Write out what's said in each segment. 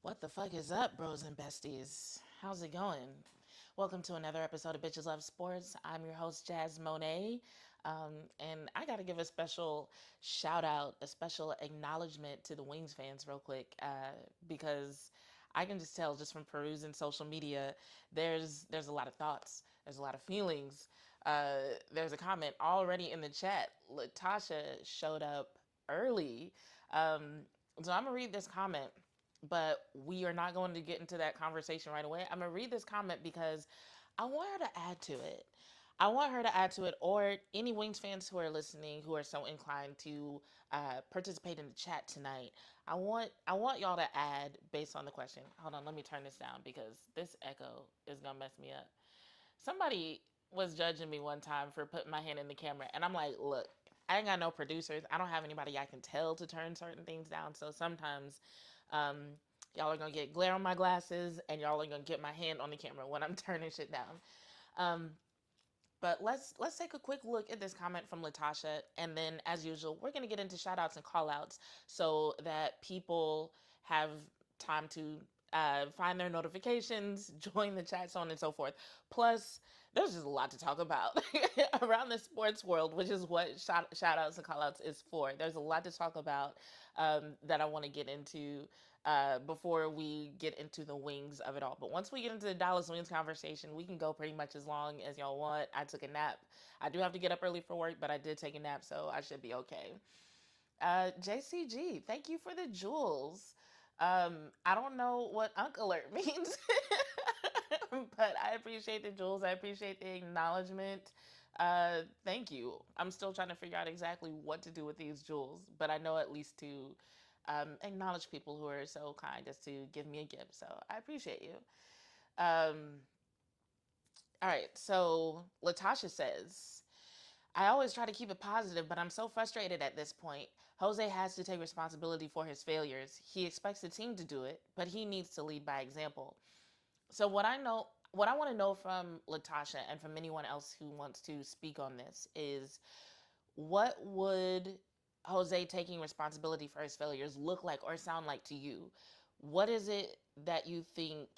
What the fuck is up, bros and besties? How's it going? Welcome to another episode of Bitches Love Sports. I'm your host, Jazz Monet. And I got to give a special shout out, a special acknowledgement to the Wings fans, real quick, because I can just tell just from perusing social media, there's a lot of thoughts, there's a lot of feelings. There's a comment already in the chat. Latasha showed up early. So I'm gonna read this comment, but we are not going to get into that conversation right away. I'm going to read this comment because I want her to add to it. I want her to add to it, or any Wings fans who are listening who are so inclined to participate in the chat tonight. I want y'all to add based on the question. Hold on, let me turn this down because this echo is gonna mess me up. Somebody was judging me one time for putting my hand in the camera, and I'm like, look, I ain't got no producers. I don't have anybody I can tell to turn certain things down. So sometimes y'all are gonna get glare on my glasses, and y'all are gonna get my hand on the camera when I'm turning shit down. But let's take a quick look at this comment from Latasha, and then as usual, we're gonna get into shout outs and call outs so that people have time to find their notifications, join the chat, so on and so forth. Plus, there's just a lot to talk about around the sports world, which is what shout outs and call outs is for. There's a lot to talk about that I want to get into before we get into the wings of it all. But once we get into the Dallas Wings conversation, we can go pretty much as long as y'all want. I took a nap. I do have to get up early for work, but I did take a nap, so I should be okay. JCG, thank you for the jewels. I don't know what Unk Alert means, but I appreciate the jewels. I appreciate the acknowledgement. Thank you. I'm still trying to figure out exactly what to do with these jewels, but I know at least to acknowledge people who are so kind as to give me a gift. So I appreciate you. Um, all right. So Latasha says, I always try to keep it positive, but I'm so frustrated at this point. Jose has to take responsibility for his failures. He expects the team to do it, but he needs to lead by example. So what I want to know from Latasha and from anyone else who wants to speak on this is, what would Jose taking responsibility for his failures look like or sound like to you? What is it that you think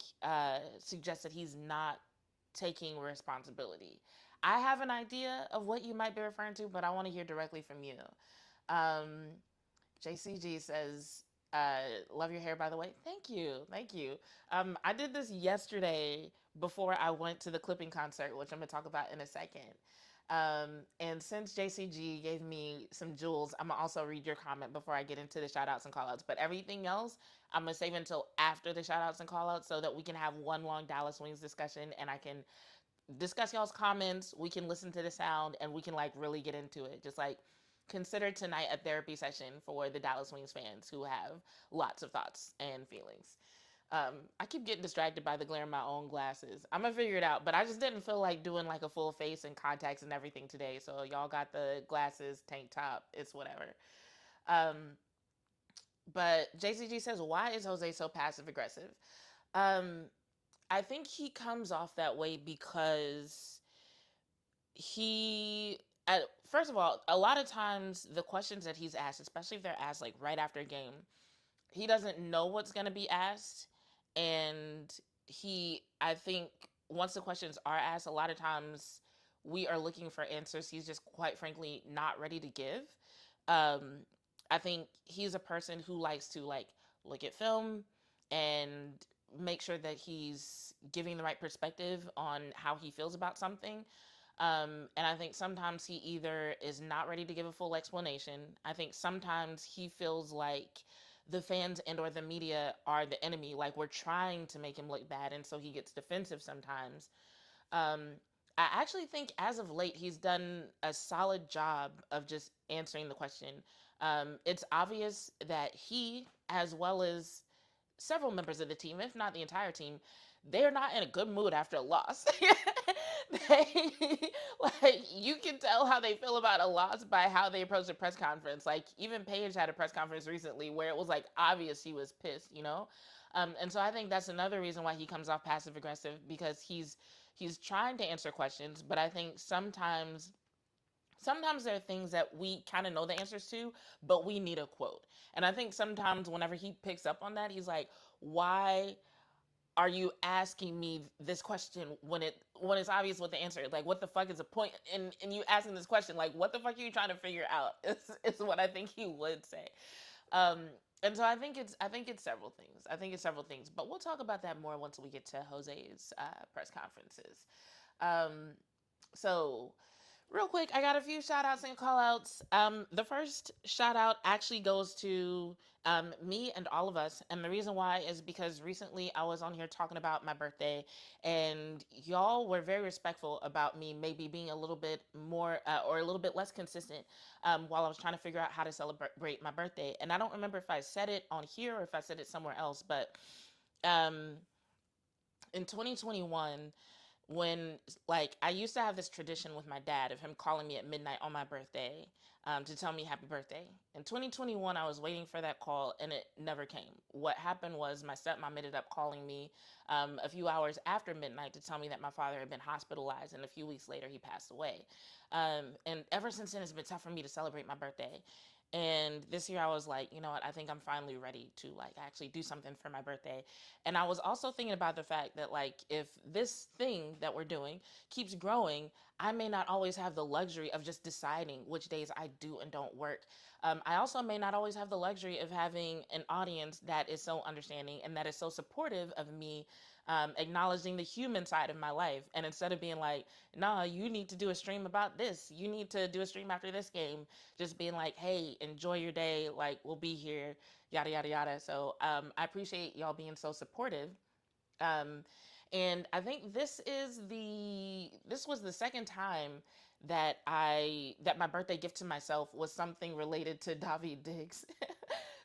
suggests that he's not taking responsibility? I have an idea of what you might be referring to, but I want to hear directly from you. Um, JCG says, love your hair, by the way. Thank you. Thank you. I did this yesterday before I went to the clipping concert, which I'm going to talk about in a second. And since JCG gave me some jewels, I'm going to also read your comment before I get into the shout outs and call outs. But everything else, I'm going to save until after the shout outs and call outs so that we can have one long Dallas Wings discussion and I can discuss y'all's comments. We can listen to the sound and we can like really get into it. Just like consider tonight a therapy session for the Dallas Wings fans who have lots of thoughts and feelings. I keep getting distracted by the glare in my own glasses. I'm gonna figure it out, but I just didn't feel like doing like a full face and contacts and everything today. So y'all got the glasses, tank top, it's whatever. Um, but JCG says, why is Jose so passive aggressive? Um, I think he comes off that way because he first of all, a lot of times the questions that he's asked, especially if they're asked like right after a game, he doesn't know what's going to be asked. And I think once the questions are asked, a lot of times we are looking for answers he's just quite frankly not ready to give. um I think he's a person who likes to like look at film and make sure that he's giving the right perspective on how he feels about something. And I think sometimes he either is not ready to give a full explanation. I think sometimes he feels like the fans and or the media are the enemy, like we're trying to make him look bad, and so he gets defensive sometimes. um, I actually think as of late he's done a solid job of just answering the question. It's obvious that he, as well as several members of the team, if not the entire team, they're not in a good mood after a loss. They like, you can tell how they feel about a loss by how they approach the press conference. Like even Paige had a press conference recently where it was like obvious he was pissed, you know? And so I think that's another reason why he comes off passive aggressive, because he's trying to answer questions, but I think sometimes sometimes there are things that we kind of know the answers to, but we need a quote. And I think sometimes whenever he picks up on that, he's like, why are you asking me this question when it's obvious what the answer is? Like, what the fuck is the point in you asking this question? Like, what the fuck are you trying to figure out? Is what I think he would say. Um, and so I think it's several things. I think it's several things, but we'll talk about that more once we get to Jose's press conferences. Um, so real quick, I got a few shout outs and call outs. The first shout out actually goes to me and all of us. And the reason why is because recently I was on here talking about my birthday, and y'all were very respectful about me maybe being a little bit more or a little bit less consistent while I was trying to figure out how to celebrate my birthday. And I don't remember if I said it on here or if I said it somewhere else, but um, in 2021, when like I used to have this tradition with my dad of him calling me at midnight on my birthday to tell me happy birthday. In 2021, I was waiting for that call and it never came. What happened was my stepmom ended up calling me a few hours after midnight to tell me that my father had been hospitalized, and a few weeks later he passed away. And ever since then, it's been tough for me to celebrate my birthday. And this year I was like, you know what, I think I'm finally ready to like actually do something for my birthday. And I was also thinking about the fact that like if this thing that we're doing keeps growing, I may not always have the luxury of just deciding which days I do and don't work. I also may not always have the luxury of having an audience that is so understanding and that is so supportive of me, acknowledging the human side of my life. And instead of being like, nah, you need to do a stream about this, you need to do a stream after this game, just being like, hey, enjoy your day, like we'll be here, yada yada yada. So I appreciate y'all being so supportive. Um, and I think this was the second time that my birthday gift to myself was something related to Daveed Diggs.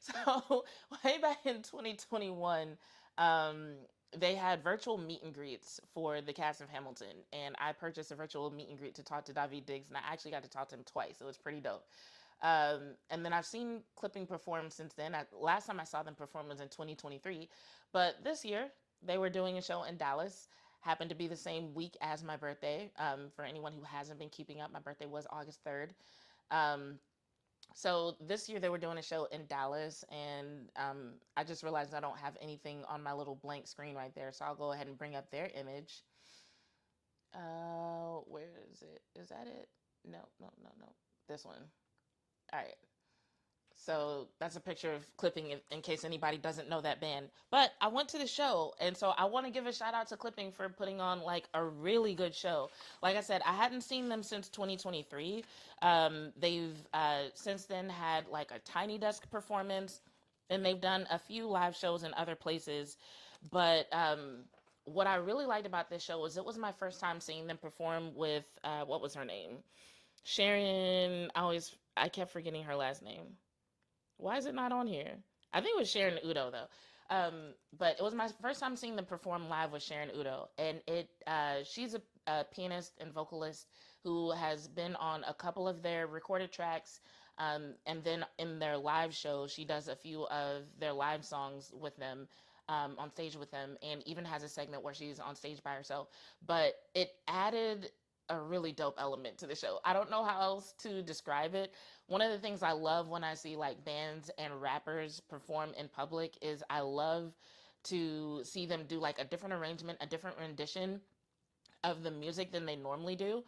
So way back in 2021, um, they had virtual meet and greets for the cast of Hamilton, and I purchased a virtual meet and greet to talk to Daveed Diggs, and I actually got to talk to him twice. It was pretty dope. And then I've seen Clipping perform since then. Last time I saw them perform was in 2023, but this year they were doing a show in Dallas. Happened to be the same week as my birthday. For anyone who hasn't been keeping up, my birthday was August 3rd. Um, so this year they were doing a show in Dallas, and I just realized I don't have anything on my little blank screen right there, so I'll go ahead and bring up their image. Where is it? Is that it? No, no, no, no. This one. All right. So that's a picture of Clipping in case anybody doesn't know that band. But I went to the show, and so I want to give a shout out to Clipping for putting on like a really good show. Like I said, I hadn't seen them since 2023. They've since then had like a Tiny Desk performance, and they've done a few live shows in other places. But what I really liked about this show was it was my first time seeing them perform with what was her name? Sharon. I kept forgetting her last name. Why is it not on here? I think it was Sharon Udo though. But it was my first time seeing them perform live with Sharon Udo, and she's a pianist and vocalist who has been on a couple of their recorded tracks, and then in their live show, she does a few of their live songs with them. On stage with them, and even has a segment where she's on stage by herself. But it added a really dope element to the show. I don't know how else to describe it. One of the things I love when I see like bands and rappers perform in public is I love to see them do like a different arrangement, a different rendition of the music than they normally do.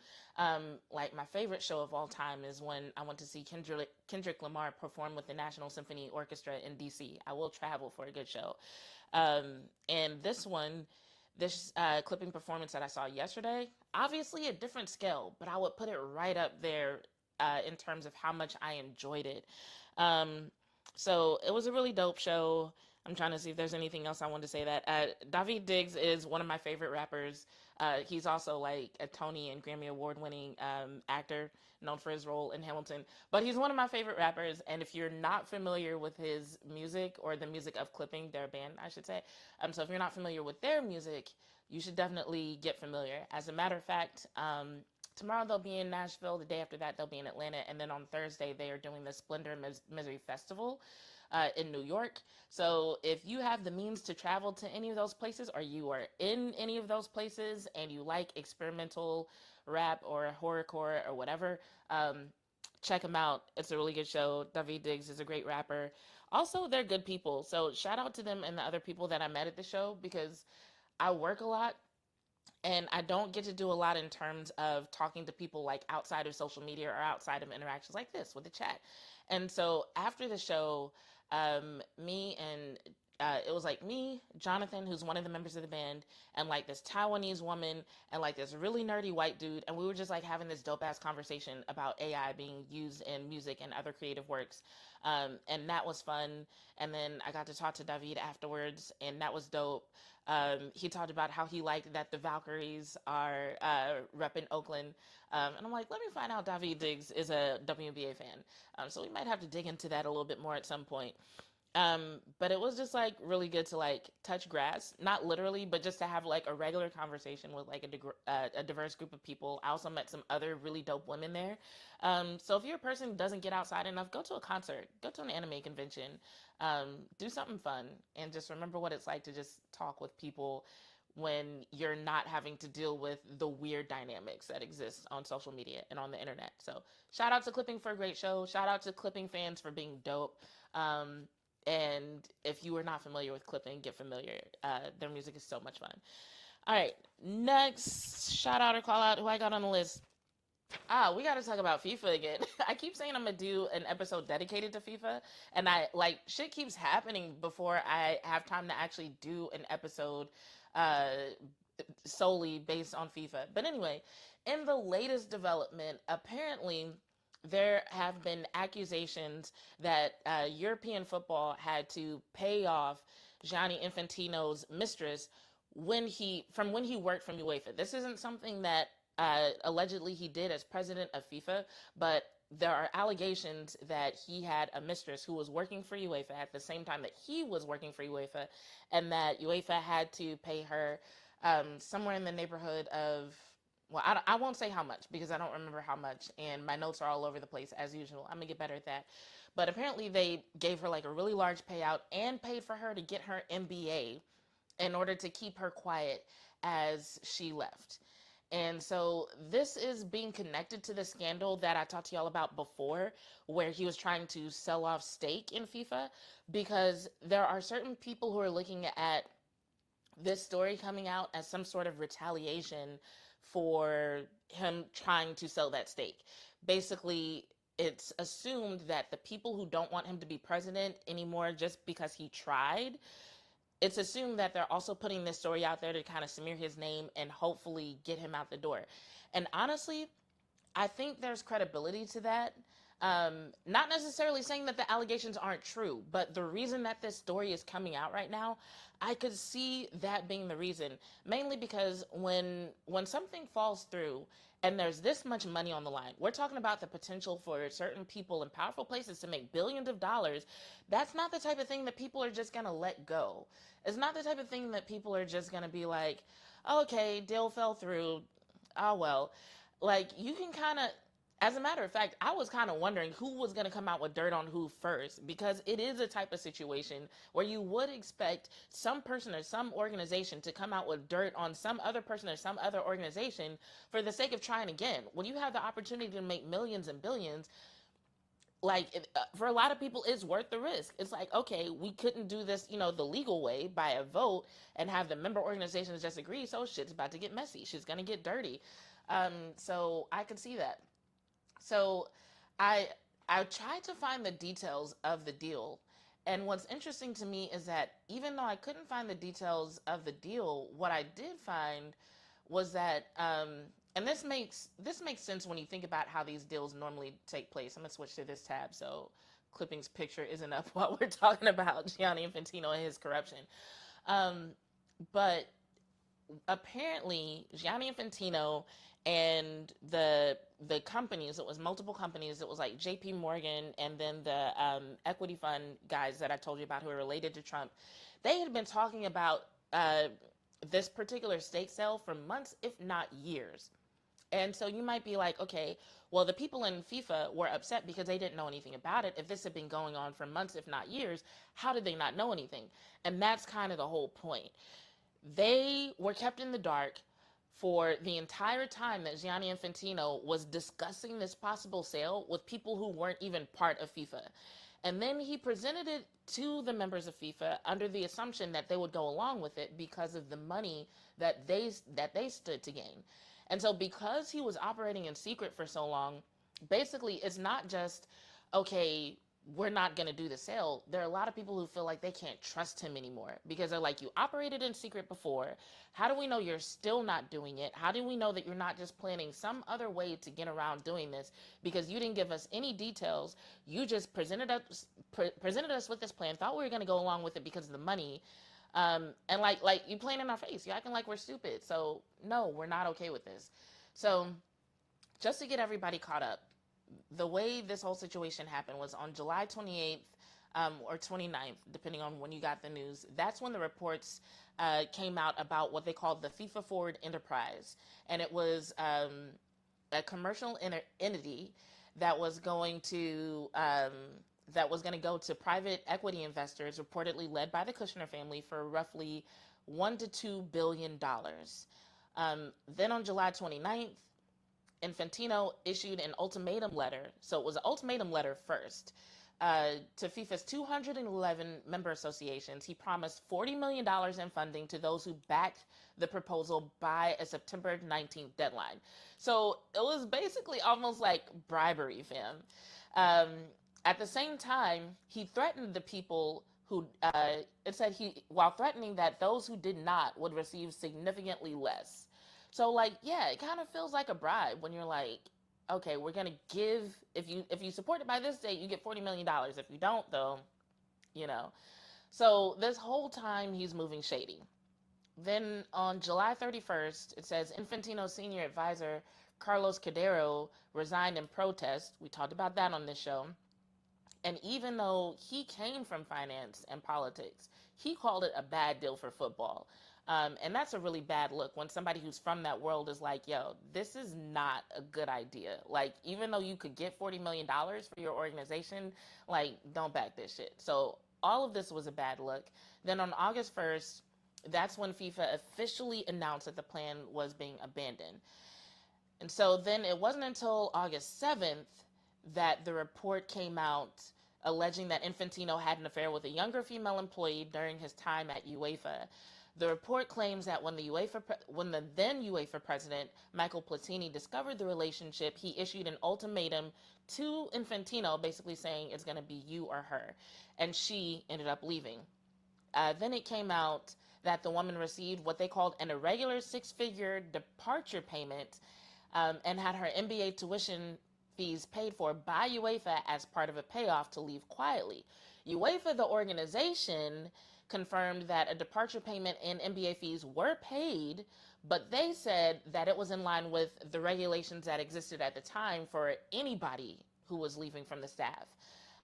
Like my favorite show of all time is when I went to see Kendrick Lamar perform with the National Symphony Orchestra in DC. I will travel for a good show. And this Clipping performance that I saw yesterday, obviously a different scale, but I would put it right up there in terms of how much I enjoyed it. So it was a really dope show. I'm trying to see if there's anything else I want to say that. Daveed Diggs is one of my favorite rappers. He's also like a Tony and Grammy Award winning actor known for his role in Hamilton. But he's one of my favorite rappers. And if you're not familiar with his music or the music of Clipping, their band, I should say. So if you're not familiar with their music, you should definitely get familiar. As a matter of fact, tomorrow they'll be in Nashville. The day after that, they'll be in Atlanta. And then on Thursday, they are doing the Splendor Misery Festival in New York. So if you have the means to travel to any of those places, or you are in any of those places and you like experimental rap or horrorcore or whatever, check them out. It's a really good show. Daveed Diggs is a great rapper. Also, they're good people. So shout out to them and the other people that I met at the show, because I work a lot and I don't get to do a lot in terms of talking to people like outside of social media or outside of interactions like this with the chat. And so after the show, me and it was like me, Jonathan, who's one of the members of the band, and like this Taiwanese woman and like this really nerdy white dude. And we were just like having this dope ass conversation about AI being used in music and other creative works. And that was fun. And then I got to talk to Daveed afterwards, and that was dope. He talked about how he liked that the Valkyries are repping Oakland. And I'm like, let me find out Daveed Diggs is a WNBA fan. So we might have to dig into that a little bit more at some point. But it was just like really good to like touch grass, not literally, but just to have like a regular conversation with like a diverse group of people. I also met some other really dope women there. So if you're a person who doesn't get outside enough, go to a concert, go to an anime convention, do something fun, and just remember what it's like to just talk with people when you're not having to deal with the weird dynamics that exist on social media and on the internet. So shout out to Clipping for a great show. Shout out to Clipping fans for being dope. And if you are not familiar with Clipping, get familiar. Their music is so much fun. All right, next shout out or call out who I got on the list. We got to talk about FIFA again. I keep saying I'm gonna do an episode dedicated to FIFA, and I like shit keeps happening before I have time to actually do an episode solely based on FIFA. But anyway, in the latest development, apparently there have been accusations that European football had to pay off Gianni Infantino's mistress when he worked from UEFA. This isn't something that allegedly he did as president of FIFA, but there are allegations that he had a mistress who was working for UEFA at the same time that he was working for UEFA, and that UEFA had to pay her somewhere in the neighborhood of, well, I won't say how much because I don't remember how much, and my notes are all over the place as usual. I'm gonna get better at that. But apparently they gave her like a really large payout and paid for her to get her MBA in order to keep her quiet as she left. And so this is being connected to the scandal that I talked to y'all about before, where he was trying to sell off stake in FIFA, because there are certain people who are looking at this story coming out as some sort of retaliation for him trying to sell that stake. Basically, it's assumed that the people who don't want him to be president anymore just because he tried, it's assumed that they're also putting this story out there to kind of smear his name and hopefully get him out the door. And honestly, I think there's credibility to that. Not necessarily saying that the allegations aren't true, but the reason that this story is coming out right now, I could see that being the reason. Mainly because when something falls through and there's this much money on the line, we're talking about the potential for certain people in powerful places to make billions of dollars. That's not the type of thing that people are just going to let go. It's not the type of thing that people are just going to be like, okay, deal fell through. Oh, well. Like, you can kind of, as a matter of fact, I was kind of wondering who was going to come out with dirt on who first, because it is a type of situation where you would expect some person or some organization to come out with dirt on some other person or some other organization for the sake of trying again. When you have the opportunity to make millions and billions, like for a lot of people, it's worth the risk. It's like, okay, we couldn't do this, the legal way by a vote and have the member organizations just agree. So shit's about to get messy. Shit's going to get dirty. So I could see that. So I tried to find the details of the deal. And what's interesting to me is that even though I couldn't find the details of the deal, what I did find was that, and this makes sense when you think about how these deals normally take place. I'm gonna switch to this tab so Clipping's picture isn't up while we're talking about Gianni Infantino and his corruption. But apparently Gianni Infantino and the companies, it was multiple companies, it was like JP Morgan and then the equity fund guys that I told you about who are related to Trump, they had been talking about this particular stake sale for months, if not years. And so you might be like, okay, well, the people in FIFA were upset because they didn't know anything about it. If this had been going on for months, if not years, how did they not know anything? And that's kind of the whole point. They were kept in the dark for the entire time that Gianni Infantino was discussing this possible sale with people who weren't even part of FIFA. And then he presented it to the members of FIFA under the assumption that they would go along with it because of the money that they stood to gain. And so because he was operating in secret for so long, basically it's not just, okay, we're not going to do the sale. There are a lot of people who feel like they can't trust him anymore because they're like, you operated in secret before. How do we know you're still not doing it? How do we know that you're not just planning some other way to get around doing this? Because you didn't give us any details. You just presented us with this plan, thought we were going to go along with it because of the money. And like you playing in our face. You're acting like we're stupid. So no, we're not okay with this. So just to get everybody caught up, the way this whole situation happened was on July 28th or 29th, depending on when you got the news. That's when the reports came out about what they called the FIFA Forward Enterprise. And it was a commercial entity that was going to go to private equity investors, reportedly led by the Kushner family, for roughly $1 to $2 billion. Then on July 29th, Infantino issued an ultimatum letter. So it was an ultimatum letter first to FIFA's 211 member associations. He promised $40 million in funding to those who backed the proposal by a September 19th deadline. So it was basically almost like bribery, fam. At the same time, he threatened the people who, while threatening that those who did not would receive significantly less. So like, yeah, it kind of feels like a bribe when you're like, okay, we're going to give, if you support it by this date, you get $40 million. If you don't, though, you know. So this whole time he's moving shady. Then on July 31st, it says Infantino's senior advisor, Carlos Cordero, resigned in protest. We talked about that on this show. And even though he came from finance and politics, he called it a bad deal for football. And that's a really bad look when somebody who's from that world is like, yo, this is not a good idea. Like, even though you could get $40 million for your organization, like, don't back this shit. So all of this was a bad look. Then on August 1st, that's when FIFA officially announced that the plan was being abandoned. And so then it wasn't until August 7th that the report came out alleging that Infantino had an affair with a younger female employee during his time at UEFA. The report claims that when the then UEFA president, Michael Platini, discovered the relationship, he issued an ultimatum to Infantino, basically saying it's going to be you or her. And she ended up leaving. Then it came out that the woman received what they called an irregular six-figure departure payment and had her MBA tuition fees paid for by UEFA as part of a payoff to leave quietly. UEFA, the organization, confirmed that a departure payment and MBA fees were paid, but they said that it was in line with the regulations that existed at the time for anybody who was leaving from the staff.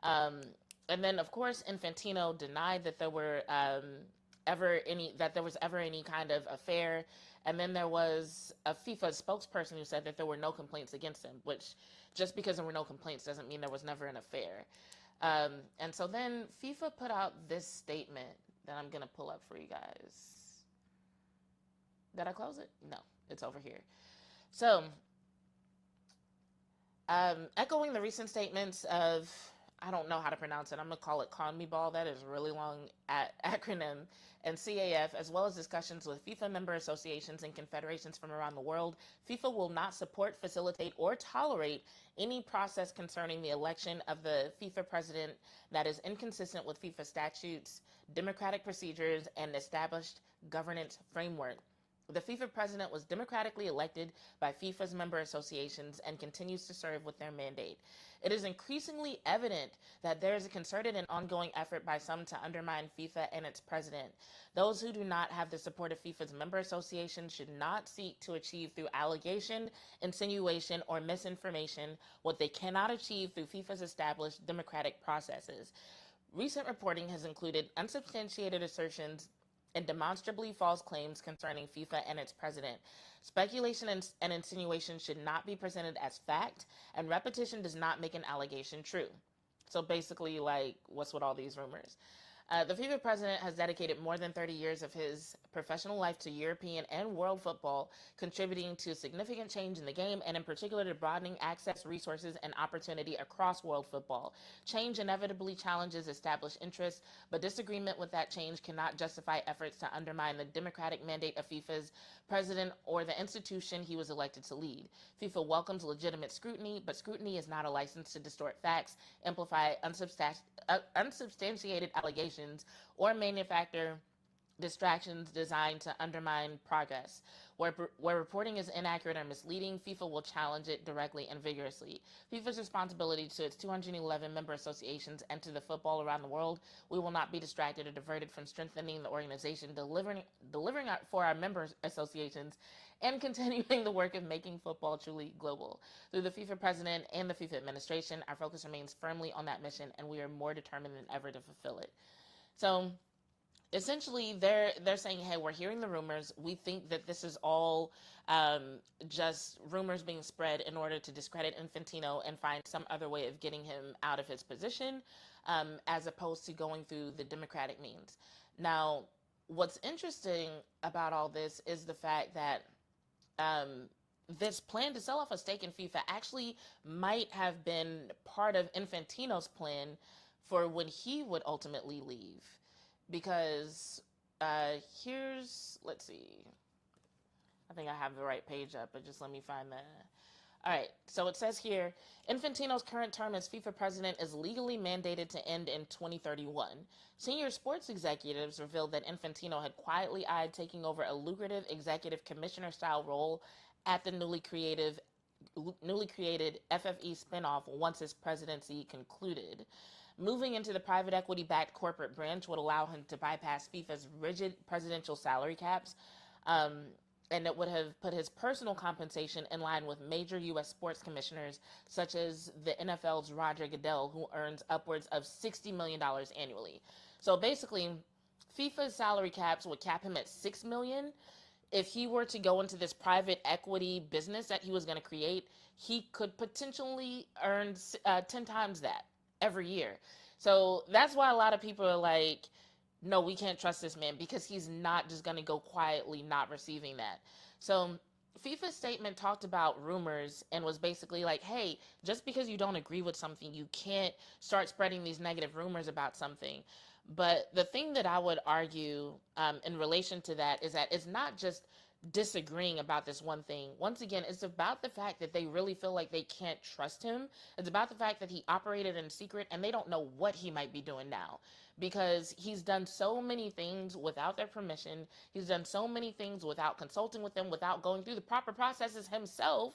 And then, of course, Infantino denied that there were ever any kind of affair. And then there was a FIFA spokesperson who said that there were no complaints against him, which just because there were no complaints doesn't mean there was never an affair. And so then FIFA put out this statement that I'm going to pull up for you guys. Did I close it? No, it's over here. So, echoing the recent statements of, I don't know how to pronounce it, I'm going to call it CONMEBOL, that is a really long acronym, and CAF, as well as discussions with FIFA member associations and confederations from around the world, FIFA will not support, facilitate, or tolerate any process concerning the election of the FIFA president that is inconsistent with FIFA statutes, democratic procedures, and established governance framework. The FIFA president was democratically elected by FIFA's member associations and continues to serve with their mandate. It is increasingly evident that there is a concerted and ongoing effort by some to undermine FIFA and its president. Those who do not have the support of FIFA's member association should not seek to achieve through allegation, insinuation, or misinformation what they cannot achieve through FIFA's established democratic processes. Recent reporting has included unsubstantiated assertions and demonstrably false claims concerning FIFA and its president. Speculation and insinuation should not be presented as fact, and repetition does not make an allegation true. So basically, like, what's with all these rumors? The FIFA president has dedicated more than 30 years of his professional life to European and world football, contributing to significant change in the game and in particular to broadening access, resources, and opportunity across world football. Change inevitably challenges established interests, but disagreement with that change cannot justify efforts to undermine the democratic mandate of FIFA's president or the institution he was elected to lead. FIFA welcomes legitimate scrutiny, but scrutiny is not a license to distort facts, amplify unsubstantiated allegations, or manufacture distractions designed to undermine progress. Where reporting is inaccurate or misleading, FIFA will challenge it directly and vigorously. FIFA's responsibility to its 211 member associations and to the football around the world, we will not be distracted or diverted from strengthening the organization, delivering for our member associations, and continuing the work of making football truly global. Through the FIFA president and the FIFA administration, our focus remains firmly on that mission, and we are more determined than ever to fulfill it. So, essentially they're saying, hey, we're hearing the rumors. We think that this is all just rumors being spread in order to discredit Infantino and find some other way of getting him out of his position, as opposed to going through the democratic means. Now, what's interesting about all this is the fact that this plan to sell off a stake in FIFA actually might have been part of Infantino's plan for when he would ultimately leave. Because let's see. I think I have the right page up, but just let me find that. All right, so it says here, Infantino's current term as FIFA president is legally mandated to end in 2031. Senior sports executives revealed that Infantino had quietly eyed taking over a lucrative executive commissioner-style role at the newly created FFE spinoff once his presidency concluded. Moving into the private equity-backed corporate branch would allow him to bypass FIFA's rigid presidential salary caps, and it would have put his personal compensation in line with major U.S. sports commissioners, such as the NFL's Roger Goodell, who earns upwards of $60 million annually. So basically, FIFA's salary caps would cap him at $6 million. If he were to go into this private equity business that he was going to create, he could potentially earn 10 times that every year. So that's why a lot of people are like, no, we can't trust this man, because he's not just going to go quietly not receiving that. So FIFA's statement talked about rumors and was basically like, hey, just because you don't agree with something, you can't start spreading these negative rumors about something. But the thing that I would argue in relation to that is that it's not just disagreeing about this one thing. Once again, it's about the fact that they really feel like they can't trust him. It's about the fact that he operated in secret and they don't know what he might be doing now, because he's done so many things without their permission. He's done so many things without consulting with them, without going through the proper processes himself.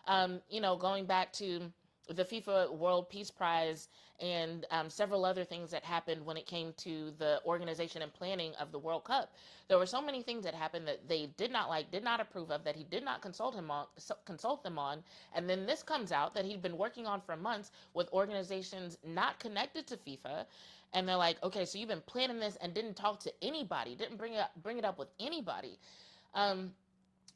Going back to the FIFA World Peace Prize and several other things that happened when it came to the organization and planning of the World Cup. There were so many things that happened that they did not like, did not approve of, that he did not consult them on. And then this comes out that he'd been working on for months with organizations not connected to FIFA. And they're like, okay, so you've been planning this and didn't talk to anybody, didn't bring it up with anybody.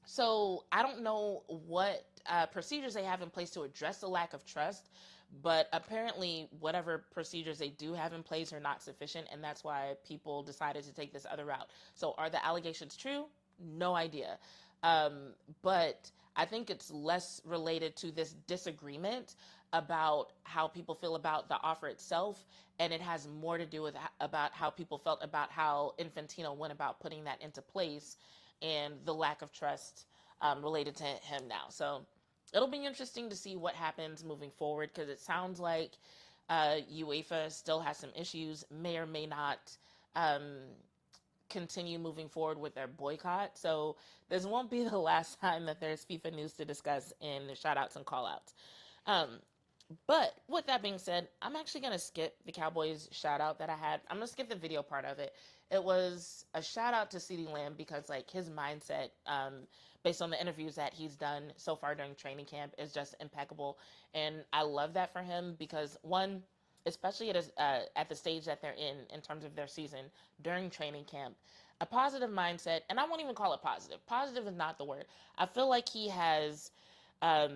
So I don't know what procedures they have in place to address the lack of trust, but apparently whatever procedures they do have in place are not sufficient, and that's why people decided to take this other route. So are the allegations true? No idea. But I think it's less related to this disagreement about how people feel about the offer itself, and it has more to do with about how people felt about how Infantino went about putting that into place and the lack of trust related to him now. So it'll be interesting to see what happens moving forward, because it sounds like UEFA still has some issues, may or may not continue moving forward with their boycott. So this won't be the last time that there's FIFA news to discuss in the shout-outs and call-outs. But with that being said, I'm actually going to skip the Cowboys shout-out that I had. I'm going to skip the video part of it. It was a shout-out to CeeDee Lamb because, like, his mindset, based on the interviews that he's done so far during training camp, is just impeccable. And I love that for him because, one, especially at the stage that they're in terms of their season, during training camp, a positive mindset, and I won't even call it positive. Positive is not the word. I feel like he has a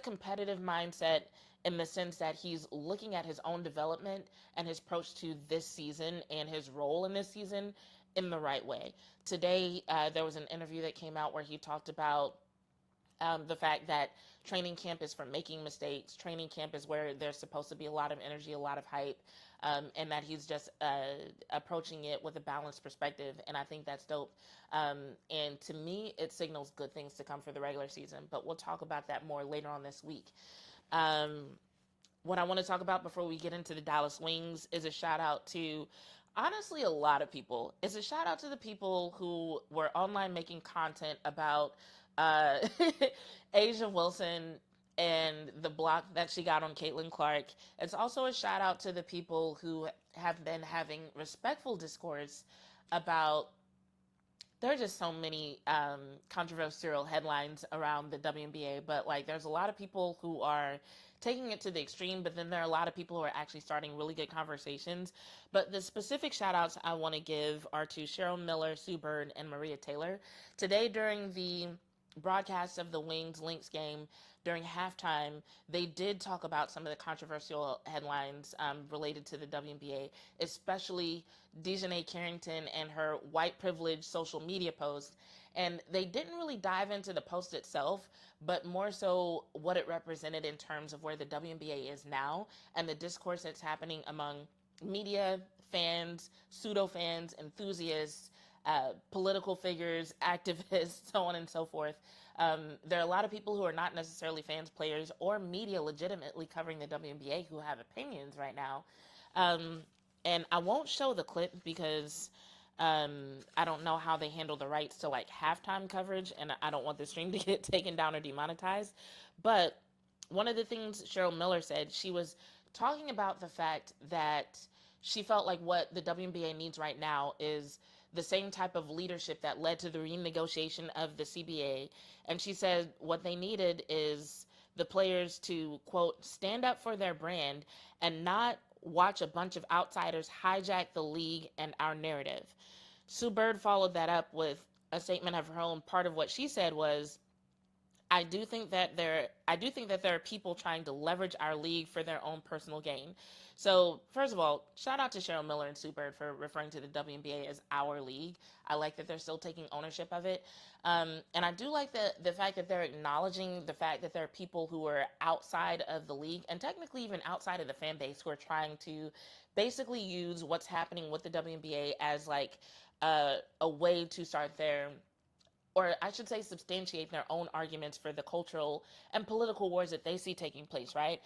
competitive mindset in the sense that he's looking at his own development and his approach to this season and his role in this season in the right way. Today, there was an interview that came out where he talked about the fact that training camp is for making mistakes. Training camp is where there's supposed to be a lot of energy, a lot of hype, and that he's just approaching it with a balanced perspective. And I think that's dope. And to me, it signals good things to come for the regular season. But we'll talk about that more later on this week. What I want to talk about before we get into the Dallas Wings is a shout out to, honestly, a lot of people. It's a shout out to the people who were online making content about uh, Asia Wilson and the block that she got on Caitlin Clark. It's also a shout out to the people who have been having respectful discourse about. There are just so many controversial headlines around the WNBA, but like there's a lot of people who are taking it to the extreme, but then there are a lot of people who are actually starting really good conversations. But the specific shout outs I want to give are to Cheryl Miller, Sue Bird, and Maria Taylor. Today during the broadcast of the Wings Lynx game, during halftime, they did talk about some of the controversial headlines related to the WNBA, especially Dejanay Carrington and her white privilege social media post. And they didn't really dive into the post itself, but more so what it represented in terms of where the WNBA is now and the discourse that's happening among media, fans, pseudo fans, enthusiasts, political figures, activists, so on and so forth. There are a lot of people who are not necessarily fans, players, or media legitimately covering the WNBA who have opinions right now. And I won't show the clip because I don't know how they handle the rights to like halftime coverage, and I don't want the stream to get taken down or demonetized. But one of the things Cheryl Miller said, she was talking about the fact that she felt like what the WNBA needs right now is the same type of leadership that led to the renegotiation of the CBA. And she said what they needed is the players to, quote, stand up for their brand and not watch a bunch of outsiders hijack the league and our narrative. Sue Bird followed that up with a statement of her own. Part of what she said was, I do think that there are people trying to leverage our league for their own personal gain. So first of all, shout out to Cheryl Miller and Sue Bird for referring to the WNBA as our league. I like that they're still taking ownership of it. And I do like the fact that they're acknowledging the fact that there are people who are outside of the league and technically even outside of the fan base who are trying to basically use what's happening with the WNBA as like a way to start their, or I should say substantiate their own arguments for the cultural and political wars that they see taking place, right?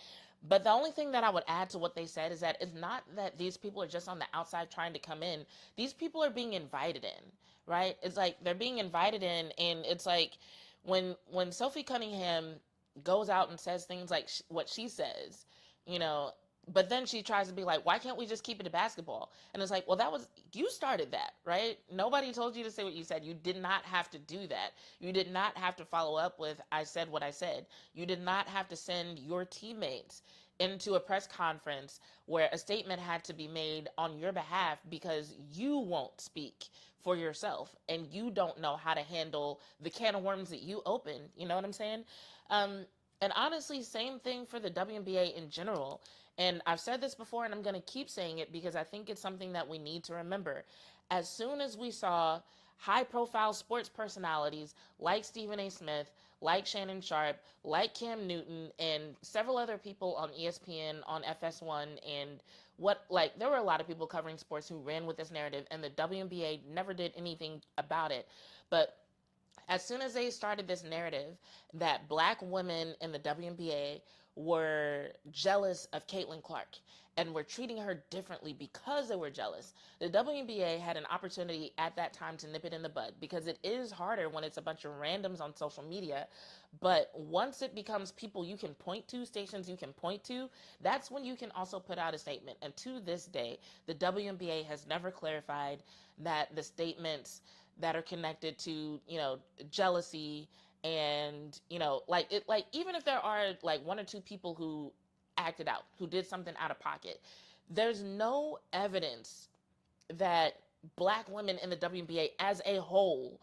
But the only thing that I would add to what they said is that it's not that these people are just on the outside trying to come in. These people are being invited in, right? It's like they're being invited in, and it's like when Sophie Cunningham goes out and says things like what she says, you know, but then she tries to be like, why can't we just keep it to basketball? And it's like, well, you started that, right? Nobody told you to say what you said. You did not have to do that. You did not have to follow up with, I said what I said. You did not have to send your teammates into a press conference where a statement had to be made on your behalf because you won't speak for yourself and you don't know how to handle the can of worms that you open. You know what I'm saying? And honestly, same thing for the WNBA in general. And I've said this before, and I'm going to keep saying it because I think it's something that we need to remember. As soon as we saw high-profile sports personalities like Stephen A. Smith, like Shannon Sharp, like Cam Newton, and several other people on ESPN, on FS1, and there were a lot of people covering sports who ran with this narrative, and the WNBA never did anything about it. But as soon as they started this narrative that black women in the WNBA were jealous of Caitlin Clark and were treating her differently because they were jealous, the WNBA had an opportunity at that time to nip it in the bud, because it is harder when it's a bunch of randoms on social media. But once it becomes people you can point to, stations you can point to, that's when you can also put out a statement. And to this day, the WNBA has never clarified that the statements that are connected to, jealousy and, even if there are like one or two people who acted out, who did something out of pocket, there's no evidence that black women in the WNBA as a whole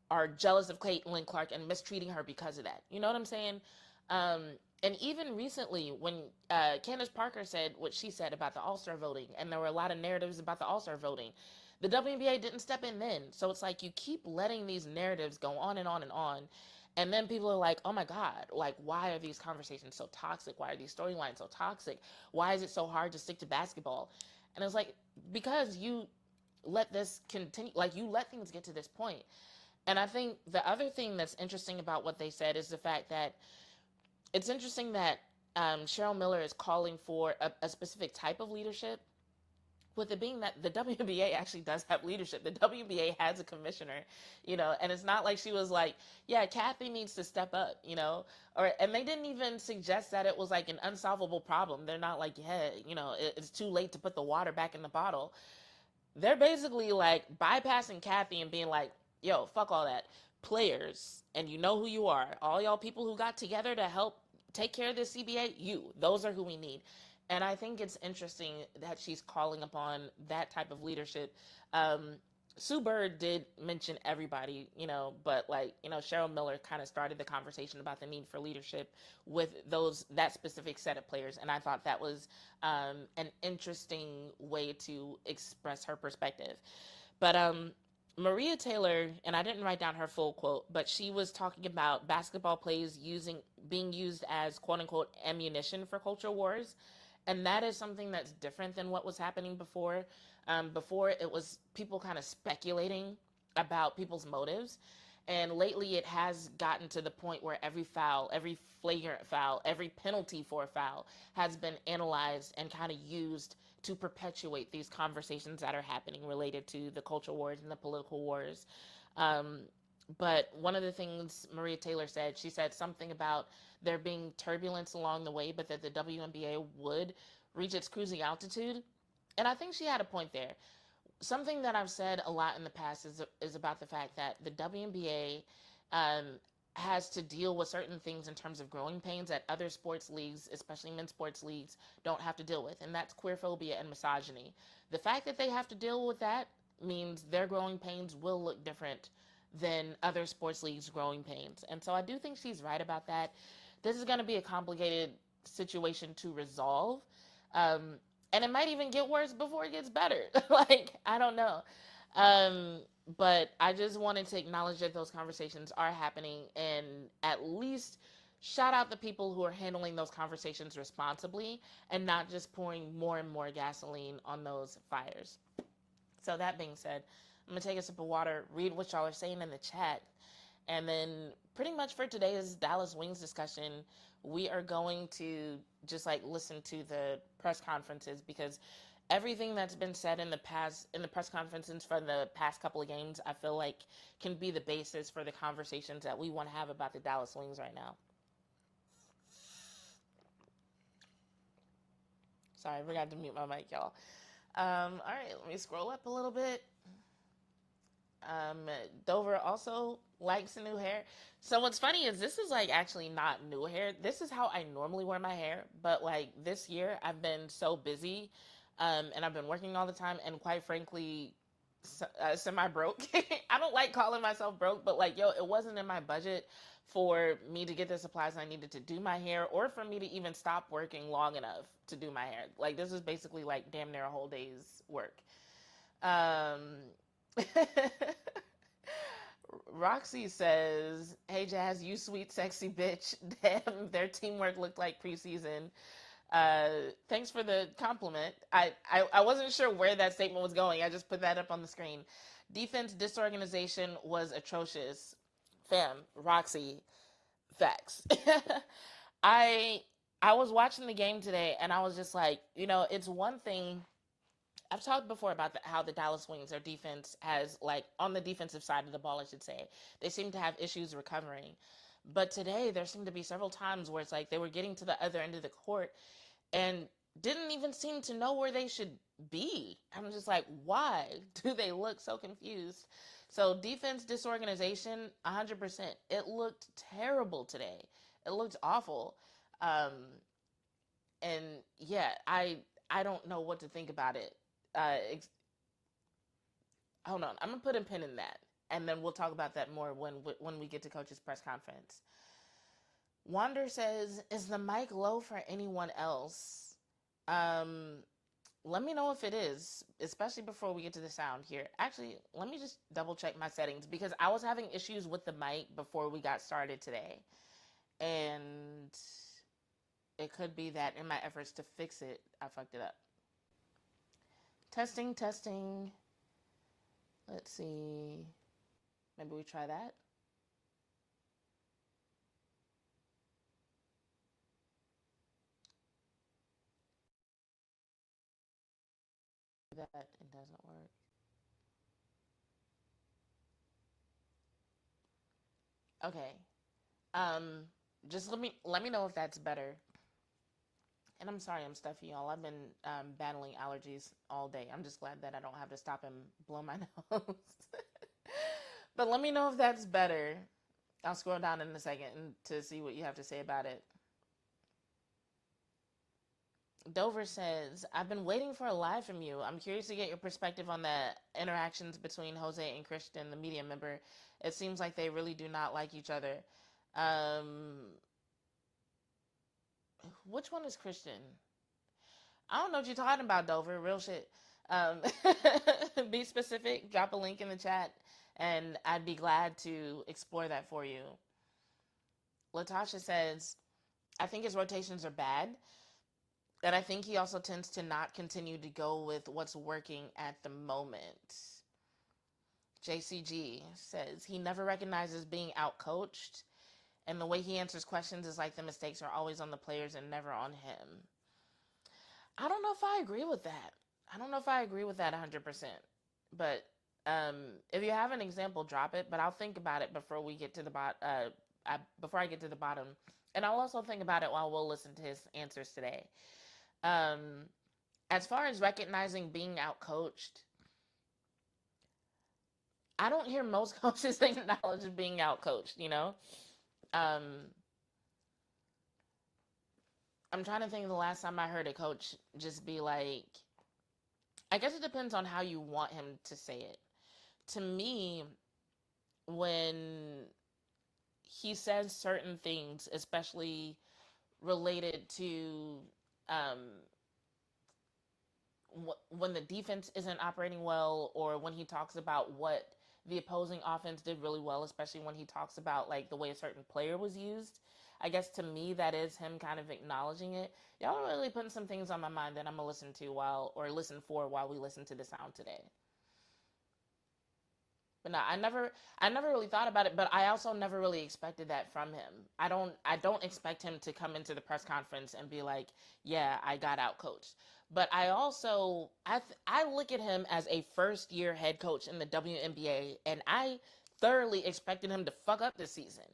are jealous of Caitlin Clark and mistreating her because of that. You know what I'm saying? And even recently, when Candace Parker said what she said about the All-Star voting, and there were a lot of narratives about the All-Star voting, the WNBA didn't step in then. So it's like you keep letting these narratives go on and on and on. And then people are like, oh my God, like, why are these conversations so toxic? Why are these storylines so toxic? Why is it so hard to stick to basketball? And it's like, because you let this continue, like, you let things get to this point. And I think the other thing that's interesting about what they said is the fact that it's interesting that Cheryl Miller is calling for a specific type of leadership, with it being that the WNBA actually does have leadership. The WNBA has a commissioner, and it's not like she was like, yeah, Kathy needs to step up, and they didn't even suggest that it was like an unsolvable problem. They're not like, yeah, it's too late to put the water back in the bottle. They're basically like bypassing Kathy and being like, yo, fuck all that. Players, and you know who you are. All y'all people who got together to help take care of this CBA, those are who we need. And I think it's interesting that she's calling upon that type of leadership. Sue Bird did mention everybody, but Cheryl Miller kind of started the conversation about the need for leadership with that specific set of players. And I thought that was an interesting way to express her perspective. But Maria Taylor, and I didn't write down her full quote, but she was talking about basketball plays being used as quote unquote ammunition for culture wars. And that is something that's different than what was happening before. Before, it was people kind of speculating about people's motives. And lately, it has gotten to the point where every foul, every flagrant foul, every penalty for a foul has been analyzed and kind of used to perpetuate these conversations that are happening related to the culture wars and the political wars. But one of the things Maria Taylor said, she said something about there being turbulence along the way, but that the WNBA would reach its cruising altitude. And I think she had a point there. Something that I've said a lot in the past is about the fact that the WNBA has to deal with certain things in terms of growing pains that other sports leagues, especially men's sports leagues, don't have to deal with. And that's queerphobia and misogyny. The fact that they have to deal with that means their growing pains will look different than other sports leagues' growing pains. And so I do think she's right about that. This is going to be a complicated situation to resolve. And it might even get worse before it gets better. I don't know. But I just wanted to acknowledge that those conversations are happening and at least shout out the people who are handling those conversations responsibly and not just pouring more and more gasoline on those fires. So that being said, I'm going to take a sip of water, read what y'all are saying in the chat. And then pretty much for today's Dallas Wings discussion, we are going to just listen to the press conferences, because everything that's been said in the press conferences for the past couple of games, I feel like can be the basis for the conversations that we want to have about the Dallas Wings right now. Sorry, I forgot to mute my mic, y'all. All right, let me scroll up a little bit. Dover also likes new hair. So what's funny is this is actually not new hair. This is how I normally wear my hair, but this year I've been so busy, and I've been working all the time, and quite frankly, semi-broke. I don't like calling myself broke, but it wasn't in my budget for me to get the supplies I needed to do my hair, or for me to even stop working long enough to do my hair. This is basically damn near a whole day's work. Roxy says, hey Jazz, you sweet sexy bitch. Damn, their teamwork looked like preseason. Thanks for the compliment. I wasn't sure where that statement was going. I just put that up on the screen. Defense disorganization was atrocious. Fam, Roxy, facts. I was watching the game today and I was just like, it's one thing. I've talked before about how the Dallas Wings, their defense has, on the defensive side of the ball, I should say, they seem to have issues recovering. But today, there seemed to be several times where it's they were getting to the other end of the court and didn't even seem to know where they should be. I'm just like, why do they look so confused? So defense disorganization, 100%. It looked terrible today. It looked awful. And yeah, I don't know what to think about it. Hold on, I'm gonna put a pin in that, and then we'll talk about that more when we get to Coach's press conference. Wander says, is the mic low for anyone else? Let me know if it is, especially before we get to the sound here. Actually, let me just double check my settings because I was having issues with the mic before we got started today. And it could be that in my efforts to fix it, I fucked it up. Testing, testing. Let's see. Maybe we try that. That it doesn't work. Okay. Just let me know if that's better. And I'm sorry I'm stuffy, y'all. I've been battling allergies all day. I'm just glad that I don't have to stop and blow my nose. But let me know if that's better. I'll scroll down in a second to see what you have to say about it. Dover says, I've been waiting for a live from you. I'm curious to get your perspective on the interactions between Jose and Christian, the media member. It seems like they really do not like each other. Which one is Christian? I don't know what you're talking about, Dover. Real shit. Be specific. Drop a link in the chat, and I'd be glad to explore that for you. Latasha says, I think his rotations are bad. And I think he also tends to not continue to go with what's working at the moment. JCG says, he never recognizes being outcoached. And the way he answers questions is like the mistakes are always on the players and never on him. I don't know if I agree with that. I don't know if I agree with that 100%. But if you have an example, drop it. But I'll think about it before we get to the before I get to the bottom. And I'll also think about it while we'll listen to his answers today. As far as recognizing being outcoached, I don't hear most coaches acknowledge being outcoached, you know? I'm trying to think of the last time I heard a coach just be like, I guess it depends on how you want him to say it. To me, when he says certain things, especially related to when the defense isn't operating well, or when he talks about what the opposing offense did really well, especially when he talks about like the way a certain player was used, I guess to me that is him kind of acknowledging it. Y'all are really putting some things on my mind that I'm gonna listen for while we listen to the sound today. But no, I never really thought about it, but I also never really expected that from him. I don't expect him to come into the press conference and be like, "Yeah, I got out coached." But I also I look at him as a first year head coach in the WNBA, and I thoroughly expected him to fuck up this season.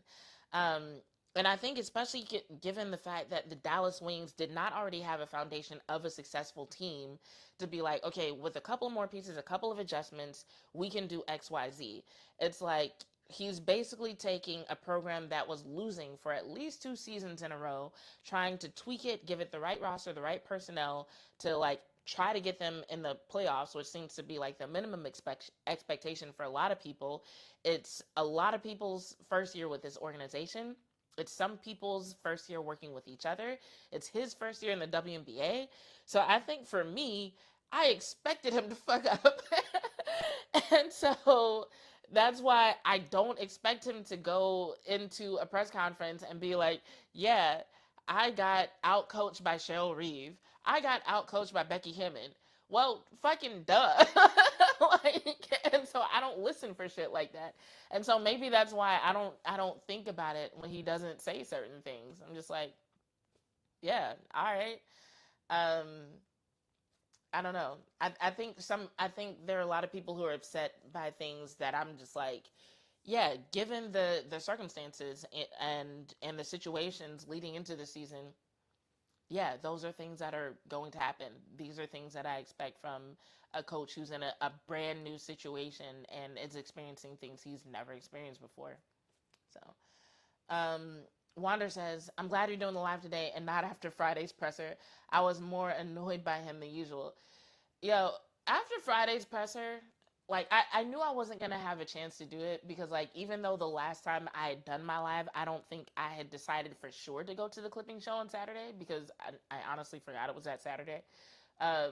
And I think especially given the fact that the Dallas Wings did not already have a foundation of a successful team, to be like, okay, with a couple more pieces, a couple of adjustments, we can do X, Y, Z. It's like he's basically taking a program that was losing for at least 2 seasons in a row, trying to tweak it, give it the right roster, the right personnel to like try to get them in the playoffs, which seems to be like the minimum expectation for a lot of people. It's a lot of people's first year with this organization. It's some people's first year working with each other. It's his first year in the WNBA. So I think for me, I expected him to fuck up. And so that's why I don't expect him to go into a press conference and be like, yeah, I got outcoached by Cheryl Reeve. I got outcoached by Becky Hammond. Well, fucking duh. And so I don't listen for shit like that. And so maybe that's why I don't think about it when he doesn't say certain things. I'm just like, yeah, all right. Um, I don't know. I think there are a lot of people who are upset by things that I'm just like, yeah, given the circumstances and the situations leading into the season, yeah, those are things that are going to happen. These are things that I expect from a coach who's in a brand new situation and is experiencing things he's never experienced before. So, Wander says, I'm glad you're doing the live today and not after Friday's presser. I was more annoyed by him than usual. Yo, after Friday's presser, like I knew I wasn't gonna have a chance to do it because like even though the last time I had done my live, I don't think I had decided for sure to go to the clipping show on Saturday because I honestly forgot it was that Saturday. Um,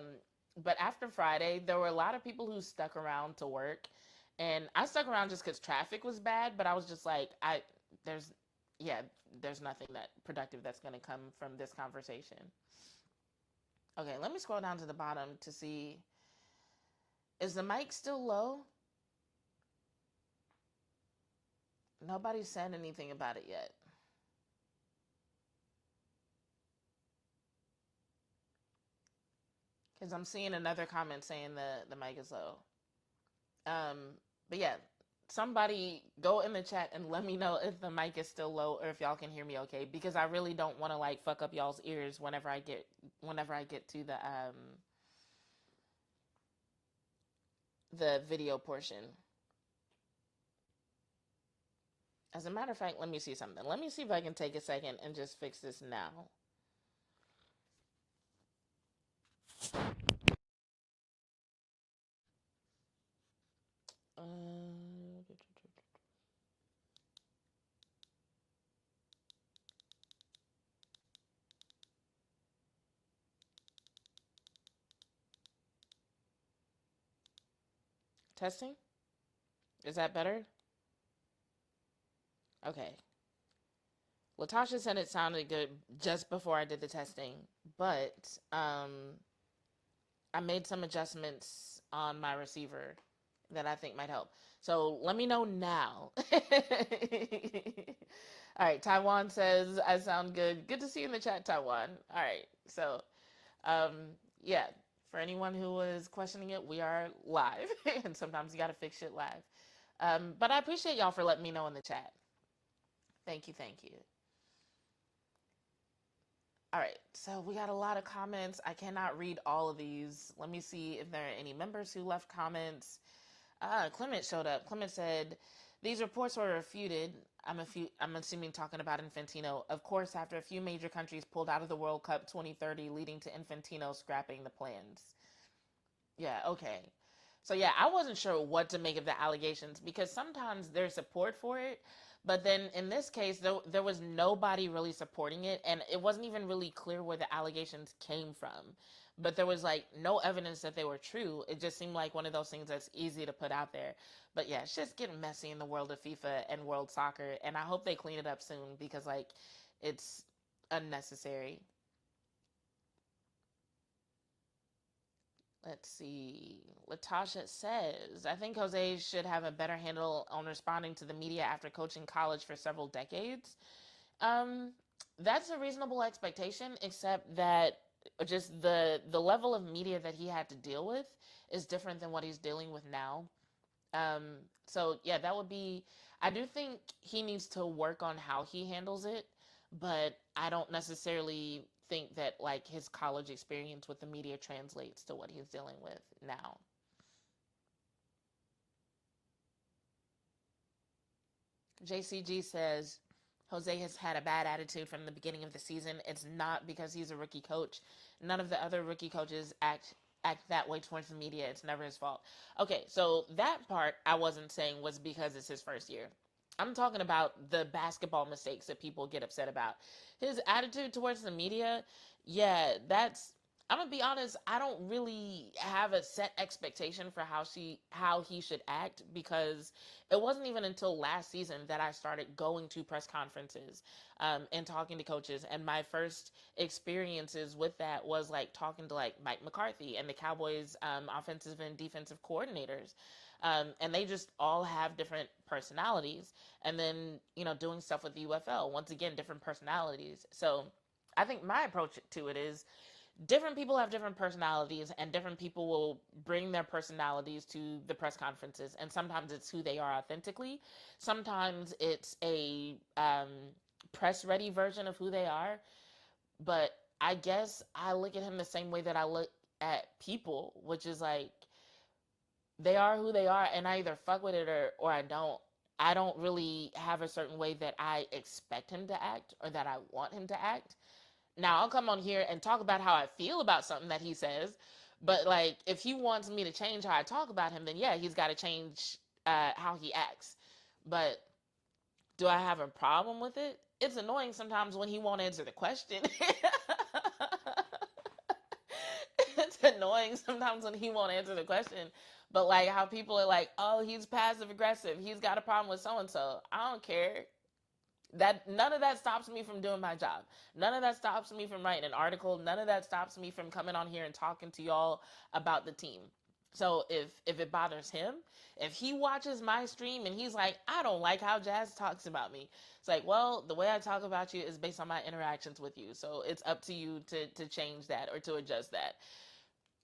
but after Friday, there were a lot of people who stuck around to work, and I stuck around just because traffic was bad. But I was just like, there's yeah, there's nothing that productive that's gonna come from this conversation. Okay, let me scroll down to the bottom to see. Is the mic still low? Nobody said anything about it yet. Because I'm seeing another comment saying the mic is low. But yeah, somebody go in the chat and let me know if the mic is still low or if y'all can hear me okay. Because I really don't want to like fuck up y'all's ears whenever I get to the video portion. As a matter of fact, let me see something. Let me see if I can take a second and just fix this now. Testing? Is that better? Okay. Latasha said it sounded good just before I did the testing, but I made some adjustments on my receiver that I think might help. So let me know now. All right, Taiwan says I sound good. Good to see you in the chat, Taiwan. All right, so yeah, for anyone who was questioning it, we are live, and sometimes you got to fix shit live. But I appreciate y'all for letting me know in the chat. Thank you, thank you. All right, so we got a lot of comments. I cannot read all of these. Let me see if there are any members who left comments. Clement showed up. Clement said, these reports were refuted. I'm assuming talking about Infantino. Of course, after a few major countries pulled out of the World Cup 2030, leading to Infantino scrapping the plans. Yeah, okay. So yeah, I wasn't sure what to make of the allegations because sometimes there's support for it, but then in this case, there was nobody really supporting it, and it wasn't even really clear where the allegations came from. But there was like no evidence that they were true. It just seemed like one of those things that's easy to put out there. But yeah, it's just getting messy in the world of FIFA and world soccer, and I hope they clean it up soon because like it's unnecessary. Let's see. Latasha says, I think Jose should have a better handle on responding to the media after coaching college for several decades. Um, that's a reasonable expectation, except that just the level of media that he had to deal with is different than what he's dealing with now. So yeah, that would be, I do think he needs to work on how he handles it, but I don't necessarily think that like his college experience with the media translates to what he's dealing with now. JCG says Jose has had a bad attitude from the beginning of the season. It's not because he's a rookie coach. None of the other rookie coaches act that way towards the media. It's never his fault. Okay, so that part I wasn't saying was because it's his first year. I'm talking about the basketball mistakes that people get upset about. His attitude towards the media, yeah, that's, I'm gonna be honest, I don't really have a set expectation for how he should act because it wasn't even until last season that I started going to press conferences and talking to coaches. And my first experiences with that was like talking to like Mike McCarthy and the Cowboys offensive and defensive coordinators. And they just all have different personalities. And then, doing stuff with the UFL, once again, different personalities. So I think my approach to it is different people have different personalities, and different people will bring their personalities to the press conferences. And sometimes it's who they are authentically. Sometimes it's a press ready version of who they are. But I guess I look at him the same way that I look at people, which is like they are who they are, and I either fuck with it or I don't. I don't really have a certain way that I expect him to act or that I want him to act. Now, I'll come on here and talk about how I feel about something that he says, But like, if he wants me to change how I talk about him, then yeah, he's got to change how he acts. But do I have a problem with it? It's annoying sometimes when he won't answer the question. It's annoying sometimes when he won't answer the question. But like how people are like, oh, he's passive aggressive. He's got a problem with so and so. I don't care. That none of that stops me from doing my job. None of that stops me from writing an article. None of that stops me from coming on here and talking to y'all about the team. So if it bothers him, if he watches my stream and he's like, I don't like how Jazz talks about me, it's like, well, the way I talk about you is based on my interactions with you. So it's up to you to change that or to adjust that.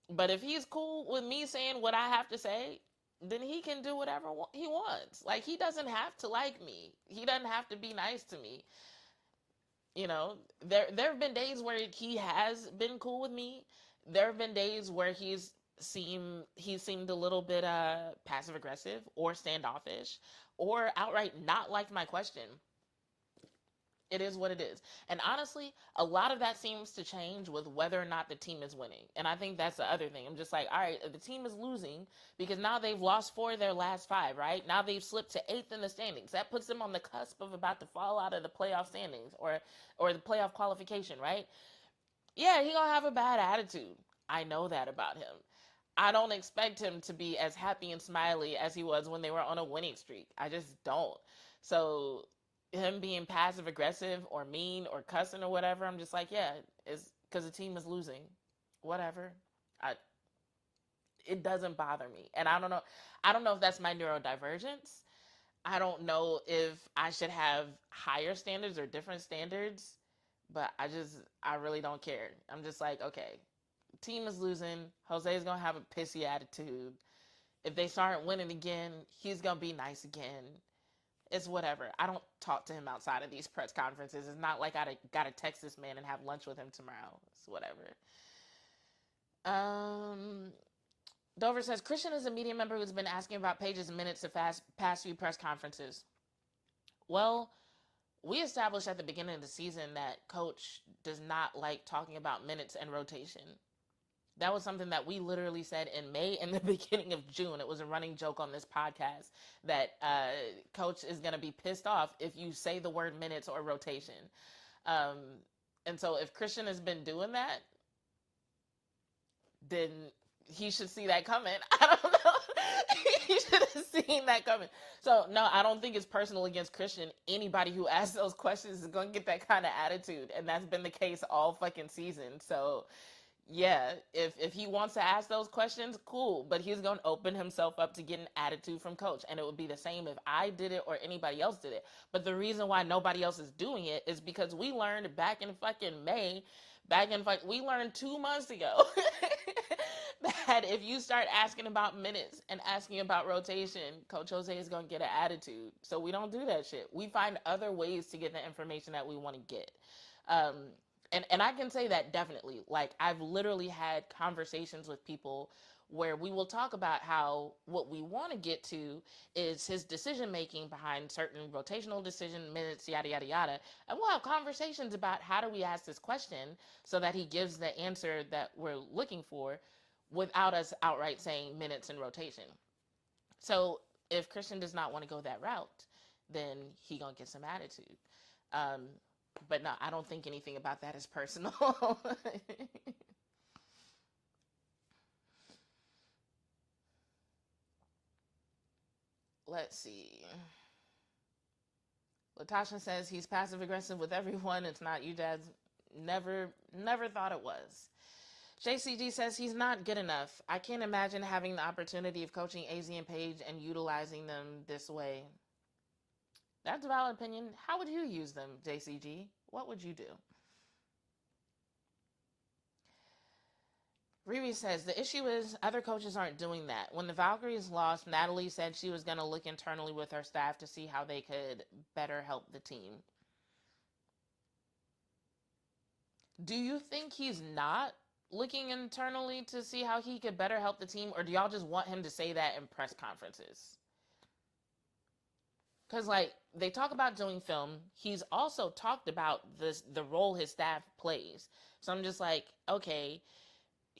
But if he's cool with me saying what I have to say, then he can do whatever he wants. Like, he doesn't have to like me. He doesn't have to be nice to me. You know, there have been days where he has been cool with me. There have been days where he seemed a little bit passive aggressive or standoffish or outright not like my question. It is what it is. And honestly, a lot of that seems to change with whether or not the team is winning. And I think that's the other thing. I'm just like, all right, the team is losing because now they've lost 4 of their last 5, right? Now they've slipped to 8th in the standings. That puts them on the cusp of about to fall out of the playoff standings or the playoff qualification, right? Yeah, he gonna have a bad attitude. I know that about him. I don't expect him to be as happy and smiley as he was when they were on a winning streak. I just don't. So him being passive aggressive or mean or cussing or whatever, I'm just like, yeah, it's because the team is losing. Whatever. I It doesn't bother me. And I don't know if that's my neurodivergence. I don't know if I should have higher standards or different standards, but I really don't care. I'm just like, okay, team is losing. Jose's gonna have a pissy attitude. If they start winning again, he's gonna be nice again. It's whatever. I don't talk to him outside of these press conferences. It's not like I gotta text this man and have lunch with him tomorrow. It's whatever. Um, Dover says Christian is a media member who's been asking about Paige's minutes of past few press conferences. Well, we established at the beginning of the season that Coach does not like talking about minutes and rotation. That was something that we literally said in May and the beginning of June. It was a running joke on this podcast that Coach is going to be pissed off if you say the word minutes or rotation. Um, and so if Christian has been doing that, then he should see that coming. I don't know. He should have seen that coming. So, no, I don't think it's personal against Christian. Anybody who asks those questions is going to get that kind of attitude. And that's been the case all fucking season. So, yeah, if he wants to ask those questions, cool. But he's going to open himself up to getting attitude from Coach. And it would be the same if I did it or anybody else did it. But the reason why nobody else is doing it is because we learned back in fucking May, we learned 2 months ago that if you start asking about minutes and asking about rotation, Coach Jose is going to get an attitude. So we don't do that shit. We find other ways to get the information that we want to get. And I can say that definitely. Like, I've literally had conversations with people where we will talk about how what we want to get to is his decision making behind certain rotational decision minutes, yada, yada, yada. And we'll have conversations about how do we ask this question so that he gives the answer that we're looking for without us outright saying minutes and rotation. So if Christian does not want to go that route, then he gonna get some attitude. But no, I don't think anything about that is personal. Let's see. Latasha says he's passive aggressive with everyone. It's not you, Dad. Never thought it was. JCG says he's not good enough. I can't imagine having the opportunity of coaching AZ and Paige and utilizing them this way. That's a valid opinion. How would you use them, JCG? What would you do? Riri says, the issue is other coaches aren't doing that. When the Valkyries lost, Natalie said she was going to look internally with her staff to see how they could better help the team. Do you think he's not looking internally to see how he could better help the team, or do y'all just want him to say that in press conferences? Because, like, they talk about doing film. He's also talked about the role his staff plays. So I'm just like, okay,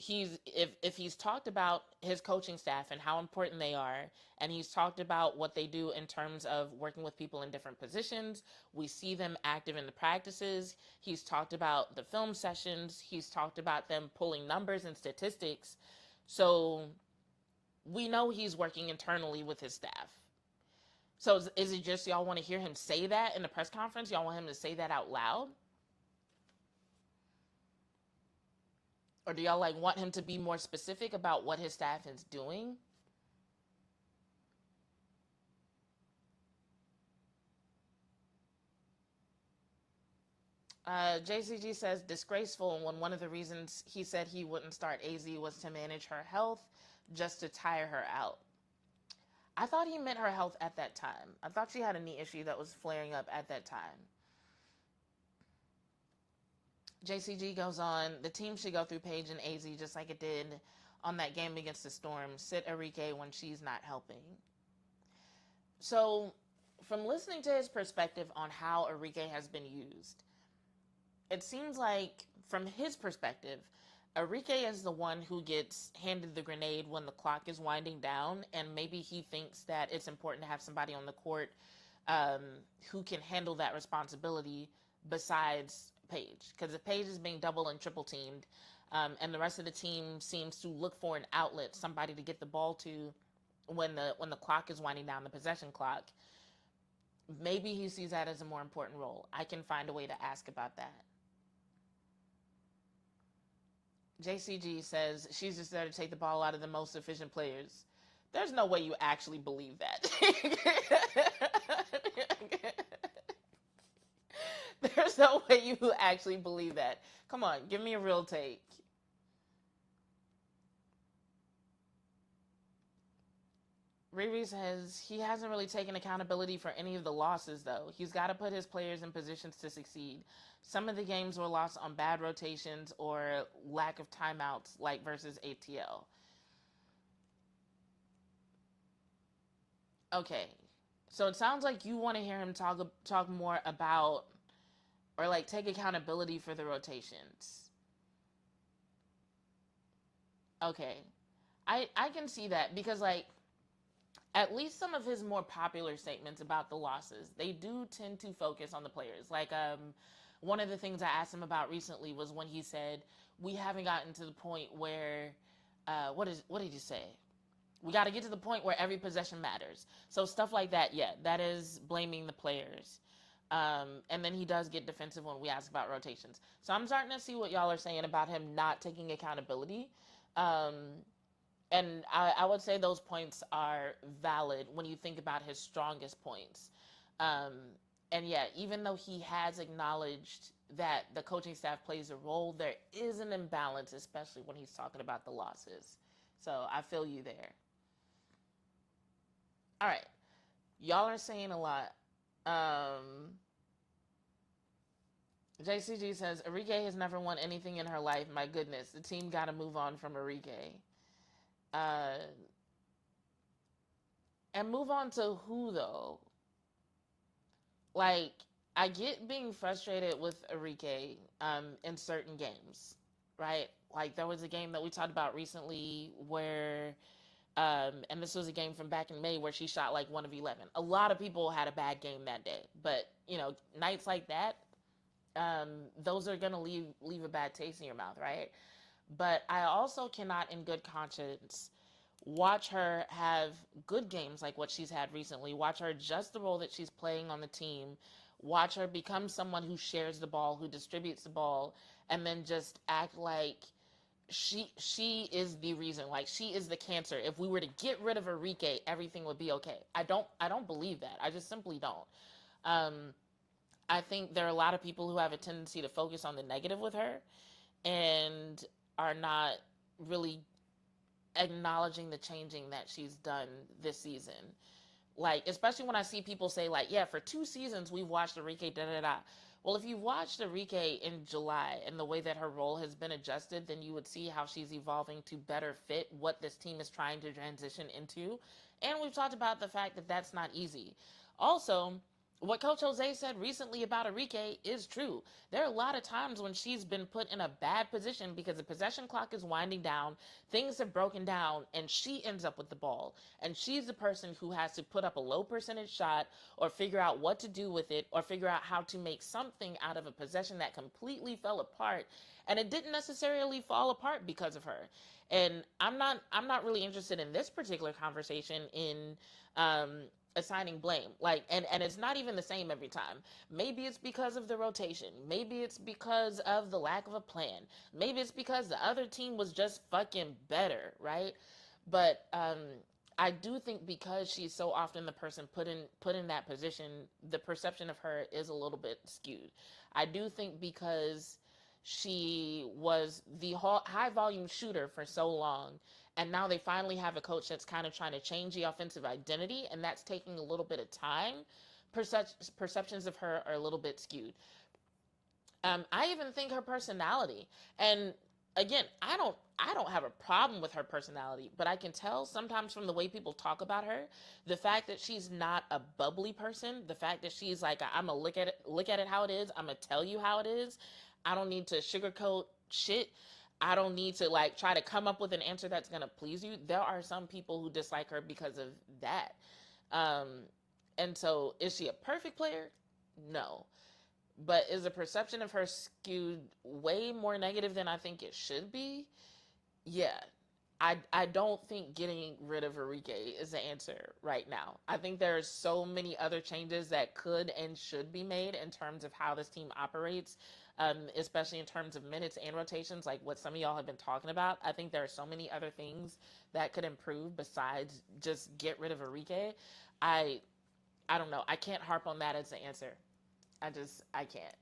if he's talked about his coaching staff and how important they are, and he's talked about what they do in terms of working with people in different positions. We see them active in the practices. He's talked about the film sessions. He's talked about them pulling numbers and statistics. So we know he's working internally with his staff. So is it just y'all want to hear him say that in the press conference? Y'all want him to say that out loud? Or do y'all like want him to be more specific about what his staff is doing? JCG says disgraceful when one of the reasons he said he wouldn't start AZ was to manage her health, just to tire her out. I thought he meant her health at that time. I thought she had a knee issue that was flaring up at that time. JCG goes on, the team should go through Paige and AZ just like it did on that game against the Storm. Sit Arike when she's not helping. So, from listening to his perspective on how Arike has been used, it seems like, from his perspective, Arike is the one who gets handed the grenade when the clock is winding down, and maybe he thinks that it's important to have somebody on the court who can handle that responsibility besides Paige. Because if Paige is being double and triple teamed, and the rest of the team seems to look for an outlet, somebody to get the ball to when the clock is winding down, the possession clock, maybe he sees that as a more important role. I can find a way to ask about that. JCG says she's just there to take the ball out of the most efficient players. There's no way you actually believe that. There's no way you actually believe that. Come on, give me a real take. Riri says he hasn't really taken accountability for any of the losses, though. He's got to put his players in positions to succeed. Some of the games were lost on bad rotations or lack of timeouts, like versus ATL. Okay, so it sounds like you want to hear him talk more about, or like take accountability for the rotations. Okay, I can see that because like at least some of his more popular statements about the losses, they do tend to focus on the players. Like one of the things I asked him about recently was when he said we haven't gotten to the point where what did he say? We got to get to the point where every possession matters. So stuff like that, yeah, that is blaming the players. And then he does get defensive when we ask about rotations. So I'm starting to see what y'all are saying about him not taking accountability. And I would say those points are valid when you think about his strongest points. And yeah, even though he has acknowledged that the coaching staff plays a role, there is an imbalance, especially when he's talking about the losses. So I feel you there. All right. Y'all are saying a lot. JCG says, Arike has never won anything in her life. My goodness, the team got to move on from Arike. And move on to who, though? Like, I get being frustrated with Arike in certain games, right? Like, there was a game that we talked about recently where, and this was a game from back in May where she shot like 1 of 11. A lot of people had a bad game that day, but, you know, nights like that, those are going to leave a bad taste in your mouth, right? But I also cannot, in good conscience, watch her have good games like what she's had recently. Watch her adjust the role that she's playing on the team. Watch her become someone who shares the ball, who distributes the ball, and then just act like she is the reason. Like she is the cancer. If we were to get rid of Arike, everything would be okay. I don't believe that. I just simply don't. I think there are a lot of people who have a tendency to focus on the negative with her and are not really acknowledging the changing that she's done this season. Like, especially when I see people say, like, yeah, for 2 seasons we've watched Arike, da da da. Well, if you watched Arike in July and the way that her role has been adjusted, then you would see how she's evolving to better fit what this team is trying to transition into. And we've talked about the fact that that's not easy. Also, what Coach Jose said recently about Arike is true. There are a lot of times when she's been put in a bad position because the possession clock is winding down, things have broken down, and she ends up with the ball. And she's the person who has to put up a low percentage shot or figure out what to do with it or figure out how to make something out of a possession that completely fell apart. And it didn't necessarily fall apart because of her. And I'm not really interested in this particular conversation in assigning blame, like, and it's not even the same every time. Maybe it's because of the rotation, maybe it's because of the lack of a plan, maybe it's because the other team was just fucking better, right? But I do think because she's so often the person put in that position, the perception of her is a little bit skewed. I do think because she was the high volume shooter for so long, and now they finally have a coach that's kind of trying to change the offensive identity, and that's taking a little bit of time. Perceptions of her are a little bit skewed. I even think her personality, and again, I don't have a problem with her personality, but I can tell sometimes from the way people talk about her, the fact that she's not a bubbly person, the fact that she's like, I'm gonna look at it how it is, I'm gonna tell you how it is. I don't need to sugarcoat shit. I don't need to like try to come up with an answer that's gonna please you. There are some people who dislike her because of that. Um, and so, is she a perfect player? No. But is the perception of her skewed way more negative than I think it should be? Yeah. I don't think getting rid of Arike is the answer right now. I think there's so many other changes that could and should be made in terms of how this team operates, especially in terms of minutes and rotations, like what some of y'all have been talking about. I think there are so many other things that could improve besides just get rid of Arike. I I don't know. I can't harp on that as the answer. I can't.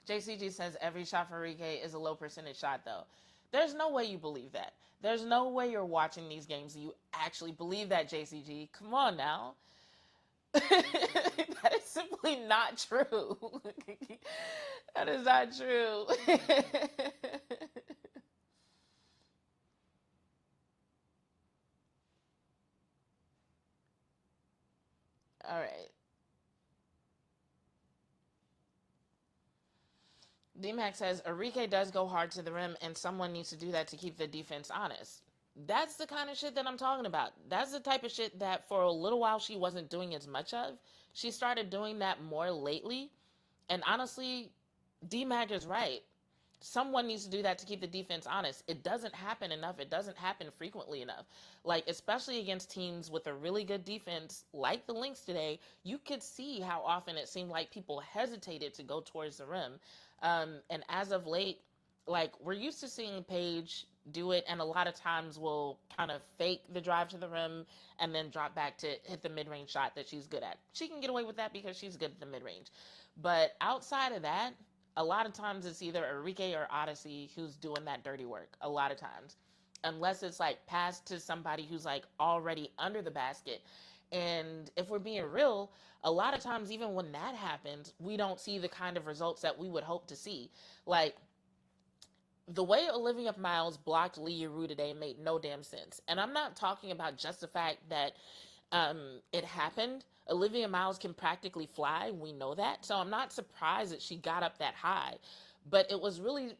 JCG says every shot for Arike is a low percentage shot, though. There's no way you believe that. There's no way you're watching these games and you actually believe that, JCG. Come on now. That is simply not true. That is not true. All right. DMAC says Arike does go hard to the rim, and someone needs to do that to keep the defense honest. That's the kind of shit that I'm talking about. That's the type of shit that for a little while she wasn't doing as much of. She started doing that more lately. And honestly, DMAC is right. Someone needs to do that to keep the defense honest. It doesn't happen enough. It doesn't happen frequently enough. Like, especially against teams with a really good defense, like the Lynx today, you could see how often it seemed like people hesitated to go towards the rim. And as of late, like, we're used to seeing Paige do it, and a lot of times will kind of fake the drive to the rim and then drop back to hit the mid-range shot that she's good at. She can get away with that because she's good at the mid-range. But outside of that, a lot of times it's either Arike or Odyssey who's doing that dirty work. A lot of times, unless it's like passed to somebody who's like already under the basket. And if we're being real, a lot of times, even when that happens, we don't see the kind of results that we would hope to see. Like, the way Olivia Miles blocked Lee Rue today made no damn sense. And I'm not talking about just the fact that it happened. Olivia Miles can practically fly. We know that. So I'm not surprised that she got up that high. But it was really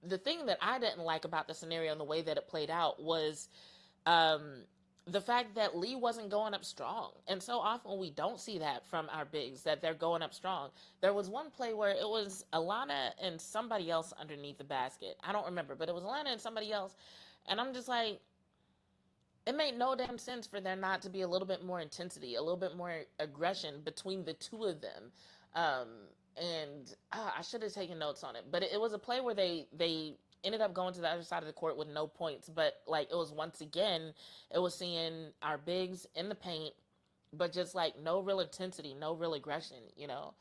the thing that I didn't like about the scenario and the way that it played out was um, the fact that Lee wasn't going up strong. And so often we don't see that from our bigs, that they're going up strong. There was one play where it was Alana and somebody else underneath the basket. I don't remember, but it was Alana and somebody else. And I'm just like, it made no damn sense for there not to be a little bit more intensity, a little bit more aggression between the two of them. Um, and I should have taken notes on it, but it was a play where they ended up going to the other side of the court with no points. But like, it was once again, it was seeing our bigs in the paint, but just like no real intensity, no real aggression, you know?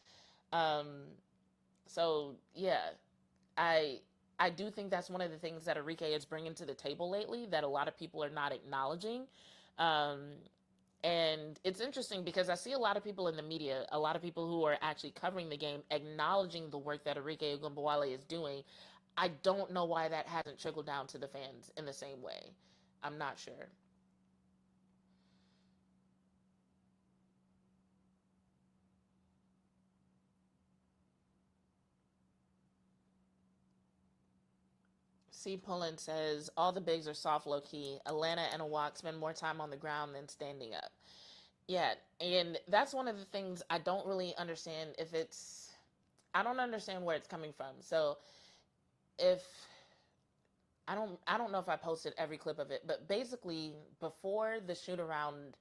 Um, so yeah, I I do think that's one of the things that Arike is bringing to the table lately that a lot of people are not acknowledging. Um, and it's interesting because I see a lot of people in the media, a lot of people who are actually covering the game, acknowledging the work that Arike Ogunbowale is doing. I don't know why that hasn't trickled down to the fans in the same way. I'm not sure. C. Pullen says, all the bigs are soft low-key. Atlanta and Awak spend more time on the ground than standing up. Yeah, and that's one of the things I don't really understand if it's... I don't understand where it's coming from. So if... I don't know if I posted every clip of it, but basically before the shoot around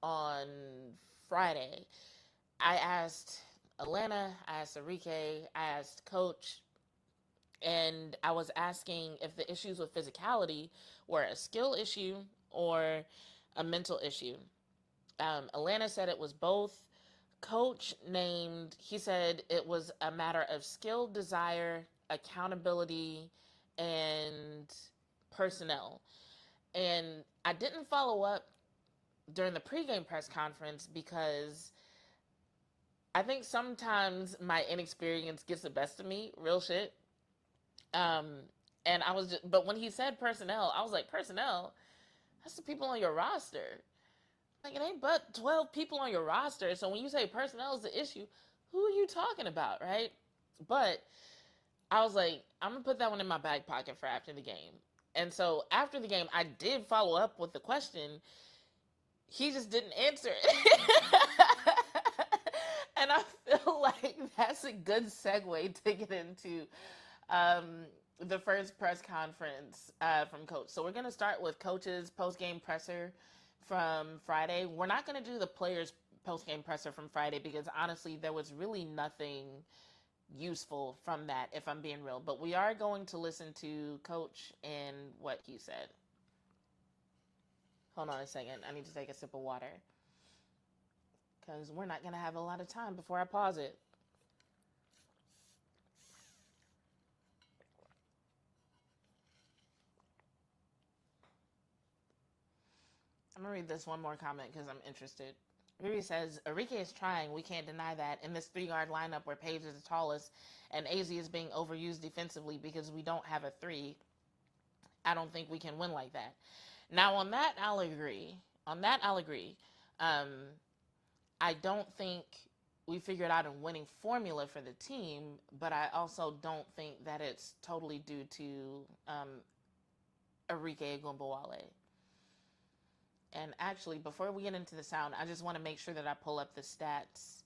on Friday, I asked Atlanta, I asked Arike, I asked Coach, and I was asking if the issues with physicality were a skill issue or a mental issue. Atlanta said it was both. Coach he said it was a matter of skill, desire, accountability, and personnel. And I didn't follow up during the pregame press conference because I think sometimes my inexperience gets the best of me, real shit. And I was just, but when he said personnel, I was like, personnel? That's the people on your roster. Like, it ain't but 12 people on your roster. So when you say personnel is the issue, who are you talking about, right? But I was like, I'm going to put that one in my back pocket for after the game. And so after the game, I did follow up with the question. He just didn't answer it. And I feel like that's a good segue to get into the first press conference from Coach. So we're going to start with Coach's post-game presser from Friday. We're not going to do the players' post-game presser from Friday because honestly, there was really nothing useful from that, if I'm being real. But we are going to listen to Coach and what he said. Hold on a second. I need to take a sip of water because we're not going to have a lot of time before I pause it. I'm going to read this one more comment because I'm interested. Riri says, Arike is trying. We can't deny that. In this 3-guard lineup where Paige is the tallest and AZ is being overused defensively because we don't have a 3, I don't think we can win like that. Now, on that, I'll agree. I don't think we figured out a winning formula for the team, but I also don't think that it's totally due to Arike Ogunbowale. And actually, before we get into the sound, I just want to make sure that I pull up the stats.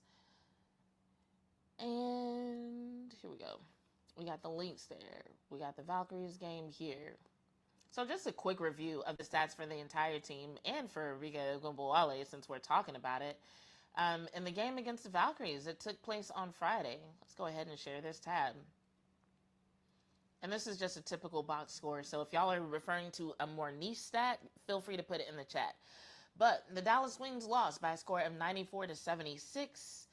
And here we go. We got the Lynx there. We got the Valkyries game here. So just a quick review of the stats for the entire team and for Arike Ogunbowale, since we're talking about it. In the game against the Valkyries, it took place on Friday. Let's go ahead and share this tab. And this is just a typical box score. So if y'all are referring to a more niche stat, feel free to put it in the chat. But the Dallas Wings lost by a score of 94-76.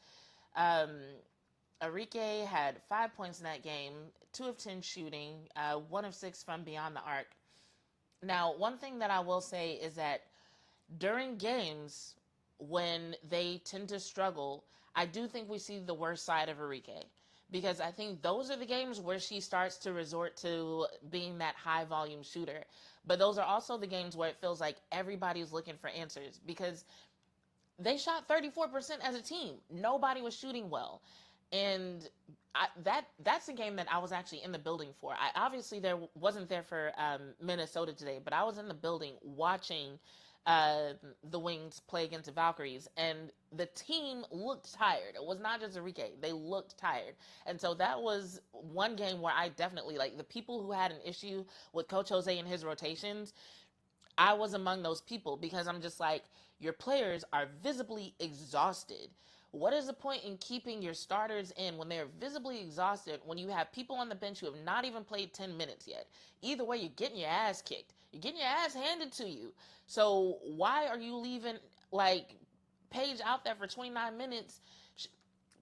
Arike had 5 points in that game, 2 of 10 shooting, 1 of 6 from beyond the arc. Now, one thing that I will say is that during games when they tend to struggle, I do think we see the worst side of Arike. Because I think those are the games where she starts to resort to being that high-volume shooter. But those are also the games where it feels like everybody's looking for answers. Because they shot 34% as a team. Nobody was shooting well. And that's a game that I was actually in the building for. I obviously wasn't there for Minnesota today, but I was in the building watching the Wings play against the Valkyries, and the team looked tired. It was not just Arike. They looked tired. And so that was one game where I definitely, like, the people who had an issue with Coach Jose and his rotations, I was among those people because I'm just like, your players are visibly exhausted. What is the point in keeping your starters in when they're visibly exhausted when you have people on the bench who have not even played 10 minutes yet? Either way, you're getting your ass kicked. You're getting your ass handed to you. So why are you leaving, like, Paige out there for 29 minutes?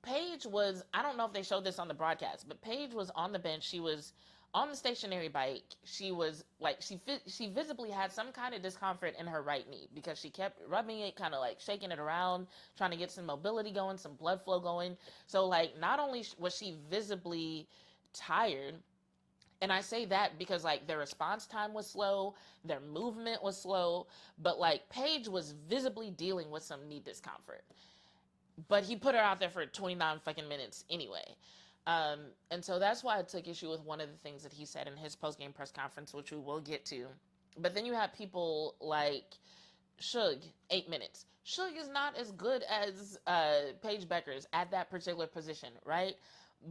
Paige was, I don't know if they showed this on the broadcast, but Paige was on the bench. She was on the stationary bike. She was, like, she visibly had some kind of discomfort in her right knee because she kept rubbing it, kind of, like, shaking it around, trying to get some mobility going, some blood flow going. So, like, not only was she visibly tired, and I say that because, like, their response time was slow, their movement was slow, but, like, Paige was visibly dealing with some knee discomfort. But he put her out there for 29 fucking minutes anyway. Um, and so that's why I took issue with one of the things that he said in his post game press conference, which we will get to. But then you have people like Shug, 8 minutes. Shug is not as good as Paige Bueckers at that particular position, right?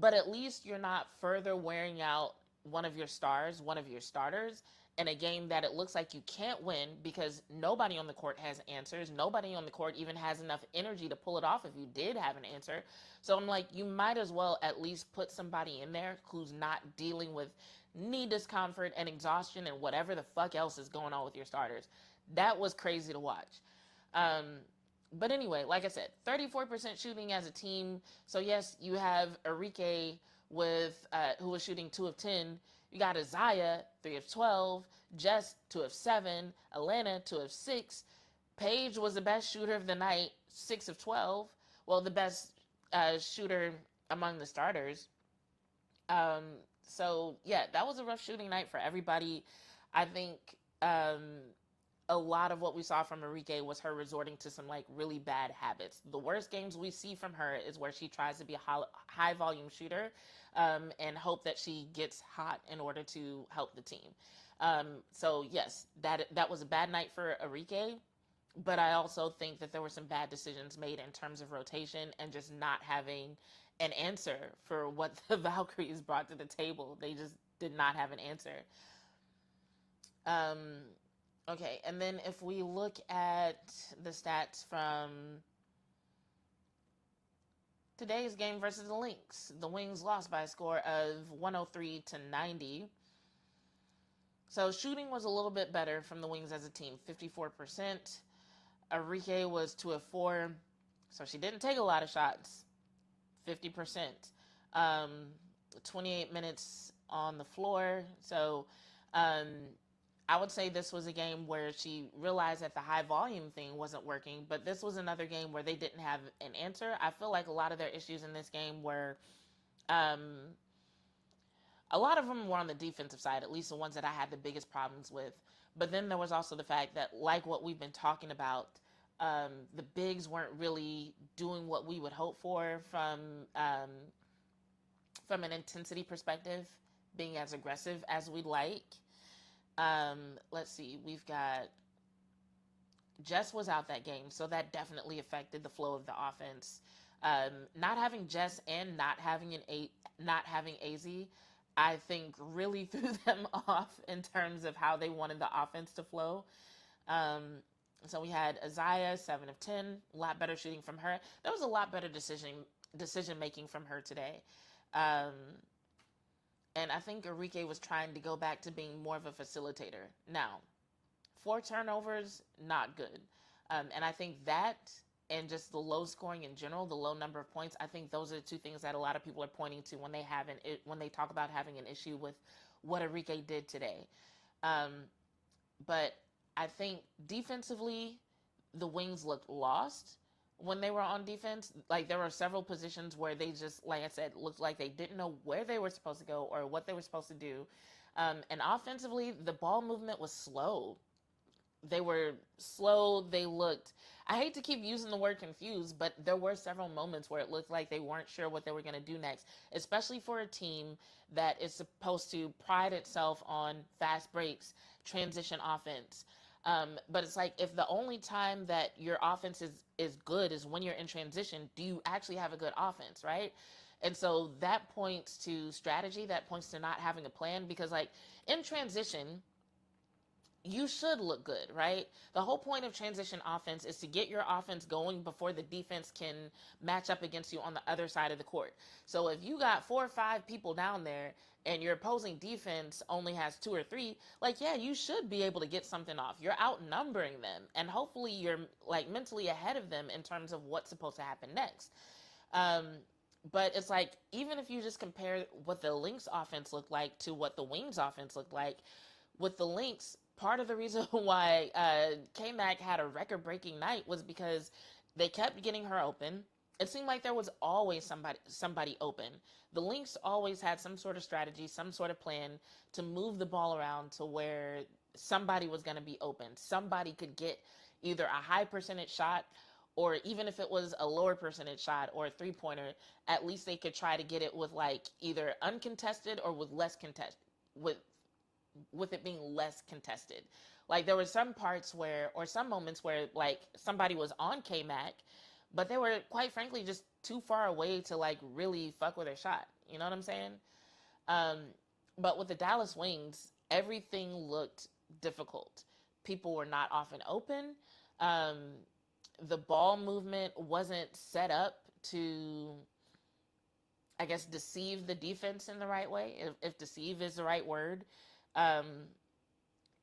But at least you're not further wearing out one of your stars, one of your starters, in a game that it looks like you can't win because nobody on the court has answers. Nobody on the court even has enough energy to pull it off if you did have an answer. So I'm like, you might as well at least put somebody in there who's not dealing with knee discomfort and exhaustion and whatever the fuck else is going on with your starters. That was crazy to watch. Um, but anyway, like I said, 34% shooting as a team. So yes, you have Arike with who was shooting 2 of 10. You got Isaiah 3 of 12, Jess 2 of 7, Alana 2 of 6. Paige was the best shooter of the night, 6 of 12. Well, the best shooter among the starters. Um, so yeah, that was a rough shooting night for everybody. I think a lot of what we saw from Arike was her resorting to some like really bad habits. The worst games we see from her is where she tries to be a high volume shooter and hope that she gets hot in order to help the team. So yes, that was a bad night for Arike, but I also think that there were some bad decisions made in terms of rotation and just not having an answer for what the Valkyries brought to the table. They just did not have an answer. Um, Okay, and then if we look at the stats from today's game versus the Lynx, the Wings lost by a score of 103-90. So shooting was a little bit better from the Wings as a team, 54%. Arike was 2 of 4, so she didn't take a lot of shots, 50%. 28 minutes on the floor, so I would say this was a game where she realized that the high volume thing wasn't working, but this was another game where they didn't have an answer. I feel like a lot of their issues in this game were, a lot of them were on the defensive side, at least the ones that I had the biggest problems with. But then there was also the fact that, like what we've been talking about, the bigs weren't really doing what we would hope for from an intensity perspective, being as aggressive as we'd like. Let's see, we've got Jess was out that game, so that definitely affected the flow of the offense. Not having Jess and not having AZ, I think really threw them off in terms of how they wanted the offense to flow. So we had Isaiah 7 of 10, a lot better shooting from her. There was a lot better decision making from her today. And I think Arike was trying to go back to being more of a facilitator. Now, 4 turnovers, not good. And I think that and just the low scoring in general, the low number of points, I think those are the 2 things that a lot of people are pointing to when they talk about having an issue with what Arike did today. But I think defensively, the Wings looked lost when they were on defense. Like, there were several positions where they just, like I said, looked like they didn't know where they were supposed to go or what they were supposed to do. And offensively, the ball movement was slow. They were slow. They looked, I hate to keep using the word confused, but there were several moments where it looked like they weren't sure what they were going to do next, especially for a team that is supposed to pride itself on fast breaks, transition offense. But it's like, if the only time that your offense is good is when you're in transition, do you actually have a good offense, right? And so that points to strategy, that points to not having a plan, because like in transition, you should look good, right? The whole point of transition offense is to get your offense going before the defense can match up against you on the other side of the court. So if you got 4 or 5 people down there and your opposing defense only has 2 or 3, like, yeah, you should be able to get something off. You're outnumbering them, and hopefully you're like mentally ahead of them in terms of what's supposed to happen next. But it's like, even if you just compare what the Lynx offense looked like to what the Wings offense looked like, with the Lynx, part of the reason why K-Mac had a record-breaking night was because they kept getting her open. It seemed like there was always somebody open. The Lynx always had some sort of strategy, some sort of plan to move the ball around to where somebody was going to be open. Somebody could get either a high percentage shot or even if it was a lower percentage shot or a 3-pointer, at least they could try to get it with like either uncontested or with less contested, with it being less contested. Like there were some parts where, or some moments where like somebody was on K-Mac, but they were quite frankly just too far away to like really fuck with their shot. You know what I'm saying? Um, but with the Dallas Wings, everything looked difficult. People were not often open. Um, the ball movement wasn't set up to, I guess, deceive the defense in the right way, if deceive is the right word. Um,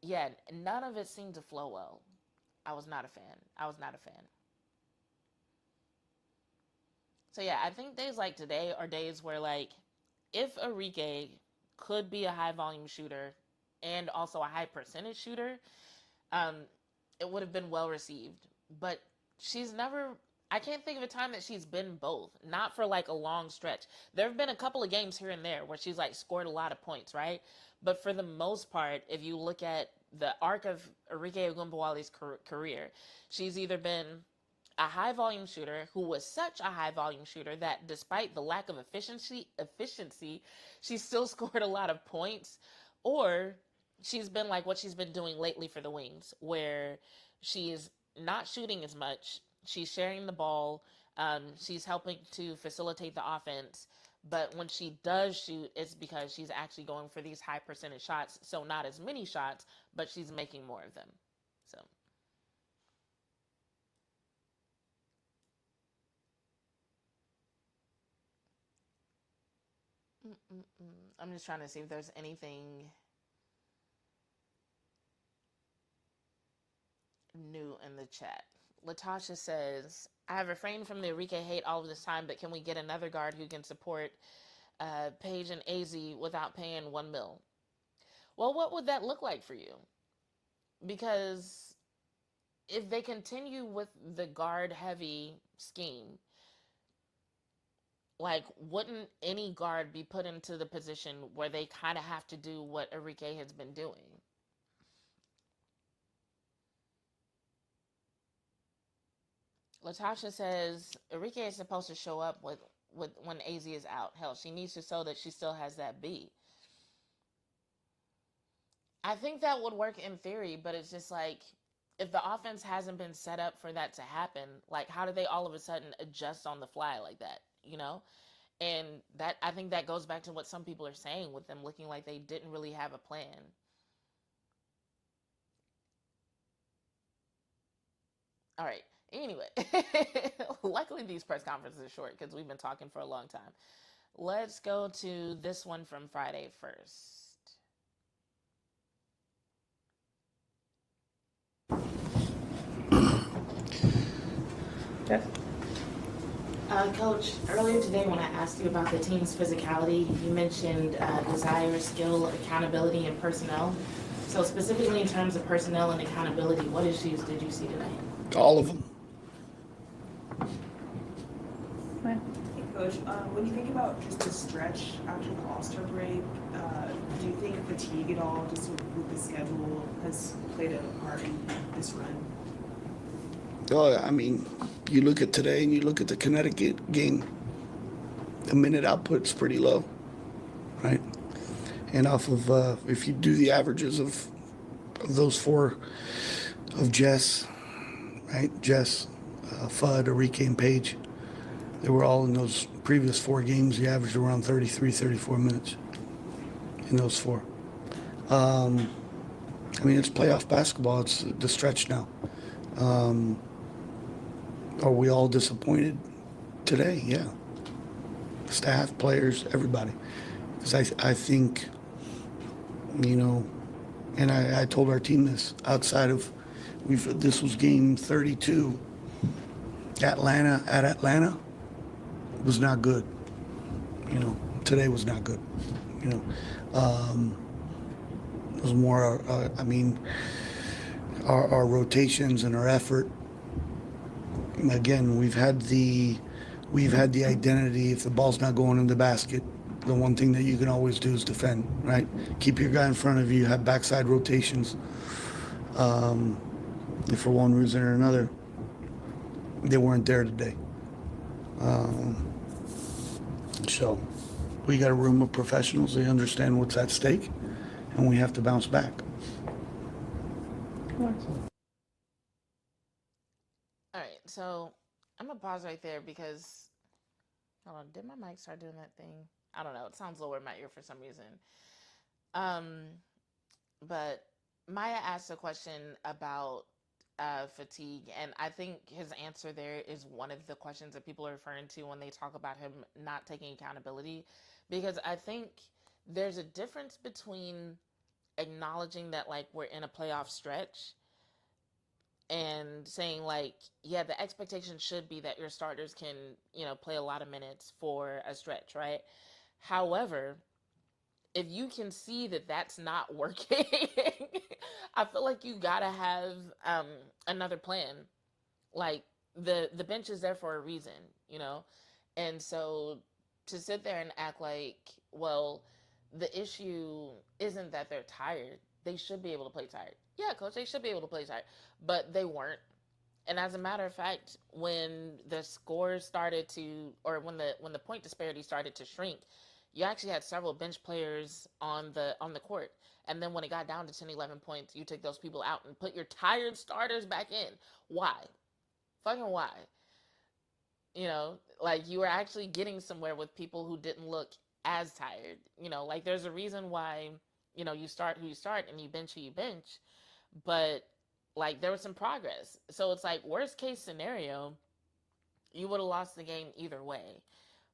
yeah, none of it seemed to flow well. I was not a fan. I was not a fan. So yeah, I think days like today are days where like if Arike could be a high volume shooter and also a high percentage shooter, um, it would have been well received. But she's never, I can't think of a time that she's been both. Not for like a long stretch. There have been a couple of games here and there where she's like scored a lot of points, right? But for the most part, if you look at the arc of Arike Ogunbowale's career, she's either been a high volume shooter who was such a high volume shooter that despite the lack of efficiency, she still scored a lot of points, or she's been like what she's been doing lately for the Wings, where she's not shooting as much, she's sharing the ball, she's helping to facilitate the offense, but when she does shoot, it's because she's actually going for these high percentage shots, so not as many shots, but she's making more of them. So I'm just trying to see if there's anything new in the chat. Latasha says, I have refrained from the Arike hate all of this time, but can we get another guard who can support Paige and AZ without paying $1 million? Well, what would that look like for you? Because if they continue with the guard heavy scheme, like, wouldn't any guard be put into the position where they kind of have to do what Arike has been doing? Latasha says Arike is supposed to show up with when AZ is out. Hell, she needs to show that she still has that beat. I think that would work in theory, but it's just like if the offense hasn't been set up for that to happen, like how do they all of a sudden adjust on the fly like that, you know? And that, I think that goes back to what some people are saying with them looking like they didn't really have a plan. All right. Anyway, luckily these press conferences are short because we've been talking for a long time. Let's go to this one from Friday first. Yes. Coach, earlier today when I asked you about the team's physicality, you mentioned desire, skill, accountability, and personnel. So specifically in terms of personnel and accountability, what issues did you see today? All of them. Right. Hey, Coach, when you think about just the stretch after the All-Star break, do you think fatigue at all, just with the schedule, has played a part in this run? Oh, I mean, you look at today and you look at the Connecticut game, the minute output's pretty low, right? And off of, if you do the averages of those four, of Jess, right? Jess, Fudd, Arike, and Paige, they were all in those previous four games. The average around 33, 34 minutes in those four. I mean, it's playoff basketball. It's the stretch now. Are we all disappointed today? Yeah. Staff, players, everybody. Because I think, you know, and I told our team this, outside of, this was game 32. Atlanta was not good. You know, today was not good. You know, it was more, I mean, our rotations and our effort. Again, we've had the identity. If the ball's not going in the basket, the one thing that you can always do is defend, right? Keep your guy in front of you. Have backside rotations. If for one reason or another, They weren't there today. Um, so we got a room of professionals. They understand what's at stake, and we have to bounce back. Of course. All right, so I'm gonna pause right there because hold on, did my mic start doing that thing? I don't know. It sounds lower in my ear for some reason. Um, but Maya asked a question about fatigue, and I think his answer there is one of the questions that people are referring to when they talk about him not taking accountability, because I think there's a difference between acknowledging that like we're in a playoff stretch and saying like, yeah, the expectation should be that your starters can, play a lot of minutes for a stretch, right? However, if you can see that that's not working, I feel like you gotta have another plan. Like the bench is there for a reason, you know, and so to sit there and act like, well, the issue isn't that they're tired. They should be able to play tired. Yeah, coach, they should be able to play tired, but they weren't. And as a matter of fact, when the scores started to, or when the point disparity started to shrink, you actually had several bench players on the court. And then when it got down to 10, 11 points, you took those people out and put your tired starters back in. Why? Fucking why? Like you were actually getting somewhere with people who didn't look as tired. Like there's a reason why, you start who you start and you bench who you bench. But like there was some progress. So it's like worst case scenario, you would have lost the game either way.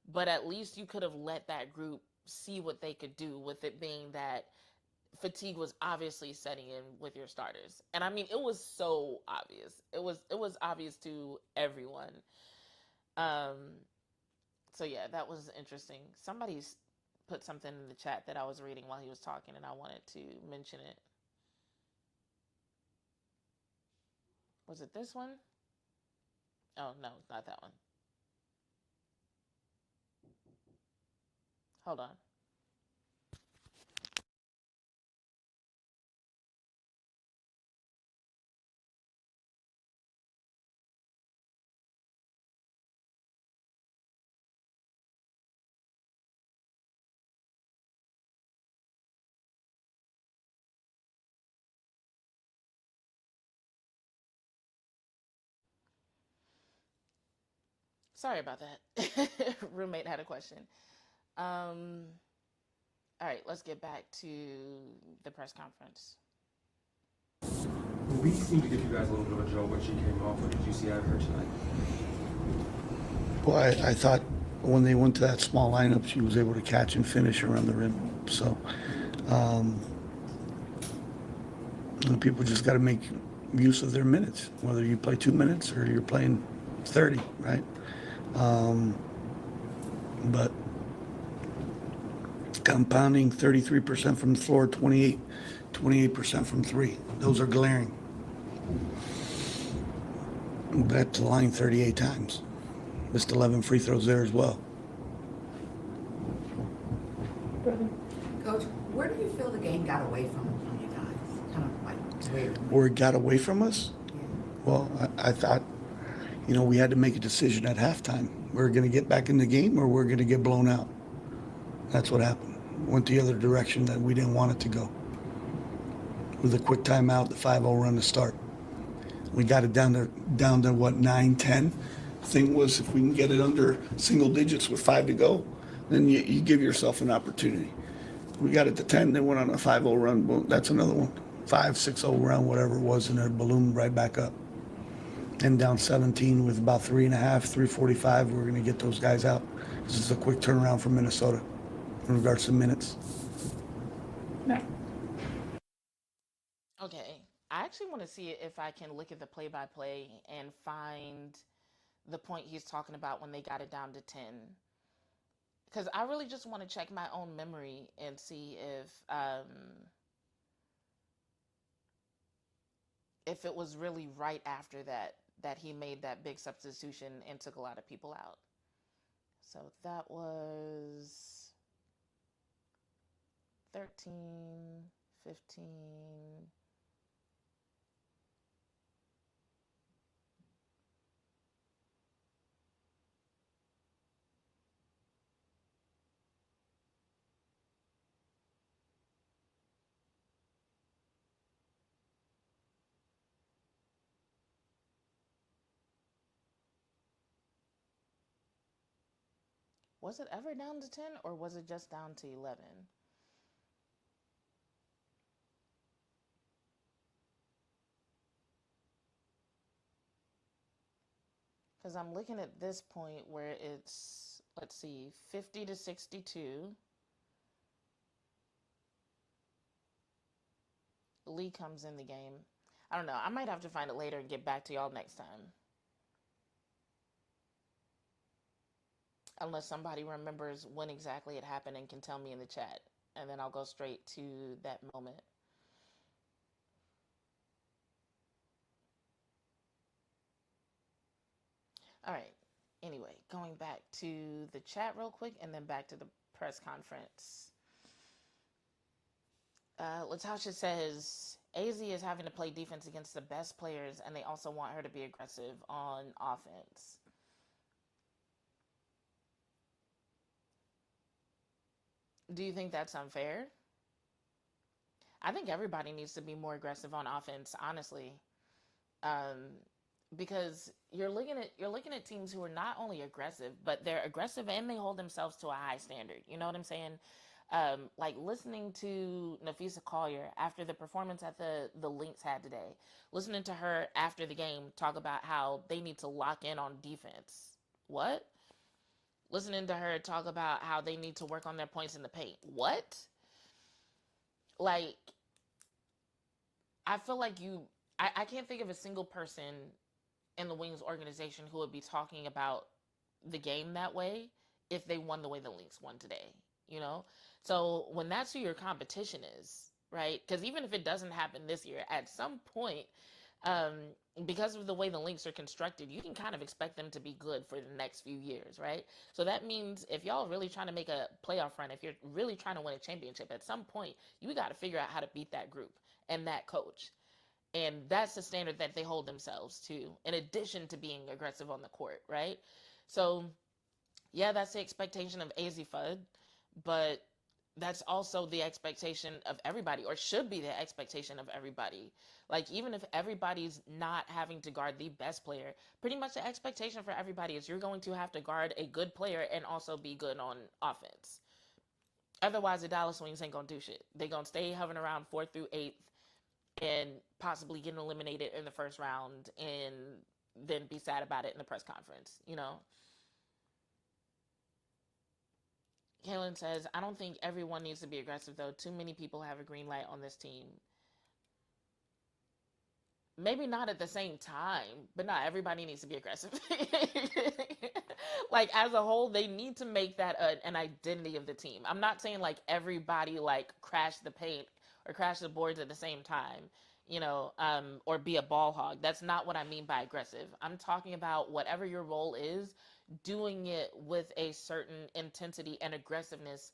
But at least you could have let that group see what they could do, with it being that fatigue was obviously setting in with your starters. And I mean, it was so obvious. It was obvious to everyone. Um so yeah, that was interesting. Somebody's put something in the chat that I was reading while he was talking and I wanted to mention it. Was it this one? Oh, no, not that one. Hold on. Sorry about that. Roommate had a question. Um, all right, let's get back to the press conference. We seem to give you guys a little bit of a joke when she came off. What did you see out of her tonight? Well, I thought when they went to that small lineup, she was able to catch and finish around the rim. So um, people just got to make use of their minutes, whether you play 2 minutes or you're playing 30, right? But compounding 33% from the floor, 28% from three. Those are glaring. Back to the line 38 times. Missed 11 free throws there as well. Brother. Coach, where do you feel the game got away from you guys? Kind of like where? Where it got away from us? Yeah. Well, I thought, we had to make a decision at halftime. We're going to get back in the game or we're going to get blown out. That's what happened. Went the other direction that we didn't want it to go. With a quick timeout, the 5-0 run to start. We got it down to what, 9-10. Thing was, if we can get it under single digits with 5 to go, then you give yourself an opportunity. We got it to 10, then went on a 5-0 run. Boom, that's another one. 5-6-0 run, whatever it was, and it ballooned right back up. And down 17 with about 3.5, 3:45, we're going to get those guys out. This is a quick turnaround for Minnesota in regards to minutes. No. Okay. I actually want to see if I can look at the play-by-play and find the point he's talking about when they got it down to 10. Because I really just want to check my own memory and see if it was really right after that he made that big substitution and took a lot of people out. So that was 13, 15. Was it ever down to 10 or was it just down to 11? Because I'm looking at this point where it's, let's see, 50 to 62. Lee comes in the game. I don't know. I might have to find it later and get back to y'all next time. Unless somebody remembers when exactly it happened and can tell me in the chat. And then I'll go straight to that moment. All right. Anyway, going back to the chat real quick and then back to the press conference. Latasha says, AZ is having to play defense against the best players, and they also want her to be aggressive on offense. Do you think that's unfair? I think everybody needs to be more aggressive on offense, honestly. Because you're looking at teams who are not only aggressive, but they're aggressive and they hold themselves to a high standard. You know what I'm saying? Like listening to Nafisa Collier after the performance that the Lynx had today, listening to her after the game talk about how they need to lock in on defense. What? Listening to her talk about how they need to work on their points in the paint. What? Like, I feel like I can't think of a single person in the Wings organization who would be talking about the game that way if they won the way the Lynx won today, you know? So when that's who your competition is, right? Because even if it doesn't happen this year, at some point, because of the way the Lynx are constructed, you can kind of expect them to be good for the next few years, right? So that means if y'all really trying to make a playoff run, if you're really trying to win a championship, at some point, you got to figure out how to beat that group and that coach. And that's the standard that they hold themselves to, in addition to being aggressive on the court, right? So, yeah, that's the expectation of AZ Fudd, but that's also the expectation of everybody, or should be the expectation of everybody. Like, even if everybody's not having to guard the best player, pretty much the expectation for everybody is you're going to have to guard a good player and also be good on offense. Otherwise, the Dallas Wings ain't gonna do shit. They're gonna stay hovering around 4th through 8th and possibly getting eliminated in the first round and then be sad about it in the press conference, you know? Kaylin says, I don't think everyone needs to be aggressive, though. Too many people have a green light on this team. Maybe not at the same time, but not everybody needs to be aggressive. Like, as a whole, they need to make that an identity of the team. I'm not saying, like, everybody, like, crash the paint or crash the boards at the same time, you know, or be a ball hog. That's not what I mean by aggressive. I'm talking about whatever your role is, doing it with a certain intensity and aggressiveness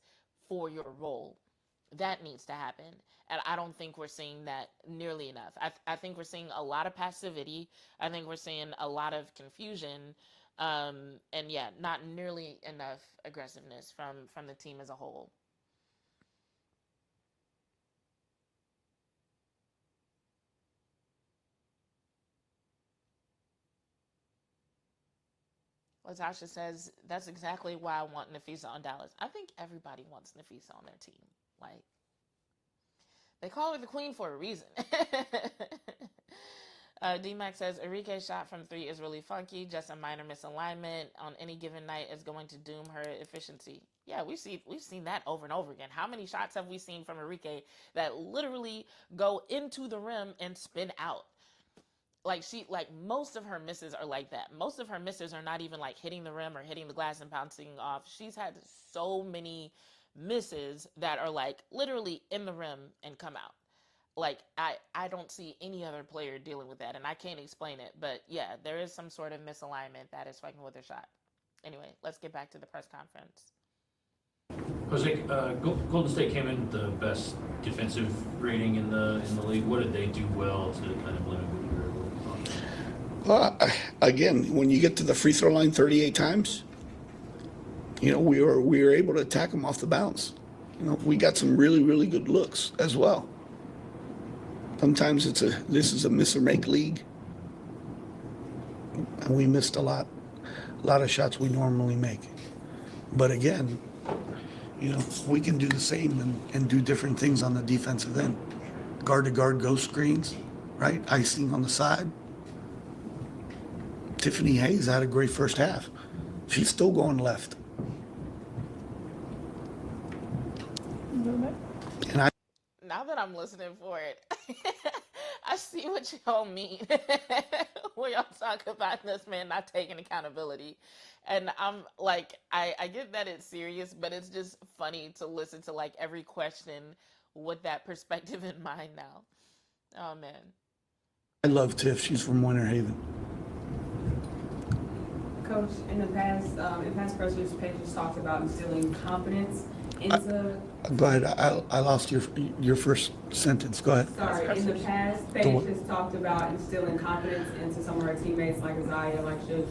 for your role. That needs to happen. And I don't think we're seeing that nearly enough. I think we're seeing a lot of passivity. I think we're seeing a lot of confusion. And yeah, not nearly enough aggressiveness from the team as a whole. Latasha says, that's exactly why I want Nafisa on Dallas. I think everybody wants Nafisa on their team. Like, they call her the queen for a reason. D-Mac says, Arike's shot from 3 is really funky. Just a minor misalignment on any given night is going to doom her efficiency. Yeah, we've seen that over and over again. How many shots have we seen from Arike that literally go into the rim and spin out? Like, most of her misses are like that. Most of her misses are not even like hitting the rim or hitting the glass and bouncing off. She's had so many misses that are like literally in the rim and come out. Like, I don't see any other player dealing with that, and I can't explain it. But yeah, there is some sort of misalignment that is fucking with her shot. Anyway, let's get back to the press conference. Jose, Golden State came in with the best defensive rating in the league. What did they do well to kind of limit what you were able to talk about? Well, again, when you get to the free throw line 38 times, you know, we were able to attack them off the bounce. You know, we got some really, really good looks as well. Sometimes this is a miss or make league, and we missed a lot of shots we normally make. But again, we can do the same and do different things on the defensive end. Guard to guard ghost screens, right? Icing on the side. Tiffany Hayes had a great first half. She's still going left. Movement. And I Now that I'm listening for it, I see what y'all mean when y'all talk about this man not taking accountability. And I'm like, I get that it's serious, but it's just funny to listen to like every question with that perspective in mind now. Oh man. love Tiff. She's from Winter Haven. Coach, in past pressers, Paige has talked about instilling confidence into. Go ahead. I lost your first sentence. Go ahead. Sorry, in the past, Paige has talked about instilling confidence into some of her teammates, like Isaiah, like Shiv.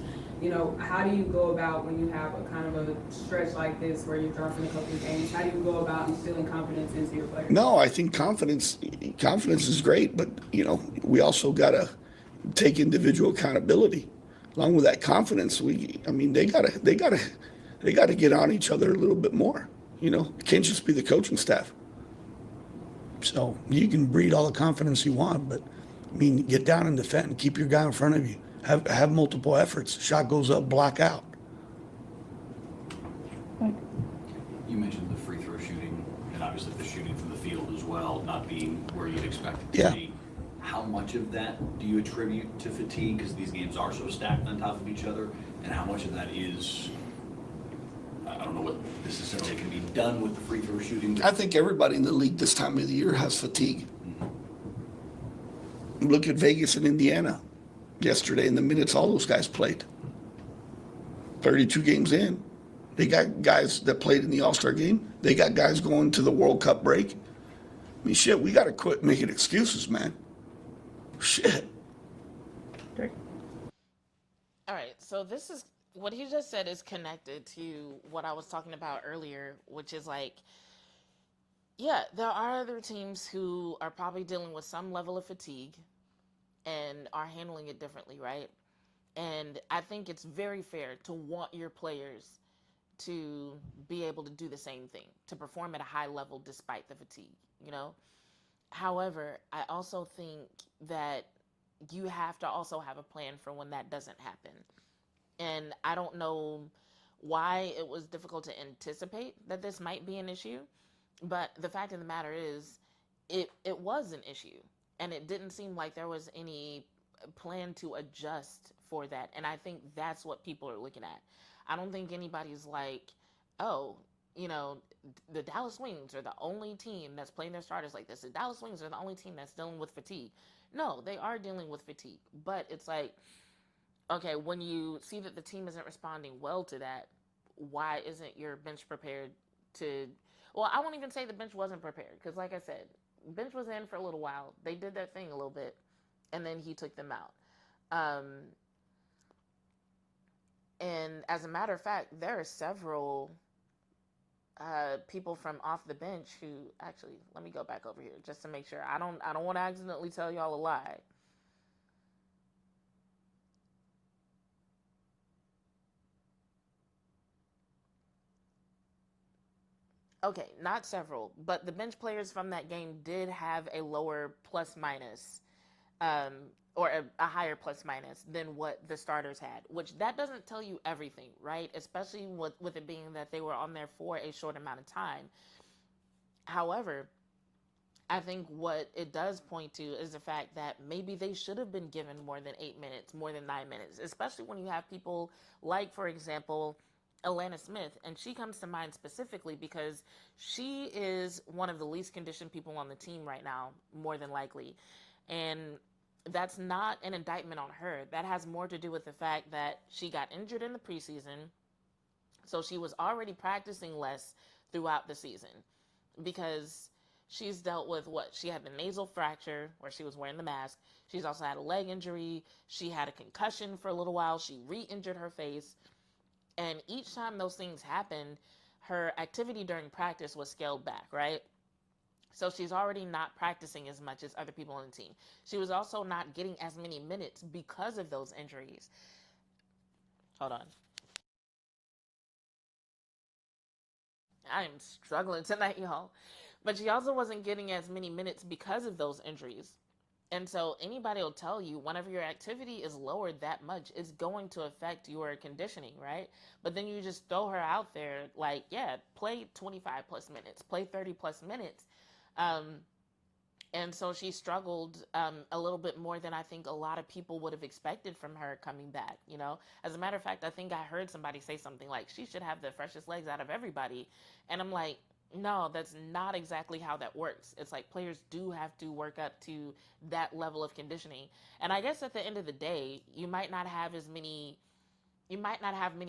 How do you go about when you have a kind of a stretch like this where you're dropping a couple of games? How do you go about instilling confidence into your players? No, I think confidence is great, but we also gotta take individual accountability. Along with that confidence, they gotta get on each other a little bit more. It can't just be the coaching staff. So you can breed all the confidence you want, but get down and defend and keep your guy in front of you. Have multiple efforts. Shot goes up, block out. Mike. You mentioned the free throw shooting and obviously the shooting from the field as well, not being where you'd expect it to be. How much of that do you attribute to fatigue because these games are so stacked on top of each other? And how much of that is, I don't know what necessarily can be done with the free throw shooting. I think everybody in the league this time of the year has fatigue. Look at Vegas and Indiana yesterday and the minutes all those guys played. 32 games in. They got guys that played in the All-Star game. They got guys going to the World Cup break. Shit, we got to quit making excuses, man. Shit. Drake. All right, so this is what he just said is connected to what I was talking about earlier, which is like, yeah, there are other teams who are probably dealing with some level of fatigue and are handling it differently, right? And I think it's very fair to want your players to be able to do the same thing, to perform at a high level despite the fatigue, However, I also think that you have to also have a plan for when that doesn't happen. And I don't know why it was difficult to anticipate that this might be an issue, but the fact of the matter is it was an issue, and it didn't seem like there was any plan to adjust for that. And I think that's what people are looking at. I don't think anybody's like, oh, the Dallas Wings are the only team that's playing their starters like this. The Dallas Wings are the only team that's dealing with fatigue. No, they are dealing with fatigue. But it's like, okay, when you see that the team isn't responding well to that, why isn't your bench prepared to... Well, I won't even say the bench wasn't prepared, because like I said, bench was in for a little while. They did their thing a little bit, and then he took them out. And as a matter of fact, there are several people from off the bench who actually, let me go back over here just to make sure. I don't want to accidentally tell y'all a lie. Okay, not several, but the bench players from that game did have a lower plus minus, or a higher plus minus than what the starters had, which that doesn't tell you everything, right? Especially with it being that they were on there for a short amount of time. However, I think what it does point to is the fact that maybe they should have been given more than 8 minutes, more than 9 minutes, especially when you have people like, for example, Alana Smith, and she comes to mind specifically because she is one of the least conditioned people on the team right now, more than likely. And that's not an indictment on her. That has more to do with the fact that she got injured in the preseason, so she was already practicing less throughout the season because she's dealt with she had the nasal fracture where she was wearing the mask. She's also had a leg injury. She had a concussion for a little while. She re-injured her face. And each time those things happened, her activity during practice was scaled back, right? So she's already not practicing as much as other people on the team. She was also not getting as many minutes because of those injuries. Hold on. I am struggling tonight, y'all. But she also wasn't getting as many minutes because of those injuries. And so anybody will tell you whenever your activity is lowered that much, it's going to affect your conditioning, right? But then you just throw her out there like, yeah, play 25 plus minutes, play 30 plus minutes. Um, and so she struggled a little bit more than I think a lot of people would have expected from her coming back, you know? As a matter of fact, I think I heard somebody say something like, she should have the freshest legs out of everybody. And I'm like, no, that's not exactly how that works. It's like players do have to work up to that level of conditioning. And I guess at the end of the day, you might not have many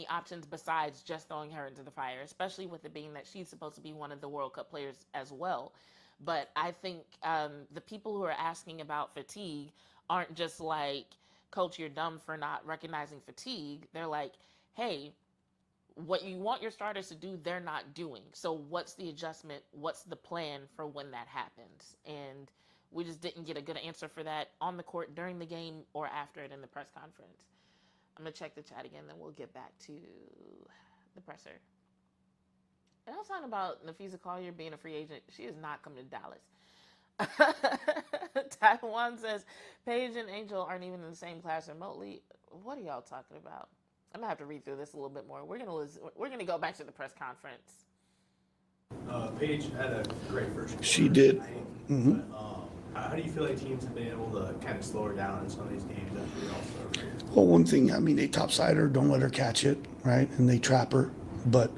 options besides just throwing her into the fire, especially with it being that she's supposed to be one of the World Cup players as well. But I think the people who are asking about fatigue aren't just like, Coach, you're dumb for not recognizing fatigue. They're like, hey, what you want your starters to do, they're not doing. So what's the adjustment? What's the plan for when that happens? And we just didn't get a good answer for that on the court during the game or after it in the press conference. I'm going to check the chat again, then we'll get back to the presser. And I was talking about Nafisa Collier being a free agent. She is not coming to Dallas. Taiwan says, Paige and Angel aren't even in the same class remotely. What are y'all talking about? I'm gonna have to read through this a little bit more. We're gonna go back to the press conference. Paige had a great first quarter. She did. Mm-hmm. But, how do you feel like teams have been able to kind of slow her down in some of these games after the All-Star break? Well, one thing, I mean, they topside her, don't let her catch it, right? And they trap her. But,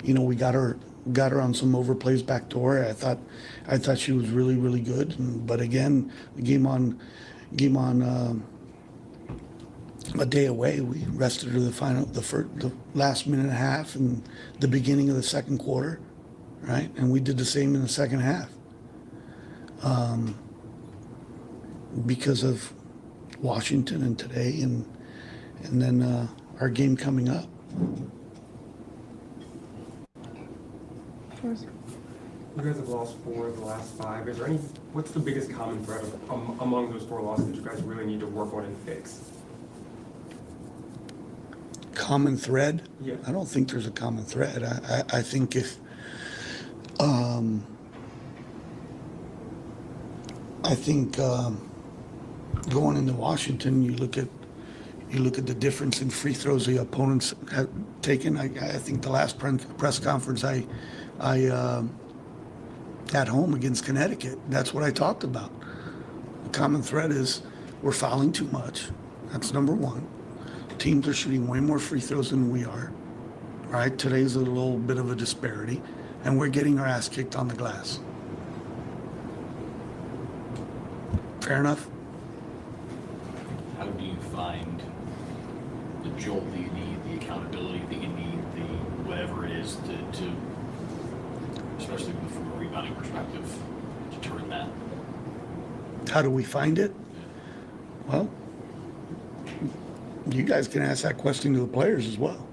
you know, we got her on some overplays backdoor. I thought she was really, really good. But again, the game on a day away, we rested her the last minute and a half and the beginning of the second quarter, right? And we did the same in the second half. Because of Washington and today and then our game coming up. Yours. You guys have lost 4 of the last 5. What's the biggest common thread among those 4 losses that you guys really need to work on and fix? Common thread? Yeah. I don't think there's a common thread. I think if going into Washington, you look at the difference in free throws the opponents have taken. I think the last press conference I at home against Connecticut, that's what I talked about. The common thread is we're fouling too much. That's number one. Teams are shooting way more free throws than we are. Right? Today's a little bit of a disparity, and we're getting our ass kicked on the glass. Fair enough? How do you find the jolt that you need, the accountability that you need, the whatever it is to especially from a rebounding perspective, to turn that? How do we find it? Well, you guys can ask that question to the players as well.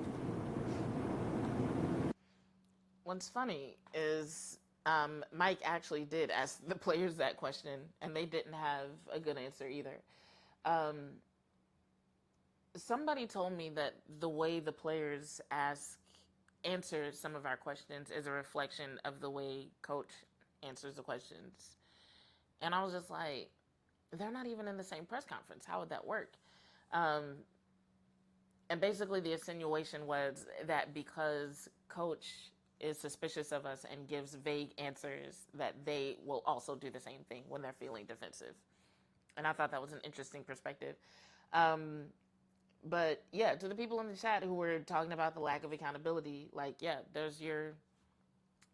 What's funny is Mike actually did ask the players that question, and they didn't have a good answer either. Somebody told me that the way the players answer some of our questions is a reflection of the way Coach answers the questions. And I was just like, they're not even in the same press conference. How would that work? And basically the insinuation was that because Coach is suspicious of us and gives vague answers, that they will also do the same thing when they're feeling defensive. And I thought that was an interesting perspective. But yeah, to the people in the chat who were talking about the lack of accountability, like, yeah, there's your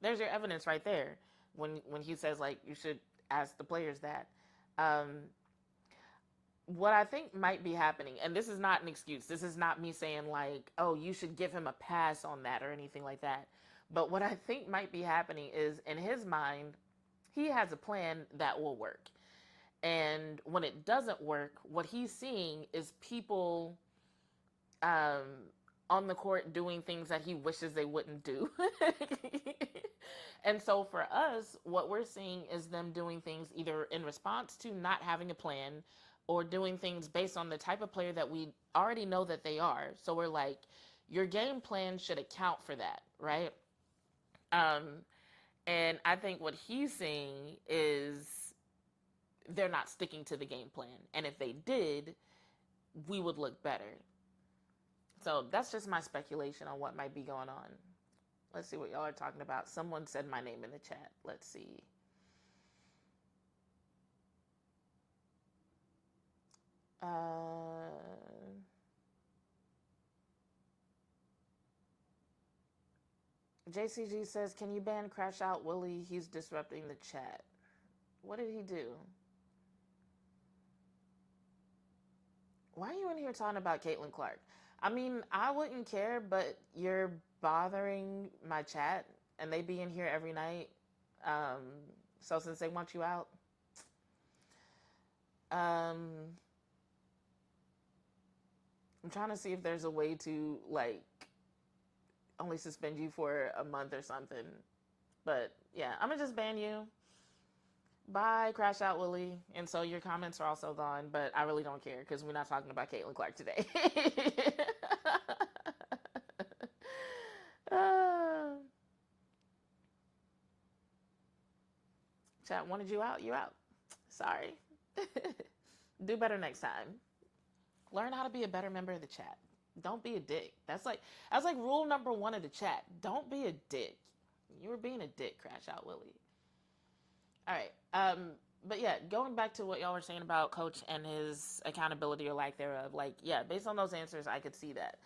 evidence right there. When he says, like, you should ask the players that. What I think might be happening, and this is not an excuse, this is not me saying like, oh, you should give him a pass on that or anything like that. But what I think might be happening is, in his mind, he has a plan that will work. And when it doesn't work, what he's seeing is people on the court doing things that he wishes they wouldn't do. And so for us, what we're seeing is them doing things either in response to not having a plan or doing things based on the type of player that we already know that they are. So we're like, your game plan should account for that, right? And I think what he's saying is they're not sticking to the game plan. And if they did, we would look better. So that's just my speculation on what might be going on. Let's see what y'all are talking about. Someone said my name in the chat. Let's see. JCG says, can you ban Crash Out Willie? He's disrupting the chat. What did he do? Why are you in here talking about Caitlin Clark? I mean, I wouldn't care, but you're bothering my chat, and they be in here every night. So since they want you out, I'm trying to see if there's a way to, like, only suspend you for a month or something. But yeah, I'm gonna just ban you. Bye, Crash Out Willie. And so your comments are also gone, but I really don't care because we're not talking about Caitlin Clark today. Chat wanted you out, you out. Sorry. Do better next time. Learn how to be a better member of the chat. Don't be a dick. That's like rule number 1 of the chat. Don't be a dick. You were being a dick, Crash Out Willie. All right. But yeah, going back to what y'all were saying about Coach and his accountability or lack thereof, like, yeah, based on those answers, I could see that.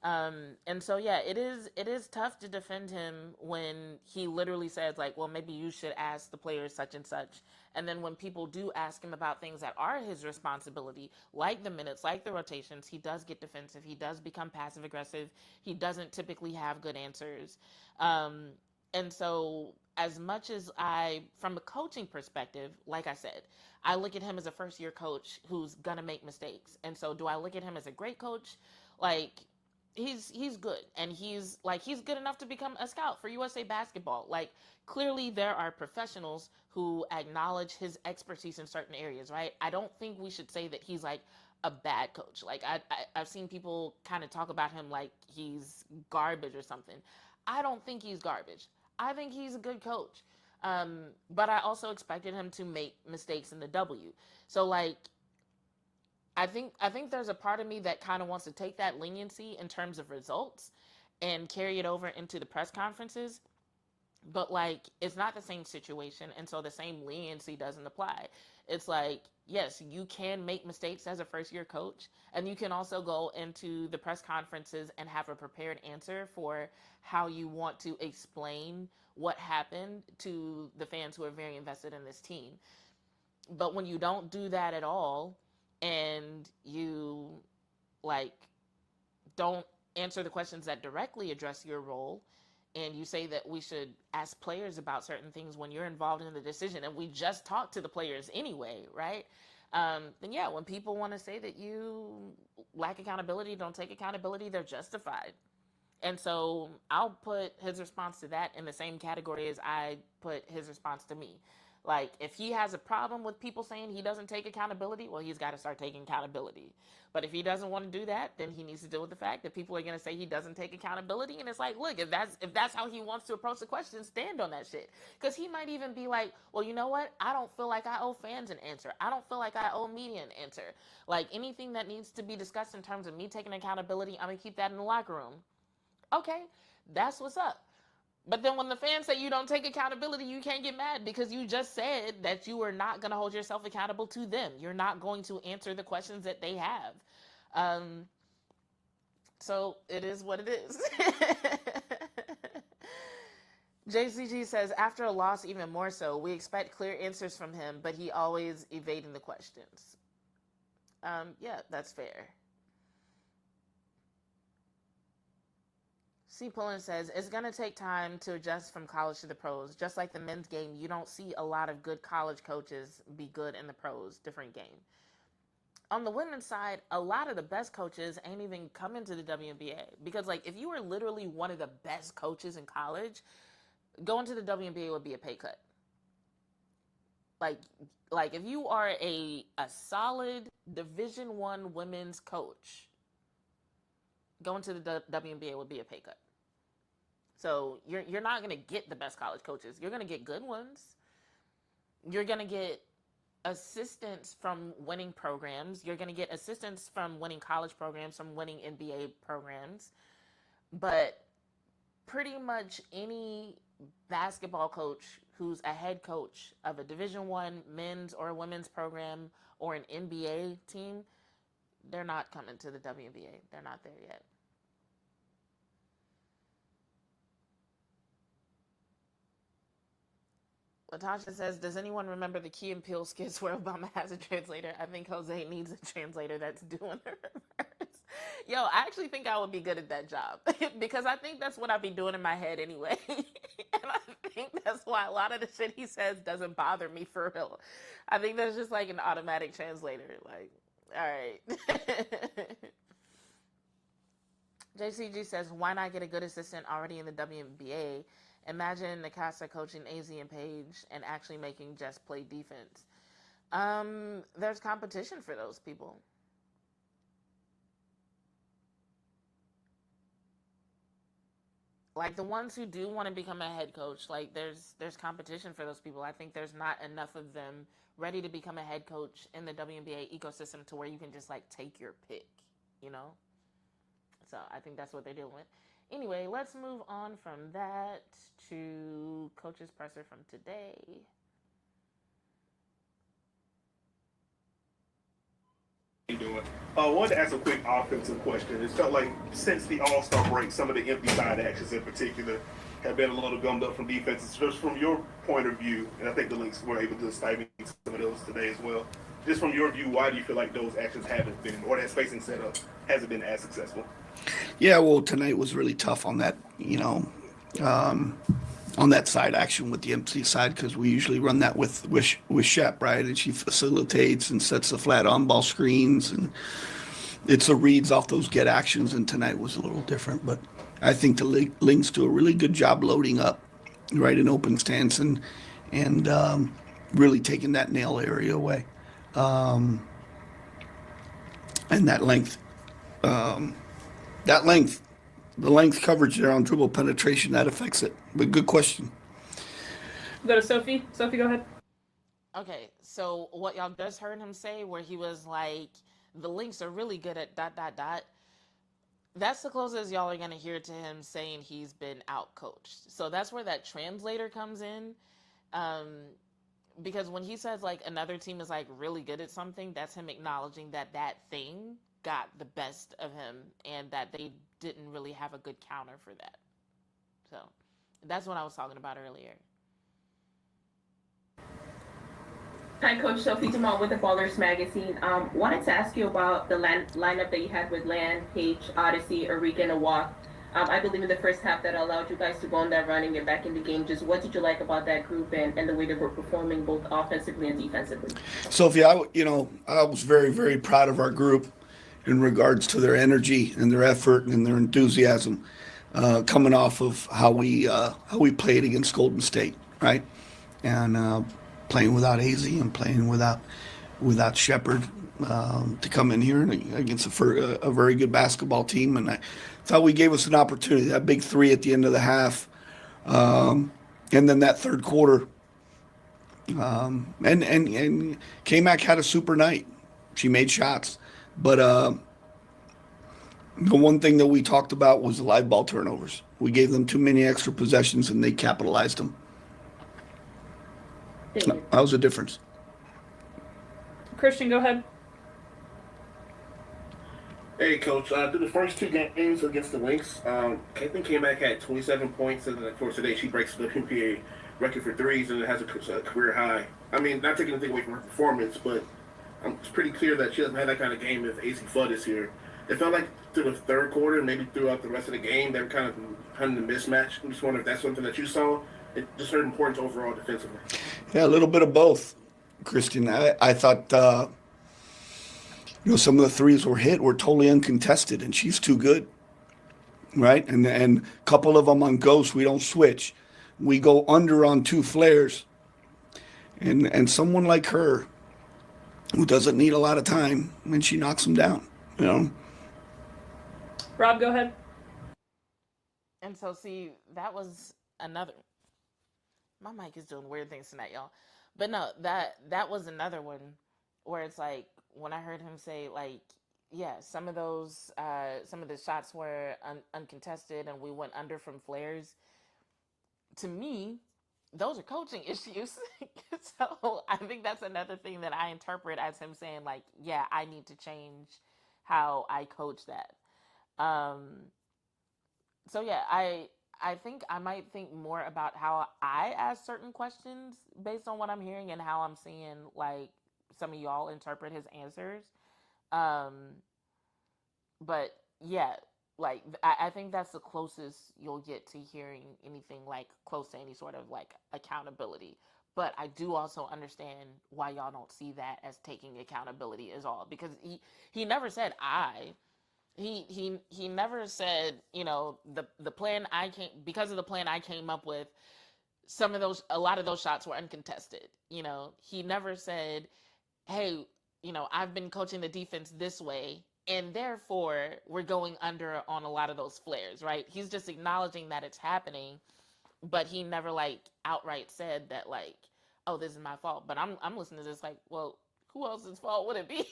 And so, yeah, it is tough to defend him when he literally says, like, well, maybe you should ask the players such and such. And then when people do ask him about things that are his responsibility, like the minutes, like the rotations, he does get defensive. He does become passive aggressive. He doesn't typically have good answers. And so as much as from a coaching perspective, like I said, I look at him as a first-year coach who's going to make mistakes. And so do I look at him as a great coach? Like, he's good, and he's good enough to become a scout for USA Basketball. Like, clearly there are professionals who acknowledge his expertise in certain areas, right? I don't think we should say that he's like a bad coach. Like, I've seen people kind of talk about him like he's garbage or something. I don't think he's garbage. I think he's a good coach. But I also expected him to make mistakes in the W. So, like, I think there's a part of me that kind of wants to take that leniency in terms of results and carry it over into the press conferences. But, like, it's not the same situation, and so the same leniency doesn't apply. It's like, yes, you can make mistakes as a first-year coach, and you can also go into the press conferences and have a prepared answer for how you want to explain what happened to the fans who are very invested in this team. But when you don't do that at all, and you, like, don't answer the questions that directly address your role, and you say that we should ask players about certain things when you're involved in the decision, and we just talk to the players anyway, right? Then yeah, when people want to say that you lack accountability, don't take accountability, they're justified. And so I'll put his response to that in the same category as I put his response to me. Like, if he has a problem with people saying he doesn't take accountability, well, he's got to start taking accountability. But if he doesn't want to do that, then he needs to deal with the fact that people are going to say he doesn't take accountability. And it's like, look, if that's how he wants to approach the question, stand on that shit. Because he might even be like, well, you know what? I don't feel like I owe fans an answer. I don't feel like I owe media an answer. Like, anything that needs to be discussed in terms of me taking accountability, I'm going to keep that in the locker room. Okay, that's what's up. But then when the fans say you don't take accountability, you can't get mad because you just said that you are not going to hold yourself accountable to them. You're not going to answer the questions that they have. So it is what it is. JCG says, after a loss, even more so, we expect clear answers from him, but he always evading the questions. Yeah, that's fair. C. Pullen says, it's going to take time to adjust from college to the pros. Just like the men's game, you don't see a lot of good college coaches be good in the pros. Different game. On the women's side, a lot of the best coaches ain't even come into the WNBA. Because, like, if you were literally one of the best coaches in college, going to the WNBA would be a pay cut. Like if you are a solid Division I women's coach, going to the WNBA would be a pay cut. So you're not going to get the best college coaches. You're going to get good ones. You're going to get assistance from winning programs. You're going to get assistance from winning college programs, from winning NBA programs. But pretty much any basketball coach who's a head coach of a Division I men's or women's program or an NBA team, they're not coming to the WNBA. They're not there yet. Latasha says, does anyone remember the Key and Peele skits where Obama has a translator? I think Jose needs a translator that's doing the reverse. Yo, I actually think I would be good at that job because I think that's what I'd be doing in my head anyway. And I think that's why a lot of the shit he says doesn't bother me for real. I think that's just like an automatic translator. Like, all right. JCG says, why not get a good assistant already in the WNBA? Imagine Nakasa coaching AZ and Paige and actually making Jess play defense. There's competition for those people. Like the ones who do want to become a head coach, like there's competition for those people. I think there's not enough of them ready to become a head coach in the WNBA ecosystem to where you can just like take your pick, you know? So I think that's what they're dealing with. Anyway, let's move on from that to Coach's Presser from today. You doing? I wanted to ask a quick offensive question. It felt like since the All-Star break, some of the empty side actions in particular have been a little gummed up from defenses. Just from your point of view, and I think the Lynx were able to stymie some of those today as well. Just from your view, why do you feel like those actions haven't been, or that spacing setup hasn't been as successful? Yeah, well, tonight was really tough on that, on that side action with the empty side, because we usually run that with Shep, right? And she facilitates and sets the flat on-ball screens, and it's the reads off those get actions, and tonight was a little different. But I think the Lynx do a really good job loading up, right, in open stance and really taking that nail area away. And that length. The length coverage there on dribble penetration, that affects it. But good question. Go to Sophie. Sophie, go ahead. Okay, so what y'all just heard him say, where he was like, the Lynx are really good at ... That's the closest y'all are going to hear to him saying he's been out-coached. So that's where that translator comes in. Because when he says, like, another team is, like, really good at something, that's him acknowledging that that thing got the best of him and that they didn't really have a good counter for that. So that's what I was talking about earlier. Hi, Coach Sophie Dumont with the Ballers Magazine. Wanted to ask you about the lineup that you had with Lan, Paige, Odyssey, Arike, and Awak. I believe in the first half that allowed you guys to go on that run and get back in the game. Just what did you like about that group and the way they were performing both offensively and defensively? Sophie, I was very, very proud of our group in regards to their energy and their effort and their enthusiasm, coming off of how we played against Golden State, right? And playing without AZ and playing without Shepard to come in here and against a very good basketball team. And I thought we gave us an opportunity, that big three at the end of the half, and then that third quarter. And K-Mac had a super night. She made shots. But the one thing that we talked about was the live ball turnovers. We gave them too many extra possessions, and they capitalized them. That was the difference. Christian, go ahead. Hey, Coach. Through the first two games against the Lynx, Caitlin K-Mac had 27 points, and of course today she breaks the NBA record for threes and it has a career high. I mean, not taking anything away from her performance, but it's pretty clear that she doesn't have that kind of game if AC Flood is here. It felt like through the third quarter, maybe throughout the rest of the game, they were kind of hunting the mismatch. I'm just wondering if that's something that you saw. It just her importance overall defensively. Yeah, a little bit of both, Christian. I thought, some of the threes were totally uncontested, and she's too good, right? And a couple of them on ghost, we don't switch. We go under on two flares. And someone like her, who doesn't need a lot of time, and she knocks them down, Rob, go ahead. And so, see, that was another. My mic is doing weird things tonight, y'all. But no, that was another one where it's like when I heard him say like, yeah, some of the shots were uncontested, and we went under from flares. To me, those are coaching issues. So I think that's another thing that I interpret as him saying like, yeah, I need to change how I coach that. Um, so yeah, I think I might think more about how I ask certain questions based on what I'm hearing and how I'm seeing like some of y'all interpret his answers. Um, but yeah, like I think that's the closest you'll get to hearing anything like close to any sort of like accountability. But I do also understand why y'all don't see that as taking accountability as all, because he never said I. He never said, you know, the plan I came because of the plan I came up with, a lot of those shots were uncontested. You know, he never said, hey, you know, I've been coaching the defense this way, and therefore we're going under on a lot of those flares, right? He's just acknowledging that it's happening, but he never like outright said that like, oh, this is my fault. But I'm listening to this like, well, who else's fault would it be?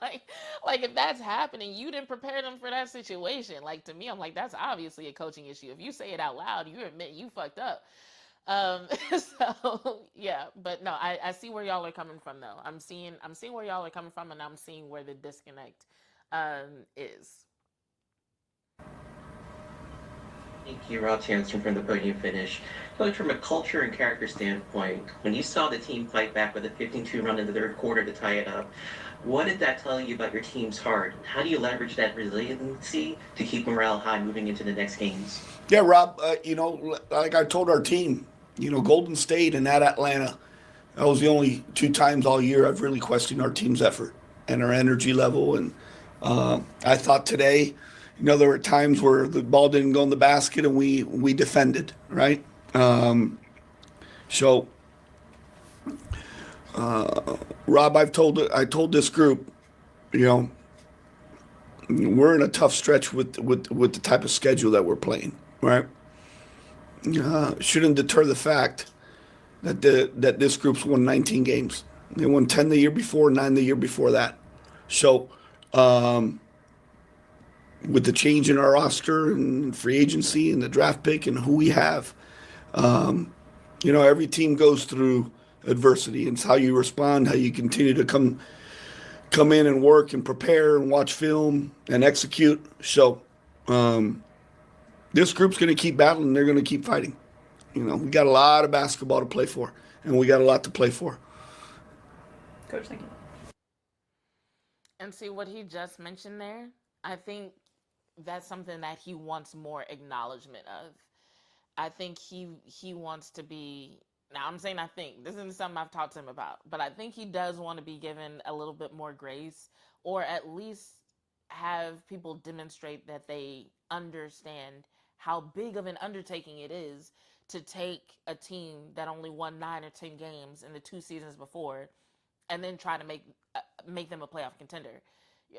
like like if that's happening, you didn't prepare them for that situation. Like to me, I'm like, that's obviously a coaching issue. If you say it out loud, you admit you fucked up. So yeah, but no, I see where y'all are coming from though. I'm seeing where y'all are coming from, and I'm seeing where the disconnect is. Thank you, Rob Tanstrom from the Podium Finish. Coach, from a culture and character standpoint, when you saw the team fight back with a 15-2 run in the third quarter to tie it up, what did that tell you about your team's heart? How do you leverage that resiliency to keep morale high moving into the next games? Yeah, Rob, you know, like I told our team, you know, Golden State and at Atlanta, that was the only two times all year I've really questioned our team's effort and our energy level. And I thought today, you know, there were times where the ball didn't go in the basket and we defended, right? So, Rob, I told this group, you know, we're in a tough stretch with the type of schedule that we're playing, right? Shouldn't deter the fact that that this group's won 19 games. They won 10 the year before, 9 the year before that. So, with the change in our roster and free agency and the draft pick and who we have, you know, every team goes through adversity. It's how you respond, how you continue to come in and work and prepare and watch film and execute. So, this group's going to keep battling. They're going to keep fighting. You know, we got a lot of basketball to play for, and we got a lot to play for. Coach, thank you. And see what he just mentioned there, I think that's something that he wants more acknowledgement of. I think he wants to be. Now I'm saying I think this isn't something I've talked to him about, but I think he does want to be given a little bit more grace, or at least have people demonstrate that they understand how big of an undertaking it is to take a team that only won 9 or 10 games in the 2 seasons before, and then try to make them a playoff contender.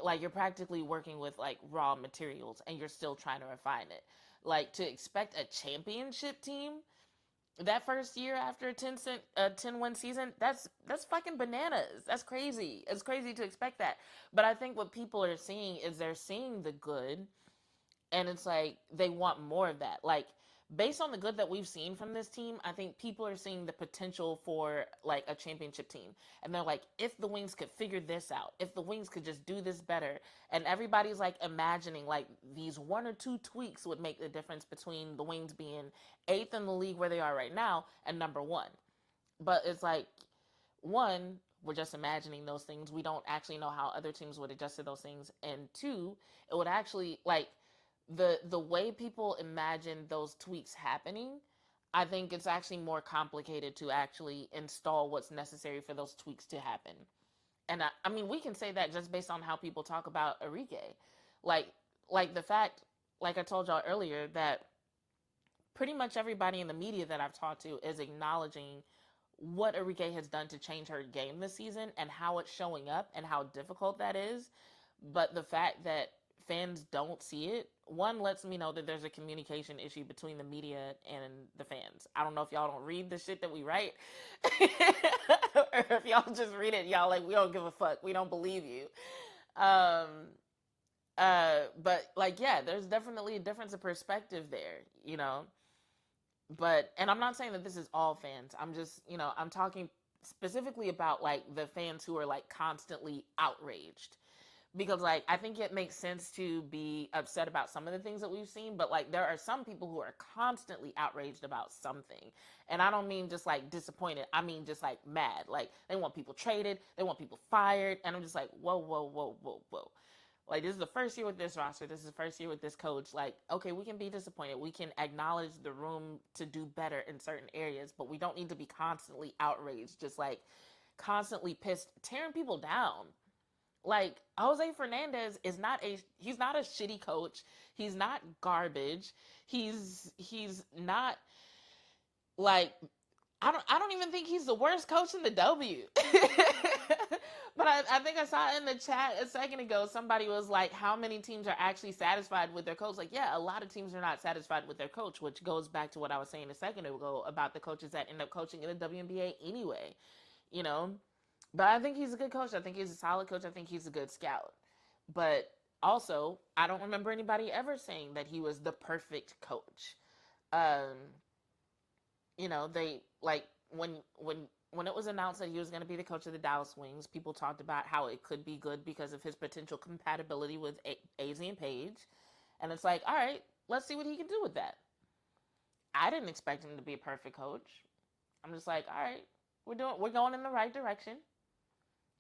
Like you're practically working with like raw materials, and you're still trying to refine it. Like to expect a championship team that first year after a 10-win season, that's fucking bananas. That's crazy. It's crazy to expect that. But I think what people are seeing is they're seeing the good, and it's like they want more of that. Like based on the good that we've seen from this team, I think people are seeing the potential for like a championship team. And they're like, if the Wings could figure this out, if the Wings could just do this better, and everybody's like imagining like these 1 or 2 tweaks would make the difference between the Wings being 8th in the league where they are right now and number 1. But it's like, one, we're just imagining those things. We don't actually know how other teams would adjust to those things. And two, it would actually like the way people imagine those tweaks happening, I think it's actually more complicated to actually install what's necessary for those tweaks to happen. And I mean, we can say that just based on how people talk about Arike. Like, like the fact, like I told y'all earlier, that pretty much everybody in the media that I've talked to is acknowledging what Arike has done to change her game this season and how it's showing up and how difficult that is. But the fact that fans don't see it, one lets me know that there's a communication issue between the media and the fans. I don't know if y'all don't read the shit that we write, or if y'all just read it, y'all like, we don't give a fuck, we don't believe you. But like, yeah, there's definitely a difference of perspective there, you know. But, and I'm not saying that this is all fans. I'm just, you know, I'm talking specifically about like the fans who are like constantly outraged. Because like, I think it makes sense to be upset about some of the things that we've seen, but like there are some people who are constantly outraged about something. And I don't mean just like disappointed. I mean just like mad. Like they want people traded, they want people fired. And I'm just like, whoa, whoa, whoa, whoa, whoa. Like, this is the first year with this roster. This is the first year with this coach. Like, okay, we can be disappointed. We can acknowledge the room to do better in certain areas, but we don't need to be constantly outraged, just like constantly pissed, tearing people down. Like, Jose Fernandez is he's not a shitty coach. He's not garbage. He's not like, I don't even think he's the worst coach in the W. But I think I saw in the chat a second ago, somebody was like, how many teams are actually satisfied with their coach? Like, yeah, a lot of teams are not satisfied with their coach, which goes back to what I was saying a second ago about the coaches that end up coaching in the WNBA anyway, you know? But I think he's a good coach. I think he's a solid coach. I think he's a good scout. But also, I don't remember anybody ever saying that he was the perfect coach. You know, they like when it was announced that he was going to be the coach of the Dallas Wings, people talked about how it could be good because of his potential compatibility with AZ and Paige. And it's like, all right, let's see what he can do with that. I didn't expect him to be a perfect coach. I'm just like, all right, we're going in the right direction.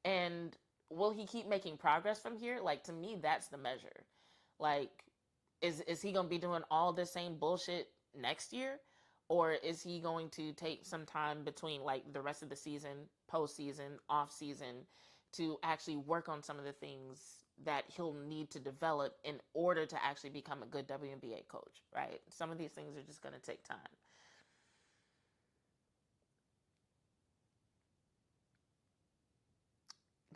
And will he keep making progress from here? Like, to me, that's the measure. Like, is he going to be doing all this same bullshit next year? Or is he going to take some time between like the rest of the season, postseason, off season, to actually work on some of the things that he'll need to develop in order to actually become a good WNBA coach, right? Some of these things are just going to take time.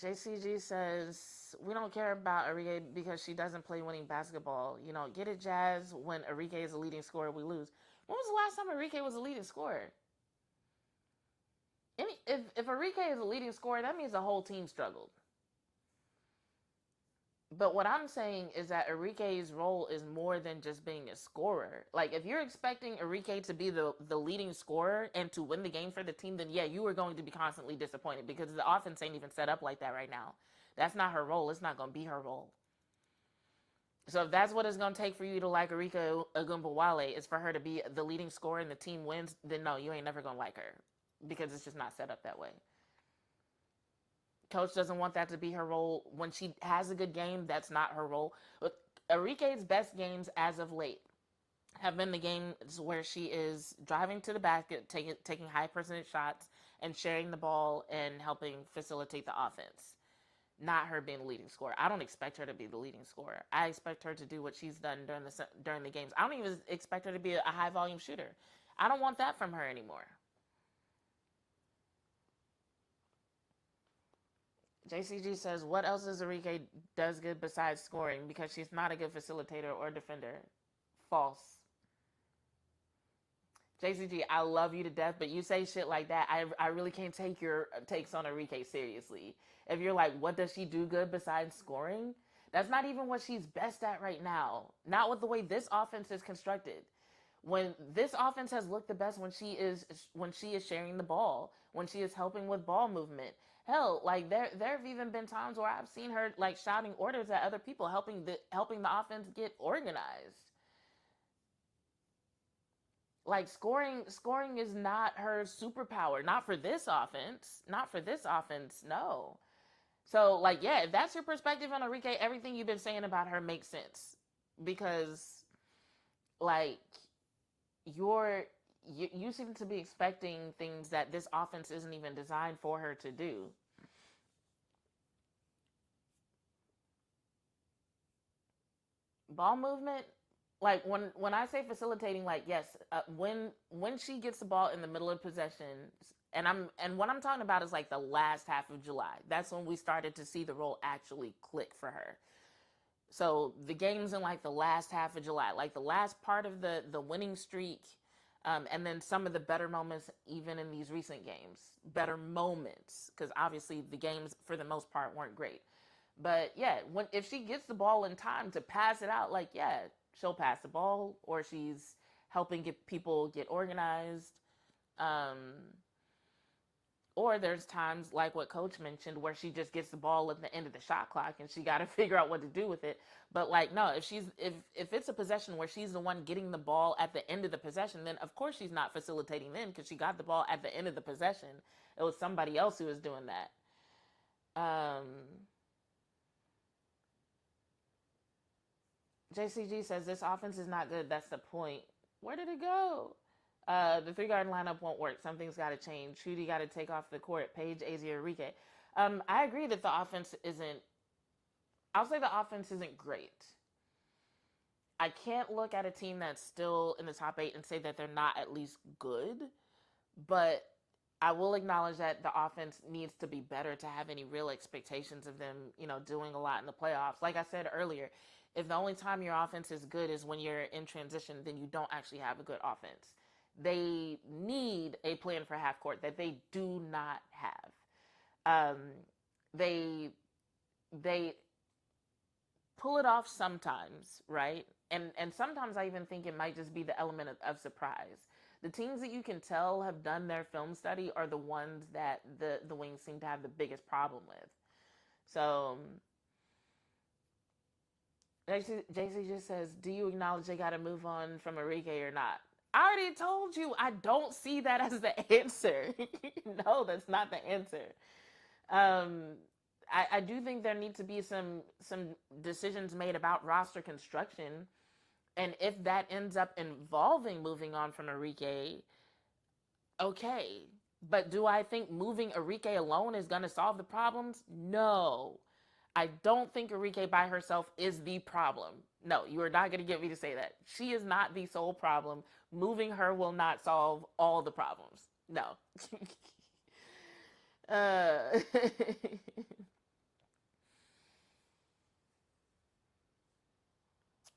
JCG says, we don't care about Arike because she doesn't play winning basketball. You know, get it, Jazz. When Arike is a leading scorer, we lose. When was the last time Arike was a leading scorer? If Arike is a leading scorer, that means the whole team struggled. But what I'm saying is that Arike's role is more than just being a scorer. Like, if you're expecting Arike to be the leading scorer and to win the game for the team, then yeah, you are going to be constantly disappointed because the offense ain't even set up like that right now. That's not her role. It's not going to be her role. So if that's what it's going to take for you to like Arike Ogunbowale is for her to be the leading scorer and the team wins, then no, you ain't never going to like her because it's just not set up that way. Coach doesn't want that to be her role. When she has a good game, that's not her role. But Arike's best games as of late have been the games where she is driving to the basket, taking high percentage shots, and sharing the ball and helping facilitate the offense. Not her being the leading scorer. I don't expect her to be the leading scorer. I expect her to do what she's done during the games. I don't even expect her to be a high volume shooter. I don't want that from her anymore. JCG says, what else does Arike does good besides scoring? Because she's not a good facilitator or defender. False. JCG, I love you to death, but you say shit like that, I really can't take your takes on Arike seriously. If you're like, what does she do good besides scoring? That's not even what she's best at right now. Not with the way this offense is constructed. When this offense has looked the best when she is sharing the ball, when she is helping with ball movement. Hell, like there have even been times where I've seen her like shouting orders at other people, helping the offense get organized. Like scoring is not her superpower. Not for this offense. Not for this offense, no. So like, yeah, if that's your perspective on Arike, everything you've been saying about her makes sense. Because like you seem to be expecting things that this offense isn't even designed for her to do. Ball movement, like when I say facilitating, like yes, when she gets the ball in the middle of possession, and what I'm talking about is like the last half of July. That's when we started to see the role actually click for her. So the games in like the last half of July, like the last part of the winning streak, and then some of the better moments even in these recent games. Better moments, because obviously the games for the most part weren't great. But yeah, if she gets the ball in time to pass it out, like, yeah, she'll pass the ball, or she's helping get people get organized. Or there's times like what Coach mentioned where she just gets the ball at the end of the shot clock and she got to figure out what to do with it. But like, no, if it's a possession where she's the one getting the ball at the end of the possession, then of course she's not facilitating then, because she got the ball at the end of the possession. It was somebody else who was doing that. JCG says this offense is not good. That's the point. Where did it go? The 3-guard lineup won't work. Something's got to change. Shooty got to take off the court. Paige, Azzi, Arike. I agree that the offense isn't. I'll say the offense isn't great. I can't look at a team that's still in the top 8 and say that they're not at least good. But I will acknowledge that the offense needs to be better to have any real expectations of them, doing a lot in the playoffs. Like I said earlier, if the only time your offense is good is when you're in transition, then you don't actually have a good offense. They need a plan for half court that they do not have. They pull it off sometimes, right? And sometimes I even think it might just be the element of surprise. The teams that you can tell have done their film study are the ones that the Wings seem to have the biggest problem with. So JC just says, do you acknowledge they got to move on from Arike or not? I already told you, I don't see that as the answer. No, that's not the answer. I do think there need to be some decisions made about roster construction. And if that ends up involving moving on from Arike, okay. But do I think moving Arike alone is going to solve the problems? No. I don't think Arike by herself is the problem. No, you are not going to get me to say that. She is not the sole problem. Moving her will not solve all the problems. No.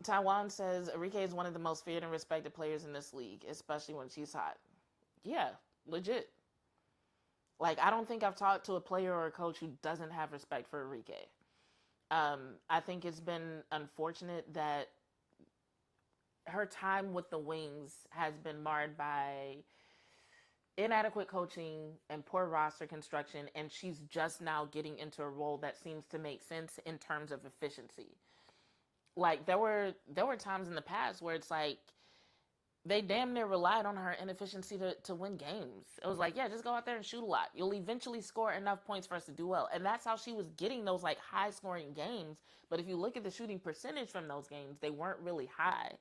Taiwan says, Arike is one of the most feared and respected players in this league, especially when she's hot. Yeah, legit. Like, I don't think I've talked to a player or a coach who doesn't have respect for Arike. I think it's been unfortunate that her time with the Wings has been marred by inadequate coaching and poor roster construction, and she's just now getting into a role that seems to make sense in terms of efficiency. Like, there were times in the past where it's like they damn near relied on her inefficiency to win games. It was like, yeah, just go out there and shoot a lot. You'll eventually score enough points for us to do well. And that's how she was getting those like high scoring games. But if you look at the shooting percentage from those games, they weren't really high.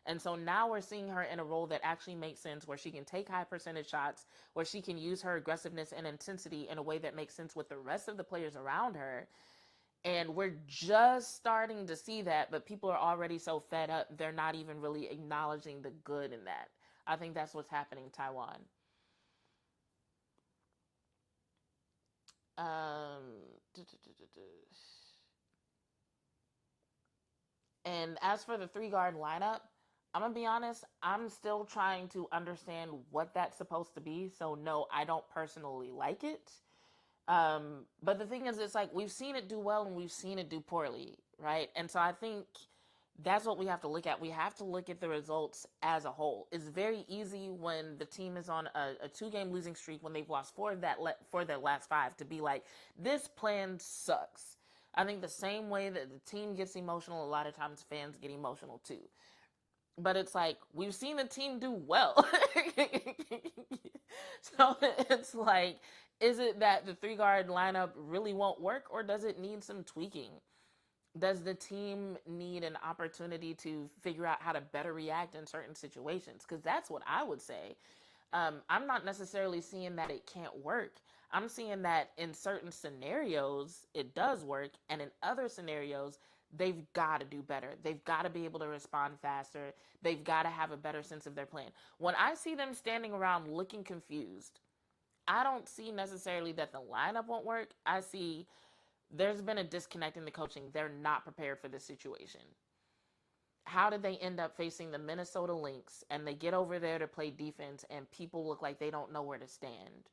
And so now we're seeing her in a role that actually makes sense, where she can take high percentage shots, where she can use her aggressiveness and intensity in a way that makes sense with the rest of the players around her. And we're just starting to see that, but people are already so fed up, they're not even really acknowledging the good in that. I think that's what's happening in Taiwan. And as for the 3-guard lineup, I'm going to be honest, I'm still trying to understand what that's supposed to be. So no, I don't personally like it. But the thing is, it's like we've seen it do well and we've seen it do poorly, right? And so I think that's what we have to look at. We have to look at the results as a whole. It's very easy when the team is on a 2-game losing streak, when they've lost 4 of for their last 5, to be like, this plan sucks. I think the same way that the team gets emotional, a lot of times fans get emotional too. But it's like, we've seen the team do well. So it's like, is it that the 3-guard lineup really won't work, or does it need some tweaking? Does the team need an opportunity to figure out how to better react in certain situations? Because that's what I would say. I'm not necessarily seeing that it can't work. I'm seeing that in certain scenarios, it does work. And in other scenarios, they've got to do better. They've got to be able to respond faster. They've got to have a better sense of their plan. When I see them standing around looking confused, I don't see necessarily that the lineup won't work. I see There's been a disconnect in the coaching. They're not prepared for this situation. How did they end up facing the Minnesota Lynx and they get over there to play defense and people look like they don't know where to stand?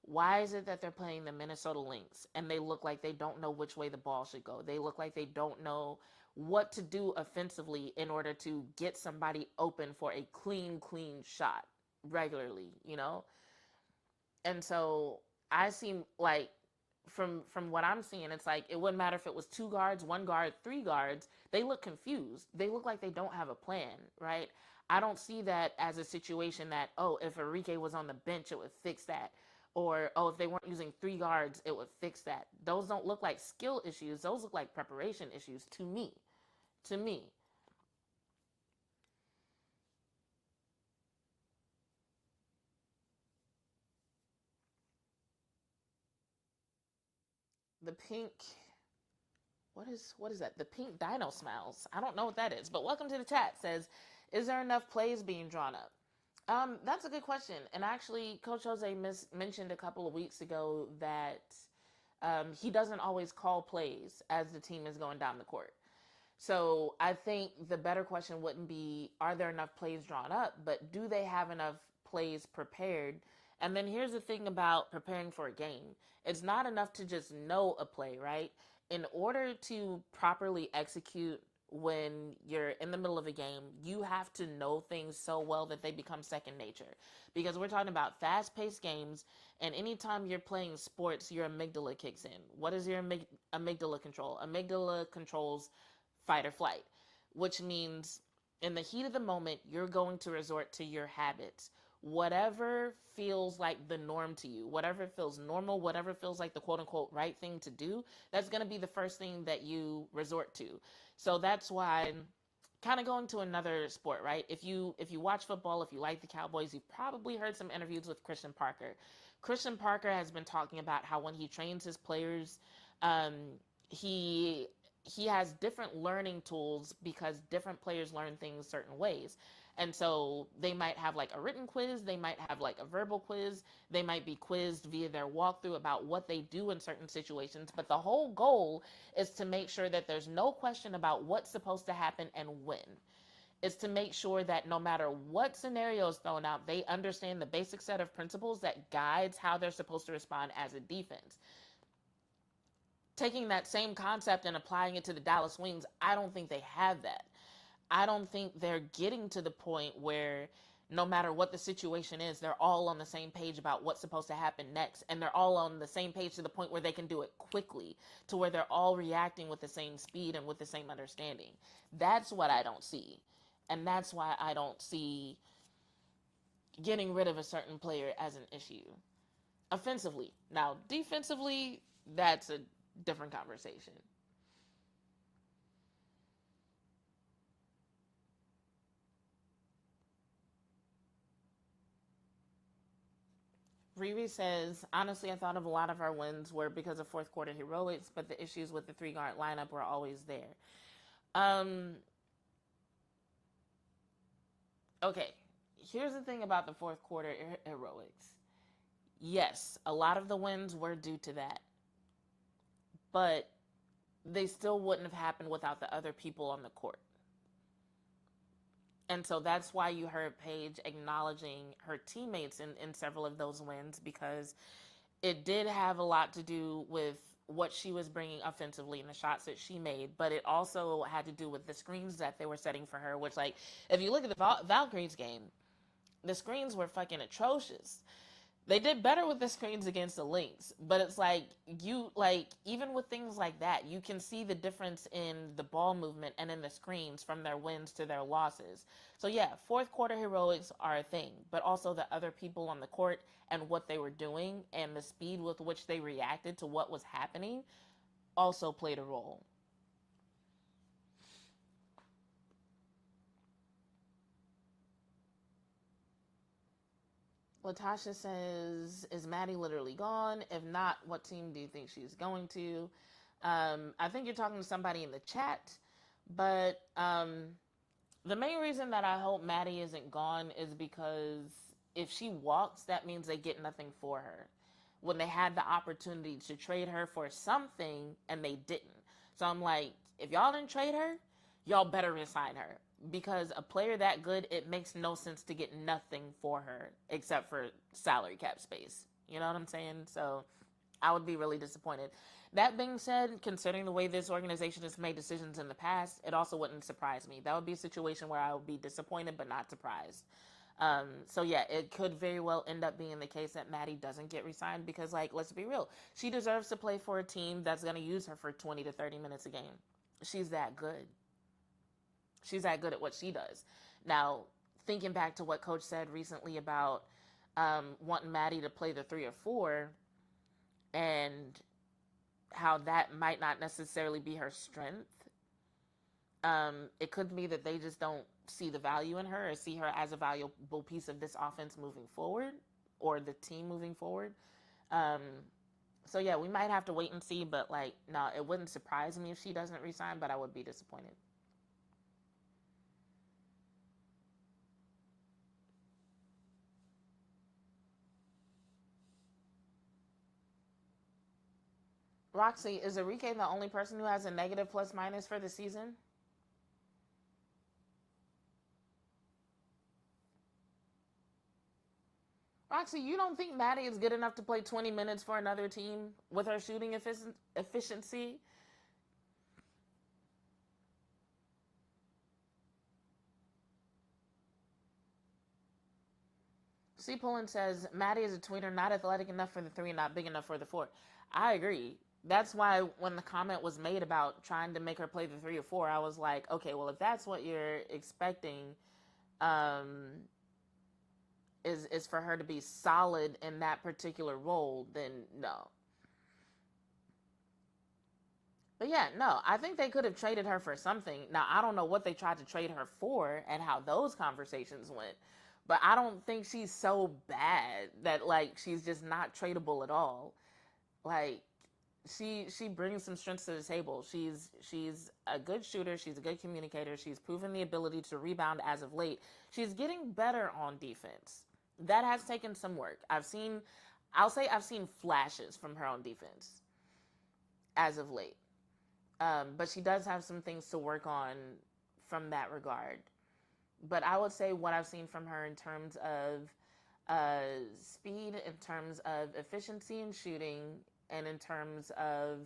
Why is it that they're playing the Minnesota Lynx and they look like they don't know which way the ball should go? They look like they don't know what to do offensively in order to get somebody open for a clean shot regularly, you know? And so I seem like from what I'm seeing, it's like it wouldn't matter if it was 2 guards, 1 guard, 3 guards. They look confused. They look like they don't have a plan, right? I don't see that as a situation that, oh, if Arike was on the bench, it would fix that. Or, oh, if they weren't using 3 guards, it would fix that. Those don't look like skill issues. Those look like preparation issues to me. To me. The pink, what is that? The pink dino smiles. I don't know what that is, but welcome to the chat. Says, is there enough plays being drawn up? That's a good question. And actually, Coach Jose mentioned a couple of weeks ago that he doesn't always call plays as the team is going down the court. So I think the better question wouldn't be, are there enough plays drawn up, but do they have enough plays prepared? And then here's the thing about preparing for a game. It's not enough to just know a play, right? In order to properly execute when you're in the middle of a game, you have to know things so well that they become second nature. Because we're talking about fast-paced games, and anytime you're playing sports, your amygdala kicks in. What does your amygdala control? Amygdala controls fight or flight, which means in the heat of the moment, you're going to resort to your habits. Whatever feels like the norm to you, whatever feels normal, whatever feels like the quote unquote right thing to do, that's going to be the first thing that you resort to. So that's why, kind of going to another sport, right? If you watch football, if you like the Cowboys, you've probably heard some interviews with Christian Parker. Christian Parker has been talking about how when he trains his players, he has different learning tools because different players learn things certain ways. And so they might have like a written quiz, they might have like a verbal quiz, they might be quizzed via their walkthrough about what they do in certain situations. But the whole goal is to make sure that there's no question about what's supposed to happen and when. Is to make sure that no matter what scenario is thrown out, they understand the basic set of principles that guides how they're supposed to respond as a defense. Taking that same concept and applying it to the Dallas Wings, I don't think they have that. I don't think they're getting to the point where no matter what the situation is, they're all on the same page about what's supposed to happen next. And they're all on the same page to the point where they can do it quickly, to where they're all reacting with the same speed and with the same understanding. That's what I don't see. And that's why I don't see getting rid of a certain player as an issue. Offensively. Now, defensively, that's a different conversation. Riri says, honestly, I thought of a lot of our wins were because of fourth quarter heroics, but the issues with the 3-guard lineup were always there. Okay, here's the thing about the fourth quarter heroics. Yes, a lot of the wins were due to that, but they still wouldn't have happened without the other people on the court. And so that's why you heard Paige acknowledging her teammates in several of those wins, because it did have a lot to do with what she was bringing offensively and the shots that she made, but it also had to do with the screens that they were setting for her, which, like, if you look at the Valkyries game, the screens were fucking atrocious. They did better with the screens against the Lynx, but it's like, even with things like that, you can see the difference in the ball movement and in the screens from their wins to their losses. So yeah, fourth quarter heroics are a thing, but also the other people on the court and what they were doing and the speed with which they reacted to what was happening also played a role. Latasha says, is Maddie literally gone? If not, what team do you think she's going to? I think you're talking to somebody in the chat, but the main reason that I hope Maddie isn't gone is because if she walks, that means they get nothing for her. when they had the opportunity to trade her for something and they didn't. So I'm like, if y'all didn't trade her, y'all better resign her. Because a player that good, it makes no sense to get nothing for her except for salary cap space. You know what I'm saying? So I would be really disappointed. That being said, considering the way this organization has made decisions in the past, it also wouldn't surprise me. That would be a situation where I would be disappointed but not surprised. So yeah, it could very well end up being the case that Maddie doesn't get resigned because, like, let's be real, she deserves to play for a team that's going to use her for 20 to 30 minutes a game. She's that good. She's that good at what she does. Now, thinking back to what Coach said recently about wanting Maddie to play the 3 or 4 and how that might not necessarily be her strength. It could be that they just don't see the value in her or see her as a valuable piece of this offense moving forward or the team moving forward. So yeah, we might have to wait and see, but like, no, it wouldn't surprise me if she doesn't resign, but I would be disappointed. Roxy, is Arike the only person who has a negative plus minus for the season? Roxy, you don't think Maddie is good enough to play 20 minutes for another team with her shooting efficiency? C. Pullen says, Maddie is a tweener, not athletic enough for the 3, not big enough for the 4. I agree. That's why when the comment was made about trying to make her play the 3 or 4, I was like, okay, well, if that's what you're expecting, is for her to be solid in that particular role, then no. But yeah, no, I think they could have traded her for something. Now, I don't know what they tried to trade her for and how those conversations went, but I don't think she's so bad that, like, she's just not tradable at all. Like, she brings some strengths to the table. She's a good shooter. She's a good communicator. She's proven the ability to rebound as of late. She's getting better on defense. That has taken some work. I've seen flashes from her on defense as of late. But she does have some things to work on from that regard. But I would say what I've seen from her in terms of speed, in terms of efficiency in shooting, and in terms of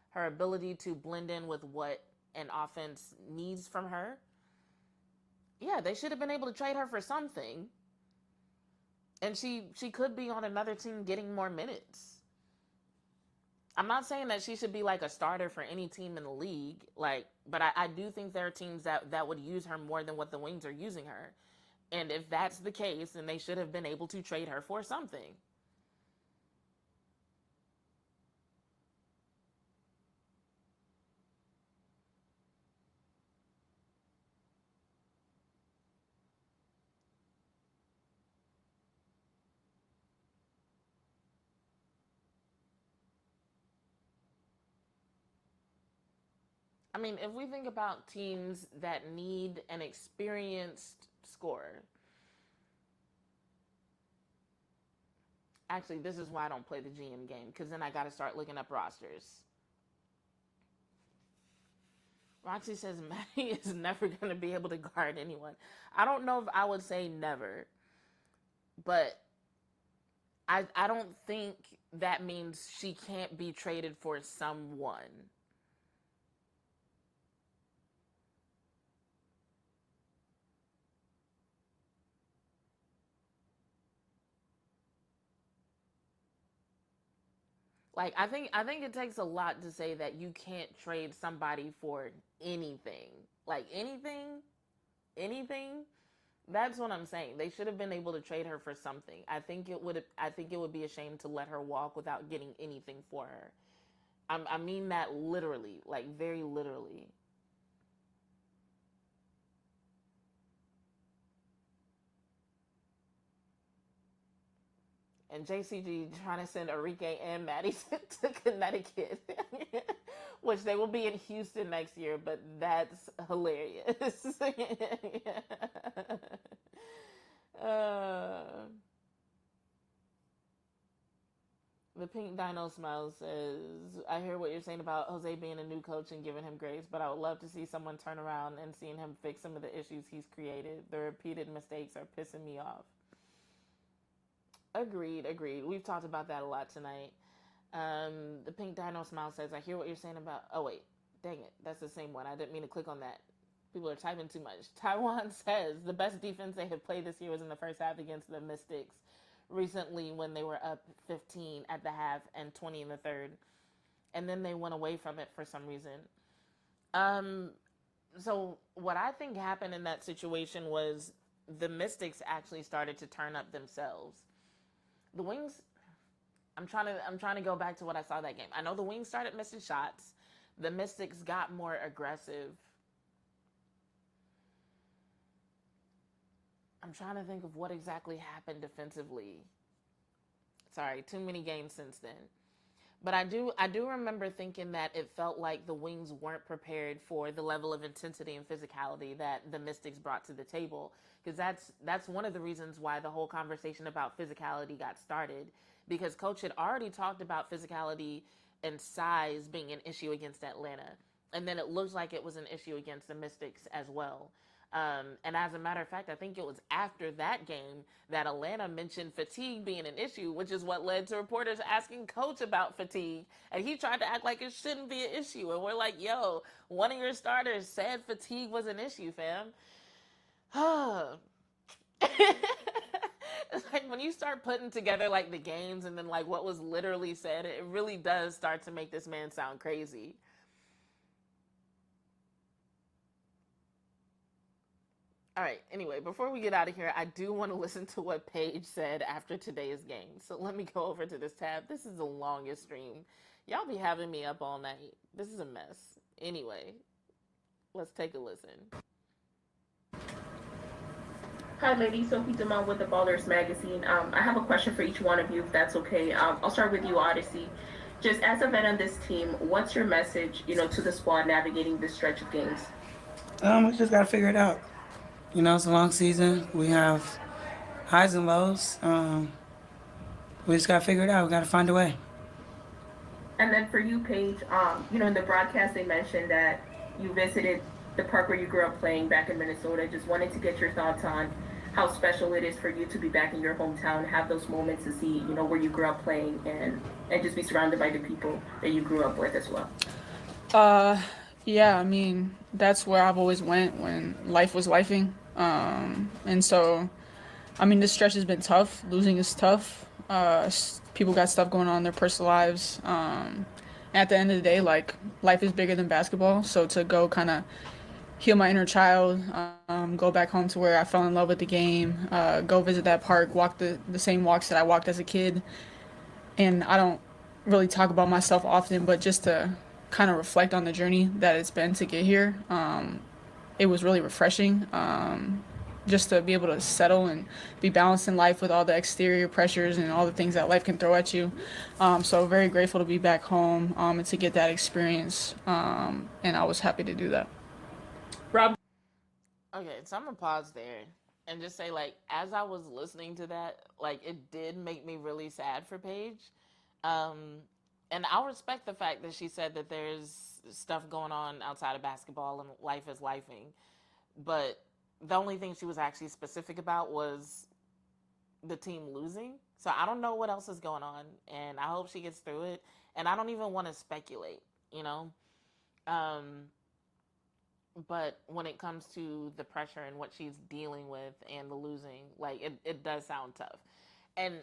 her ability to blend in with what an offense needs from her, yeah, they should have been able to trade her for something. And she could be on another team getting more minutes. I'm not saying that she should be like a starter for any team in the league, like, but I do think there are teams that would use her more than what the Wings are using her. And if that's the case, then they should have been able to trade her for something. I mean, if we think about teams that need an experienced scorer, actually, this is why I don't play the GM game, because then I got to start looking up rosters. Roxy says Maddie is never going to be able to guard anyone. I don't know if I would say never, but I don't think that means she can't be traded for someone. Like, I think it takes a lot to say that you can't trade somebody for anything. Like, anything. That's what I'm saying. They should have been able to trade her for something. I think it would be a shame to let her walk without getting anything for her. I mean that literally, like very literally. And JCG trying to send Arike and Maddie to Connecticut, which they will be in Houston next year, but that's hilarious. Pink Dino Smile says, I hear what you're saying about Jose being a new coach and giving him grace, but I would love to see someone turn around and seeing him fix some of the issues he's created. The repeated mistakes are pissing me off. Agreed. We've talked about that a lot tonight. The Pink Dino Smile says, I hear what you're saying about... Oh, wait. Dang it. That's the same one. I didn't mean to click on that. People are typing too much. Taiwan says, the best defense they have played this year was in the first half against the Mystics. Recently when they were up 15 at the half and 20 in the third. And then they went away from it for some reason. So what I think happened in that situation was the Mystics actually started to turn up themselves. The Wings, I'm trying to go back to what I saw that game. I know the Wings started missing shots. The Mystics got more aggressive. I'm trying to think of what exactly happened defensively. Sorry, too many games since then. But I do remember thinking that it felt like the Wings weren't prepared for the level of intensity and physicality that the Mystics brought to the table. Because that's one of the reasons why the whole conversation about physicality got started. Because Coach had already talked about physicality and size being an issue against Atlanta. And then it looked like it was an issue against the Mystics as well. And as a matter of fact, I think it was after that game that Atlanta mentioned fatigue being an issue, which is what led to reporters asking Coach about fatigue. And he tried to act like it shouldn't be an issue. And we're like, yo, one of your starters said fatigue was an issue, fam. It's like when you start putting together like the games and then like what was literally said, it really does start to make this man sound crazy. All right, anyway, before we get out of here, I do want to listen to what Paige said after today's game. So let me go over to this tab. This is the longest stream. Y'all be having me up all night. This is a mess. Anyway, let's take a listen. Hi, ladies. Sophie Dumont with the Ballers Magazine. I have a question for each one of you, if that's okay. I'll start with you, Odyssey. Just as a vet on this team, what's your message, to the squad navigating this stretch of games? We just got to figure it out. It's a long season. We have highs and lows. We just got to figure it out. We got to find a way. And then for you, Paige, in the broadcast they mentioned that you visited the park where you grew up playing back in Minnesota. Just wanted to get your thoughts on how special it is for you to be back in your hometown, have those moments to see, where you grew up playing and just be surrounded by the people that you grew up with as well. Yeah, I mean, that's where I've always went when life was lifing. And so, I mean, this stretch has been tough. Losing is tough. People got stuff going on in their personal lives. At the end of the day, like, life is bigger than basketball. So to go kind of heal my inner child, go back home to where I fell in love with the game, go visit that park, walk the same walks that I walked as a kid. And I don't really talk about myself often, but just to kind of reflect on the journey that it's been to get here. It was really refreshing just to be able to settle and be balanced in life with all the exterior pressures and all the things that life can throw at you. So very grateful to be back home and to get that experience. And I was happy to do that. Rob? Okay, so I'm going to pause there and just say, like, as I was listening to that, like, it did make me really sad for Paige. And I'll respect the fact that she said that there's stuff going on outside of basketball and life is lifing. But the only thing she was actually specific about was the team losing. So I don't know what else is going on. And I hope she gets through it. And I don't even want to speculate, But when it comes to the pressure and what she's dealing with and the losing, like, it does sound tough. And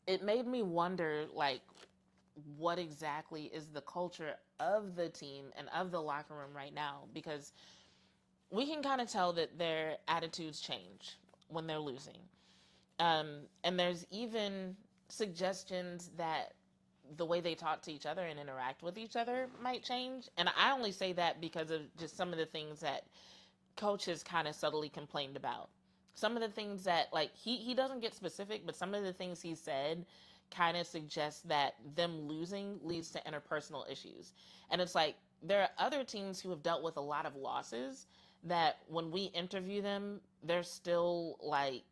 it made me wonder, like, what exactly is the culture of the team and of the locker room right now, because we can kind of tell that their attitudes change when they're losing. And there's even suggestions that the way they talk to each other and interact with each other might change. And I only say that because of just some of the things that Coach has kind of subtly complained about. Some of the things that, like, he doesn't get specific, but some of the things he said kind of suggests that them losing leads to interpersonal issues. And it's like, there are other teams who have dealt with a lot of losses that when we interview them, they're still, like,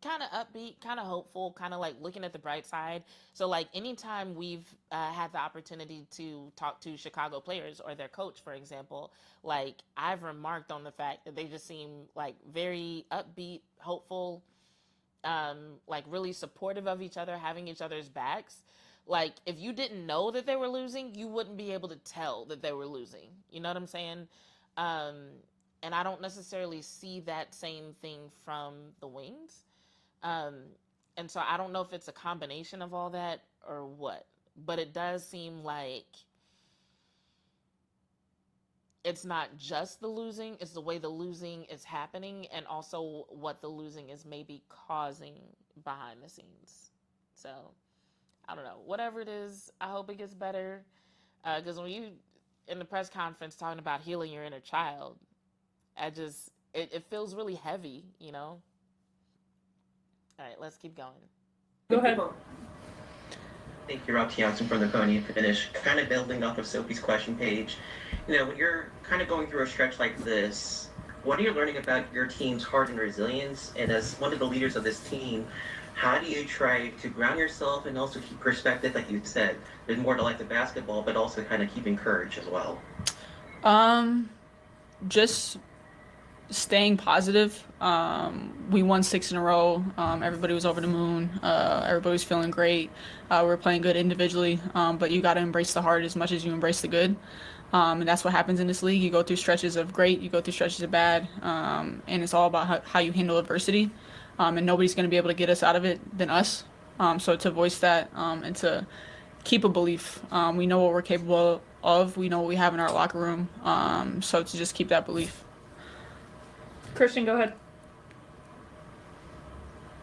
kind of upbeat, kind of hopeful, kind of like looking at the bright side. So like anytime we've had the opportunity to talk to Chicago players or their coach, for example, like I've remarked on the fact that they just seem like very upbeat, hopeful, like really supportive of each other, having each other's backs. Like if you didn't know that they were losing, you wouldn't be able to tell that they were losing. You know what I'm saying? And I don't necessarily see that same thing from the Wings. And so I don't know if it's a combination of all that or what, but it does seem like it's not just the losing, it's the way the losing is happening and also what the losing is maybe causing behind the scenes. So I don't know. Whatever it is, I hope it gets better. Because when you in the press conference talking about healing your inner child, it feels really heavy, you know? All right, let's keep going. Go ahead. Thank you, Rob Johnson from the Podium Finish. Kind of building off of Sophie's question, Paige. You know, when you're kind of going through a stretch like this, what are you learning about your team's heart and resilience? And as one of the leaders of this team, how do you try to ground yourself and also keep perspective, like you said, there's more to life than basketball, but also kind of keeping courage as well? Just staying positive. We won 6 in a row. Everybody was over the moon. Everybody was feeling great. We were playing good individually, but you got to embrace the hard as much as you embrace the good. And that's what happens in this league. You go through stretches of great, you go through stretches of bad, and it's all about how you handle adversity. And nobody's going to be able to get us out of it than us. So to voice that and to keep a belief. We know what we're capable of. We know what we have in our locker room. So to just keep that belief. Christian, go ahead.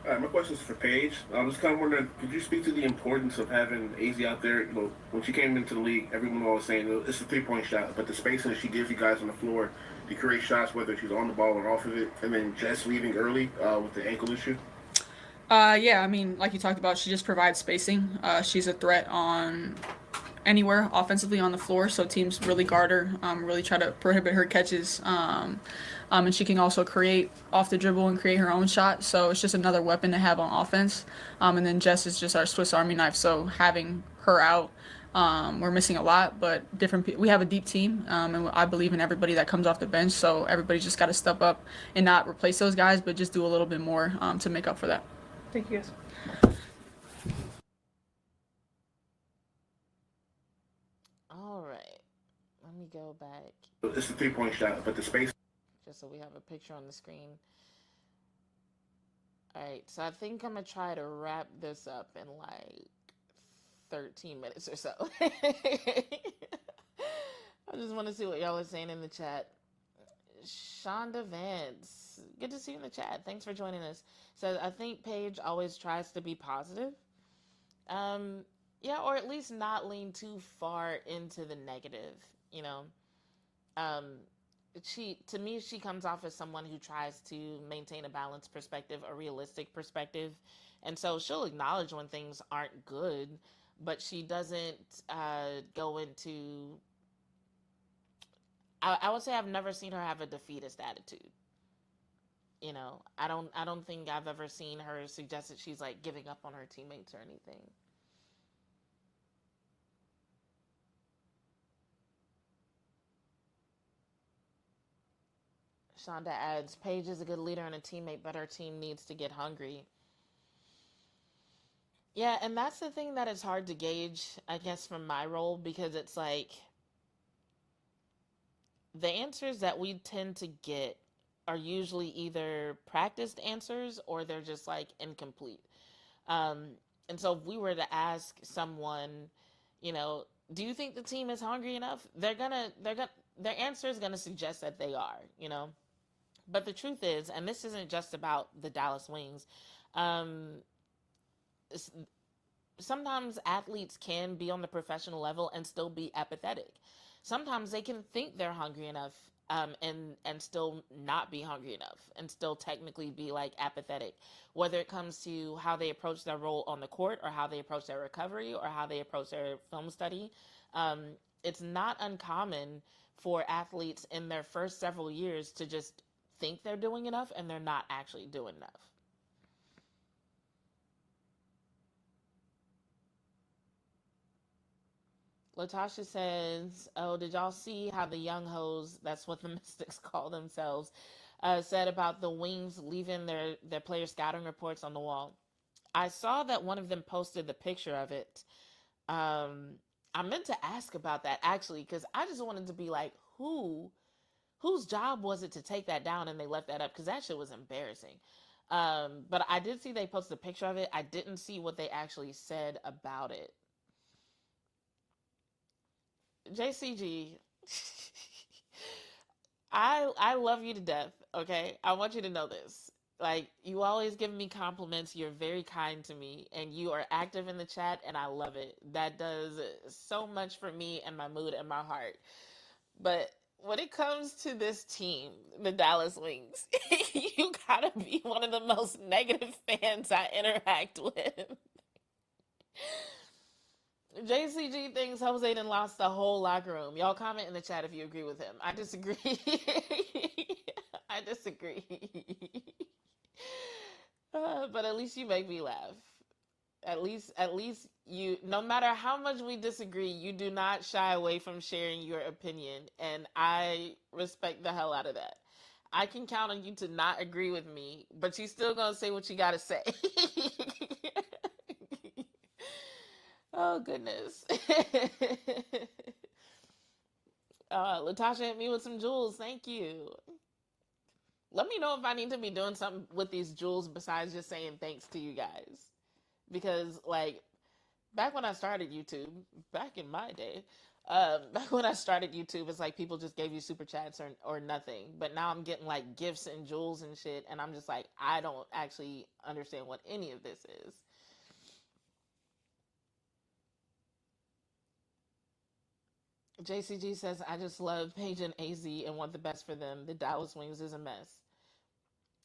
My question is for Paige. I'm just kind of wondering, could you speak to the importance of having AZ out there? You know, when she came into the league, everyone was saying it's a 3-point shot, but the spacing that she gives you guys on the floor to create shots, whether she's on the ball or off of it, and then Jess leaving early with the ankle issue. Yeah, I mean, like you talked about, she just provides spacing. She's a threat on anywhere offensively on the floor, so teams really guard her, really try to prohibit her catches. And she can also create off the dribble and create her own shot, so it's just another weapon to have on offense. And then Jess is just our Swiss Army knife, so having her out, we're missing a lot, but we have a deep team, and I believe in everybody that comes off the bench, so everybody just got to step up and not replace those guys, but just do a little bit more to make up for that. Thank you, guys. All right. Let me go back. It's a 3-point shot, but the space. Just so we have a picture on the screen. All right. So I think I'm going to try to wrap this up in like 13 minutes or so. I just want to see what y'all are saying in the chat. Shonda Vance, good to see you in the chat. Thanks for joining us. Says, I think Paige always tries to be positive. Yeah, or at least not lean too far into the negative, you know. To me, she comes off as someone who tries to maintain a balanced perspective, a realistic perspective. And so she'll acknowledge when things aren't good, but she doesn't go into... I would say I've never seen her have a defeatist attitude. You know, I don't think I've ever seen her suggest that she's like giving up on her teammates or anything. Shonda adds, Paige is a good leader and a teammate, but her team needs to get hungry. Yeah, and that's the thing that is hard to gauge, I guess, from my role, because it's like the answers that we tend to get are usually either practiced answers or they're just like incomplete. And so if we were to ask someone, you know, do you think the team is hungry enough? Their answer is gonna suggest that they are, you know. But the truth is, and this isn't just about the Dallas Wings, sometimes athletes can be on the professional level and still be apathetic. Sometimes they can think they're hungry enough and still not be hungry enough and still technically be like apathetic, whether it comes to how they approach their role on the court or how they approach their recovery or how they approach their film study. It's not uncommon for athletes in their first several years to just think they're doing enough and they're not actually doing enough. Latasha says, "Oh, did y'all see how the young hoes, that's what the Mystics call themselves, said about the Wings leaving their player scouting reports on the wall?" I saw that one of them posted the picture of it. I meant to ask about that actually, because I just wanted to be like, whose job was it to take that down and they left that up? Because that shit was embarrassing. But I did see they posted a picture of it. I didn't see what they actually said about it. JCG, I love you to death, okay? I want you to know this. Like, you always give me compliments. You're very kind to me, and you are active in the chat, and I love it. That does so much for me and my mood and my heart. But when it comes to this team, the Dallas Wings, you gotta be one of the most negative fans I interact with. JCG thinks Jose done lost the whole locker room. Y'all comment in the chat if you agree with him. I disagree. I disagree. But at least you make me laugh. At least you, no matter how much we disagree, you do not shy away from sharing your opinion, and I respect the hell out of that. I can count on you to not agree with me, but you still gonna say what you gotta say. Oh goodness. Latasha hit me with some jewels. Thank you. Let me know if I need to be doing something with these jewels besides just saying thanks to you guys. Because, like, back when I started YouTube, back in my day, back when I started YouTube, it's like people just gave you super chats or nothing. But now I'm getting, like, gifts and jewels and shit, and I'm just like, I don't actually understand what any of this is. JCG says, "I just love Paige and AZ and want the best for them. The Dallas Wings is a mess."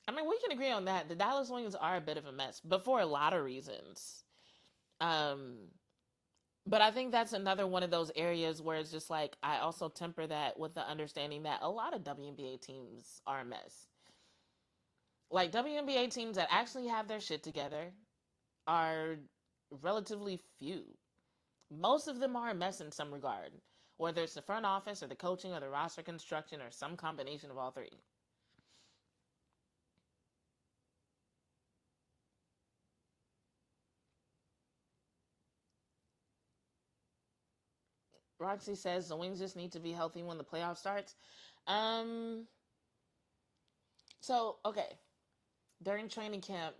I mean, we can agree on that. The Dallas Wings are a bit of a mess, but for a lot of reasons. But I think that's another one of those areas where it's just like, I also temper that with the understanding that a lot of WNBA teams are a mess. Like, WNBA teams that actually have their shit together are relatively few. Most of them are a mess in some regard, whether it's the front office or the coaching or the roster construction or some combination of all three. Roxy says the Wings just need to be healthy when the playoff starts. So, okay. During training camp,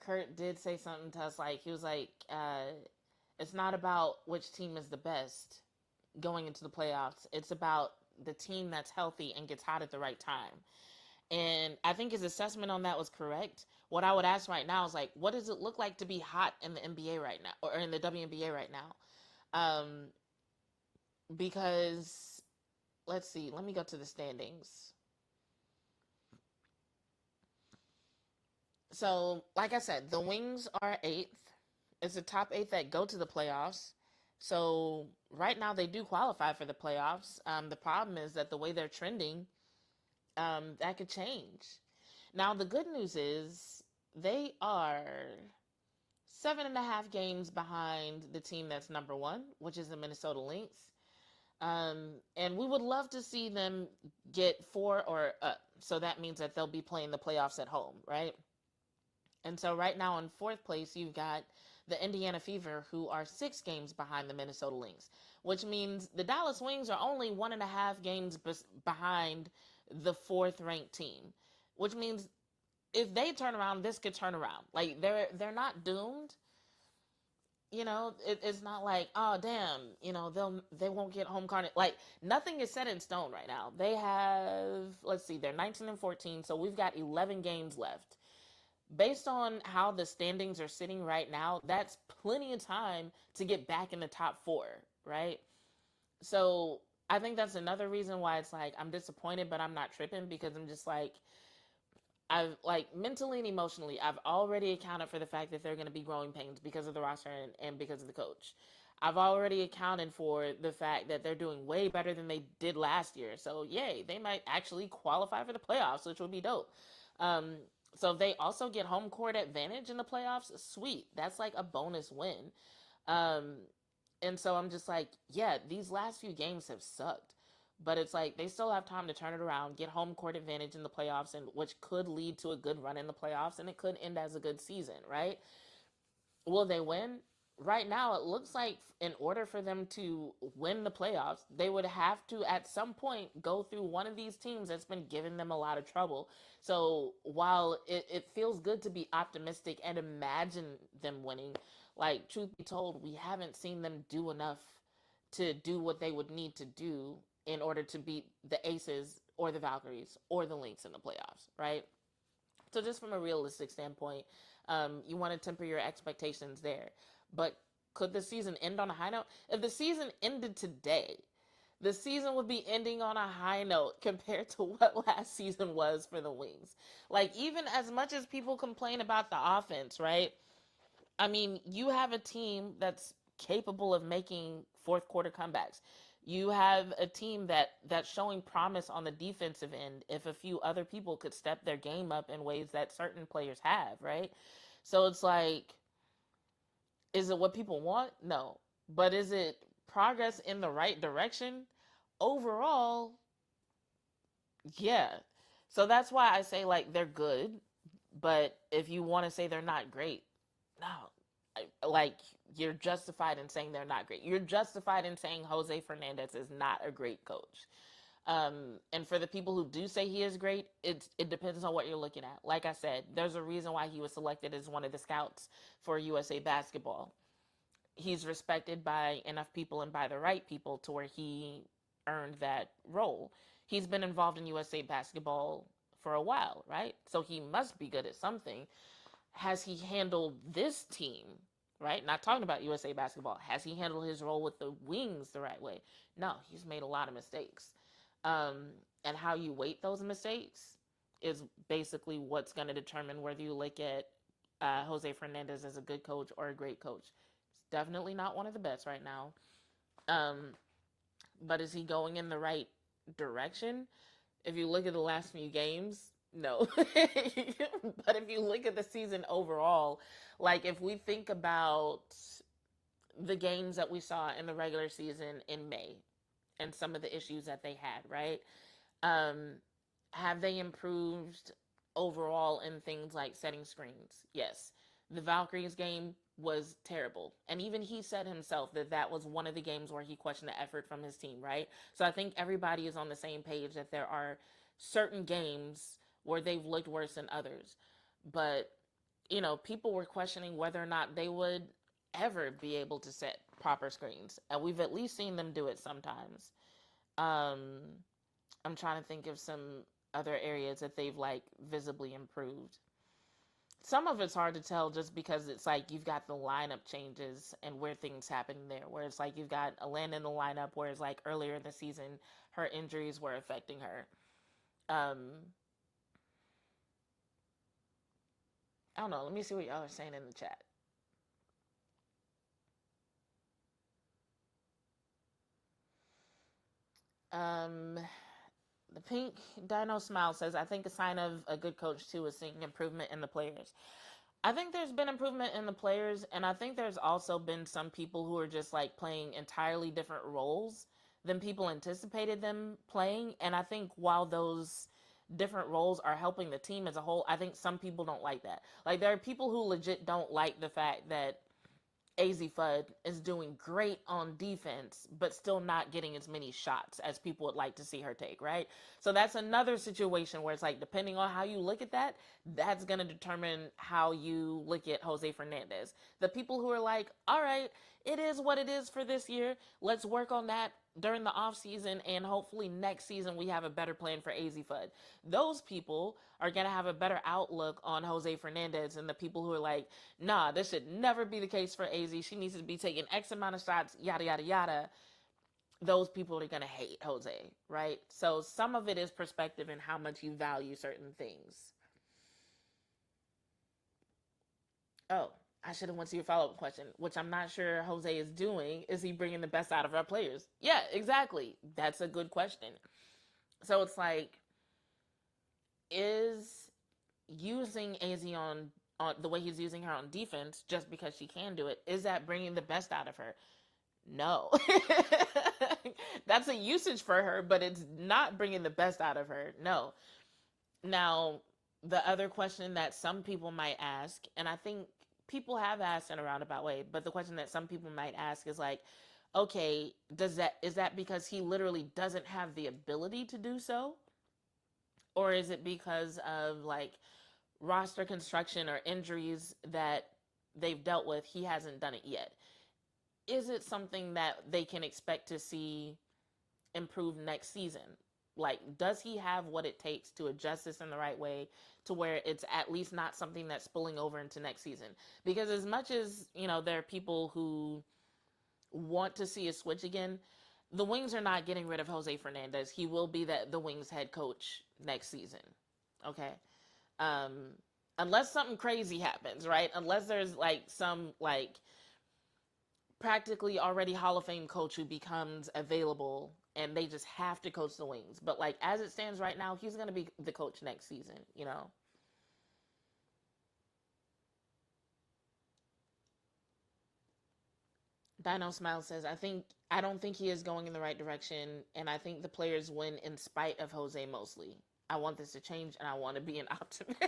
Kurt did say something to us, like, he was like, it's not about which team is the best going into the playoffs. It's about the team that's healthy and gets hot at the right time. And I think his assessment on that was correct. What I would ask right now is, like, what does it look like to be hot in the NBA right now, or in the WNBA right now? Because, let's see, let me go to the standings. So, like I said, the Wings are 8th. It's the top 8 that go to the playoffs. So, right now they do qualify for the playoffs. The problem is that the way they're trending, that could change. Now, the good news is they are 7.5 games behind the team that's number 1, which is the Minnesota Lynx. And we would love to see them get 4 or up. So that means that they'll be playing the playoffs at home, right? And so right now in 4th place, you've got the Indiana Fever, who are 6 games behind the Minnesota Lynx, which means the Dallas Wings are only 1.5 games behind the 4th ranked team, which means if they turn around, this could turn around. Like, they're not doomed. You know, it's not like, oh damn, you know, they won't get home court. Like, nothing is set in stone right now. They have, let's see, they're 19 and 14, so we've got 11 games left. Based on how the standings are sitting right now, that's plenty of time to get back in the top 4, right? So I think that's another reason why it's like, I'm disappointed, but I'm not tripping, because I'm just like, I've, like, mentally and emotionally, I've already accounted for the fact that they're going to be growing pains because of the roster and because of the coach. I've already accounted for the fact that they're doing way better than they did last year. So yay, they might actually qualify for the playoffs, which would be dope. So if they also get home court advantage in the playoffs, sweet. That's like a bonus win. And so I'm just like, yeah, these last few games have sucked. But it's like they still have time to turn it around, get home court advantage in the playoffs, and which could lead to a good run in the playoffs, and it could end as a good season, right? Will they win? Right now, it looks like in order for them to win the playoffs, they would have to, at some point, go through one of these teams that's been giving them a lot of trouble. So while it feels good to be optimistic and imagine them winning, like, truth be told, we haven't seen them do enough to do what they would need to do in order to beat the Aces or the Valkyries or the Lynx in the playoffs, right? So just from a realistic standpoint, you want to temper your expectations there. But could the season end on a high note? If the season ended today, the season would be ending on a high note compared to what last season was for the Wings. Like, even as much as people complain about the offense, right? I mean, you have a team that's capable of making fourth quarter comebacks. You have a team that's showing promise on the defensive end if a few other people could step their game up in ways that certain players have, right? So it's like, is it what people want? No. But is it progress in the right direction? Overall, yeah. So that's why I say, like, they're good. But if you want to say they're not great, no. Like, you're justified in saying they're not great. You're justified in saying Jose Fernandez is not a great coach. And for the people who do say he is great, it depends on what you're looking at. Like I said, there's a reason why he was selected as one of the scouts for USA Basketball. He's respected by enough people and by the right people to where he earned that role. He's been involved in USA Basketball for a while, right? So he must be good at something. Has he handled this team, right? Not talking about USA Basketball. Has he handled his role with the Wings the right way? No, he's made a lot of mistakes. And how you weight those mistakes is basically what's going to determine whether you look at Jose Fernandez as a good coach or a great coach. He's definitely not one of the best right now. But is he going in the right direction? If you look at the last few games, no. But if you look at the season overall, like, if we think about the games that we saw in the regular season in May and some of the issues that they had, right? Have they improved overall in things like setting screens? Yes. The Valkyries game was terrible. And even he said himself that that was one of the games where he questioned the effort from his team, right? So I think everybody is on the same page that there are certain games where they've looked worse than others. But, you know, people were questioning whether or not they would ever be able to set proper screens. And we've at least seen them do it sometimes. I'm trying to think of some other areas that they've, like, visibly improved. Some of it's hard to tell just because it's like you've got the lineup changes and where things happen there, where it's like you've got Alana in the lineup, whereas like earlier in the season, her injuries were affecting her. I don't know. Let me see what y'all are saying in the chat. The Pink Dino Smile says, I think a sign of a good coach, too, is seeing improvement in the players. I think there's been improvement in the players, and I think there's also been some people who are just, like, playing entirely different roles than people anticipated them playing. And I think while those different roles are helping the team as a whole, I think some people don't like that. Like, there are people who legit don't like the fact that AZ Fudd is doing great on defense, but still not getting as many shots as people would like to see her take, right? So that's another situation where it's like, depending on how you look at that, that's going to determine how you look at Jose Fernandez. The people who are like, all right, it is what it is for this year. Let's work on that during the off season, and hopefully next season we have a better plan for AZ Fudd. Those people are going to have a better outlook on Jose Fernandez than the people who are like, nah, this should never be the case for AZ. She needs to be taking X amount of shots, yada, yada, yada. Those people are going to hate Jose, right? So some of it is perspective and how much you value certain things. Oh, I should have went to your follow-up question, which I'm not sure Jose is doing. Is he bringing the best out of our players? Yeah, exactly. That's a good question. So it's like, is using AZ on the way he's using her on defense just because she can do it, is that bringing the best out of her? No. That's a usage for her, but it's not bringing the best out of her. No. Now, the other question that some people might ask, and I think people have asked in a roundabout way, but the question that some people might ask is like, okay, is that because he literally doesn't have the ability to do so? Or is it because of like roster construction or injuries that they've dealt with? He hasn't done it yet. Is it something that they can expect to see improve next season? Like, does he have what it takes to adjust this in the right way to where it's at least not something that's spilling over into next season? Because as much as, there are people who want to see a switch again, the Wings are not getting rid of Jose Fernandez. He will be the Wings head coach next season. Okay. Unless something crazy happens, right? Unless there's like some like practically already Hall of Fame coach who becomes available and they just have to coach the Wings. But like as it stands right now, he's going to be the coach next season, Dino Smile says, I don't think he is going in the right direction, and I think the players win in spite of Jose mostly. I want this to change, and I want to be an optimist.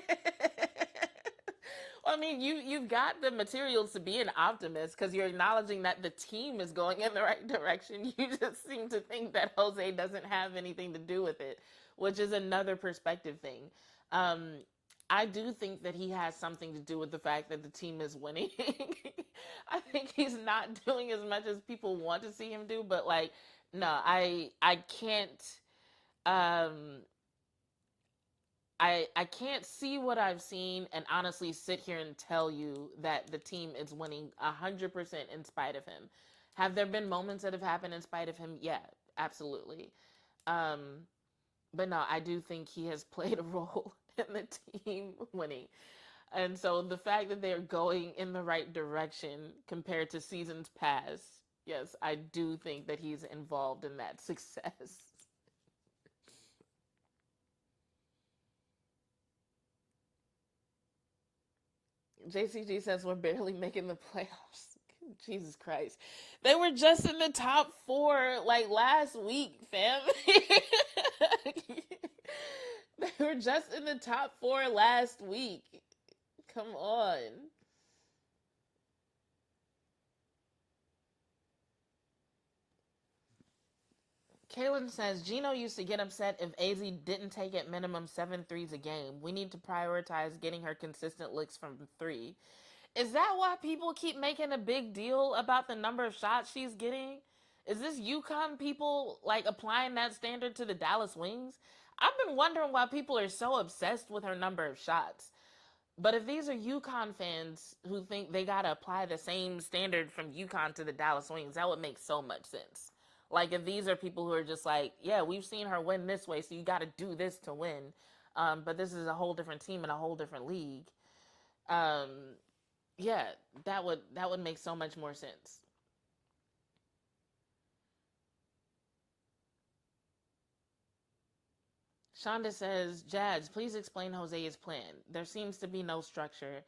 Well, I mean, you've got the materials to be an optimist because you're acknowledging that the team is going in the right direction. You just seem to think that Jose doesn't have anything to do with it, which is another perspective thing. I do think that he has something to do with the fact that the team is winning. I think he's not doing as much as people want to see him do, but like, no, I can't. I can't see what I've seen and honestly sit here and tell you that the team is winning 100% in spite of him. Have there been moments that have happened in spite of him? Yeah, absolutely. But no, I do think he has played a role in the team winning. And so the fact that they're going in the right direction compared to seasons past, yes, I do think that he's involved in that success. JCG says we're barely making the playoffs. Jesus Christ. They were just in the top 4 like last week, fam. They were just in the top 4 last week. Come on. Kaylin says, Gino used to get upset if AZ didn't take at minimum 7 threes a game. We need to prioritize getting her consistent licks from 3. Is that why people keep making a big deal about the number of shots she's getting? Is this UConn people like applying that standard to the Dallas Wings? I've been wondering why people are so obsessed with her number of shots. But if these are UConn fans who think they gotta apply the same standard from UConn to the Dallas Wings, that would make so much sense. Like if these are people who are just like, yeah, we've seen her win this way, so you gotta do this to win. But this is a whole different team in a whole different league. Yeah, that would make so much more sense. Shonda says, Jazz, please explain Jose's plan. There seems to be no structure.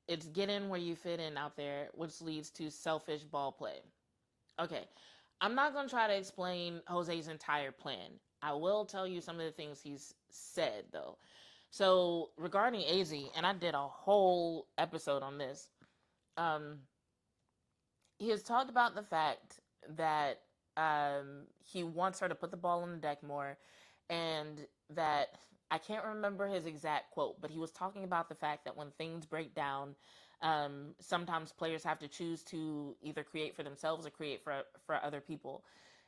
It's get in where you fit in out there, which leads to selfish ball play. Okay, I'm not going to try to explain Jose's entire plan. I will tell you some of the things he's said, though. So, regarding AZ, and I did a whole episode on this, he has talked about the fact that he wants her to put the ball on the deck more, and that I can't remember his exact quote, but he was talking about the fact that when things break down, sometimes players have to choose to either create for themselves or create for other people.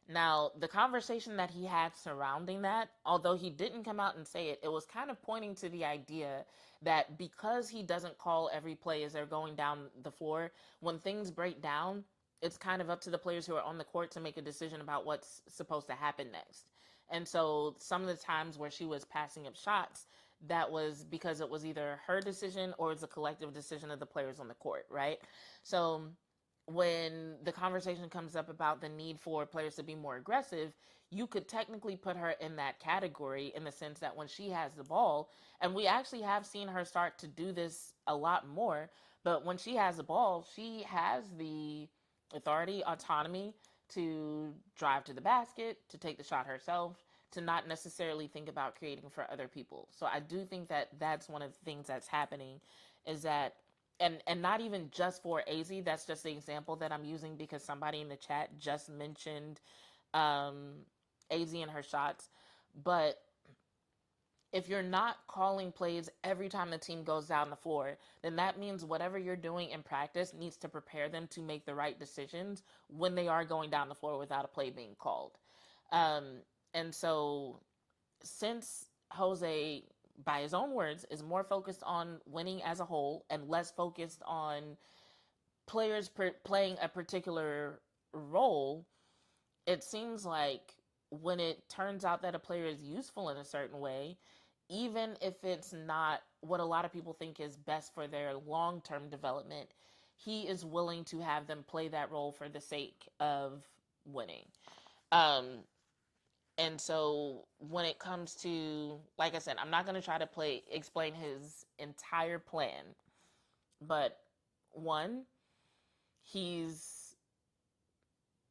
Now, the conversation that he had surrounding that, although he didn't come out and say it, it was kind of pointing to the idea that because he doesn't call every play as they're going down the floor, when things break down, it's kind of up to the players who are on the court to make a decision about what's supposed to happen next. And so some of the times where she was passing up shots, that was because it was either her decision or it's a collective decision of the players on the court, right? So when the conversation comes up about the need for players to be more aggressive, you could technically put her in that category in the sense that when she has the ball, and we actually have seen her start to do this a lot more, but when she has the ball, she has the authority, autonomy to drive to the basket, to take the shot herself, to not necessarily think about creating for other people. So I do think that that's one of the things that's happening, is that, and not even just for AZ, that's just the example that I'm using because somebody in the chat just mentioned AZ and her shots. But if you're not calling plays every time the team goes down the floor, then that means whatever you're doing in practice needs to prepare them to make the right decisions when they are going down the floor without a play being called. And so since Jose, by his own words, is more focused on winning as a whole and less focused on players playing a particular role, it seems like when it turns out that a player is useful in a certain way, even if it's not what a lot of people think is best for their long-term development, he is willing to have them play that role for the sake of winning. And so when it comes to, like I said, I'm not going to try to explain his entire plan, but one, he's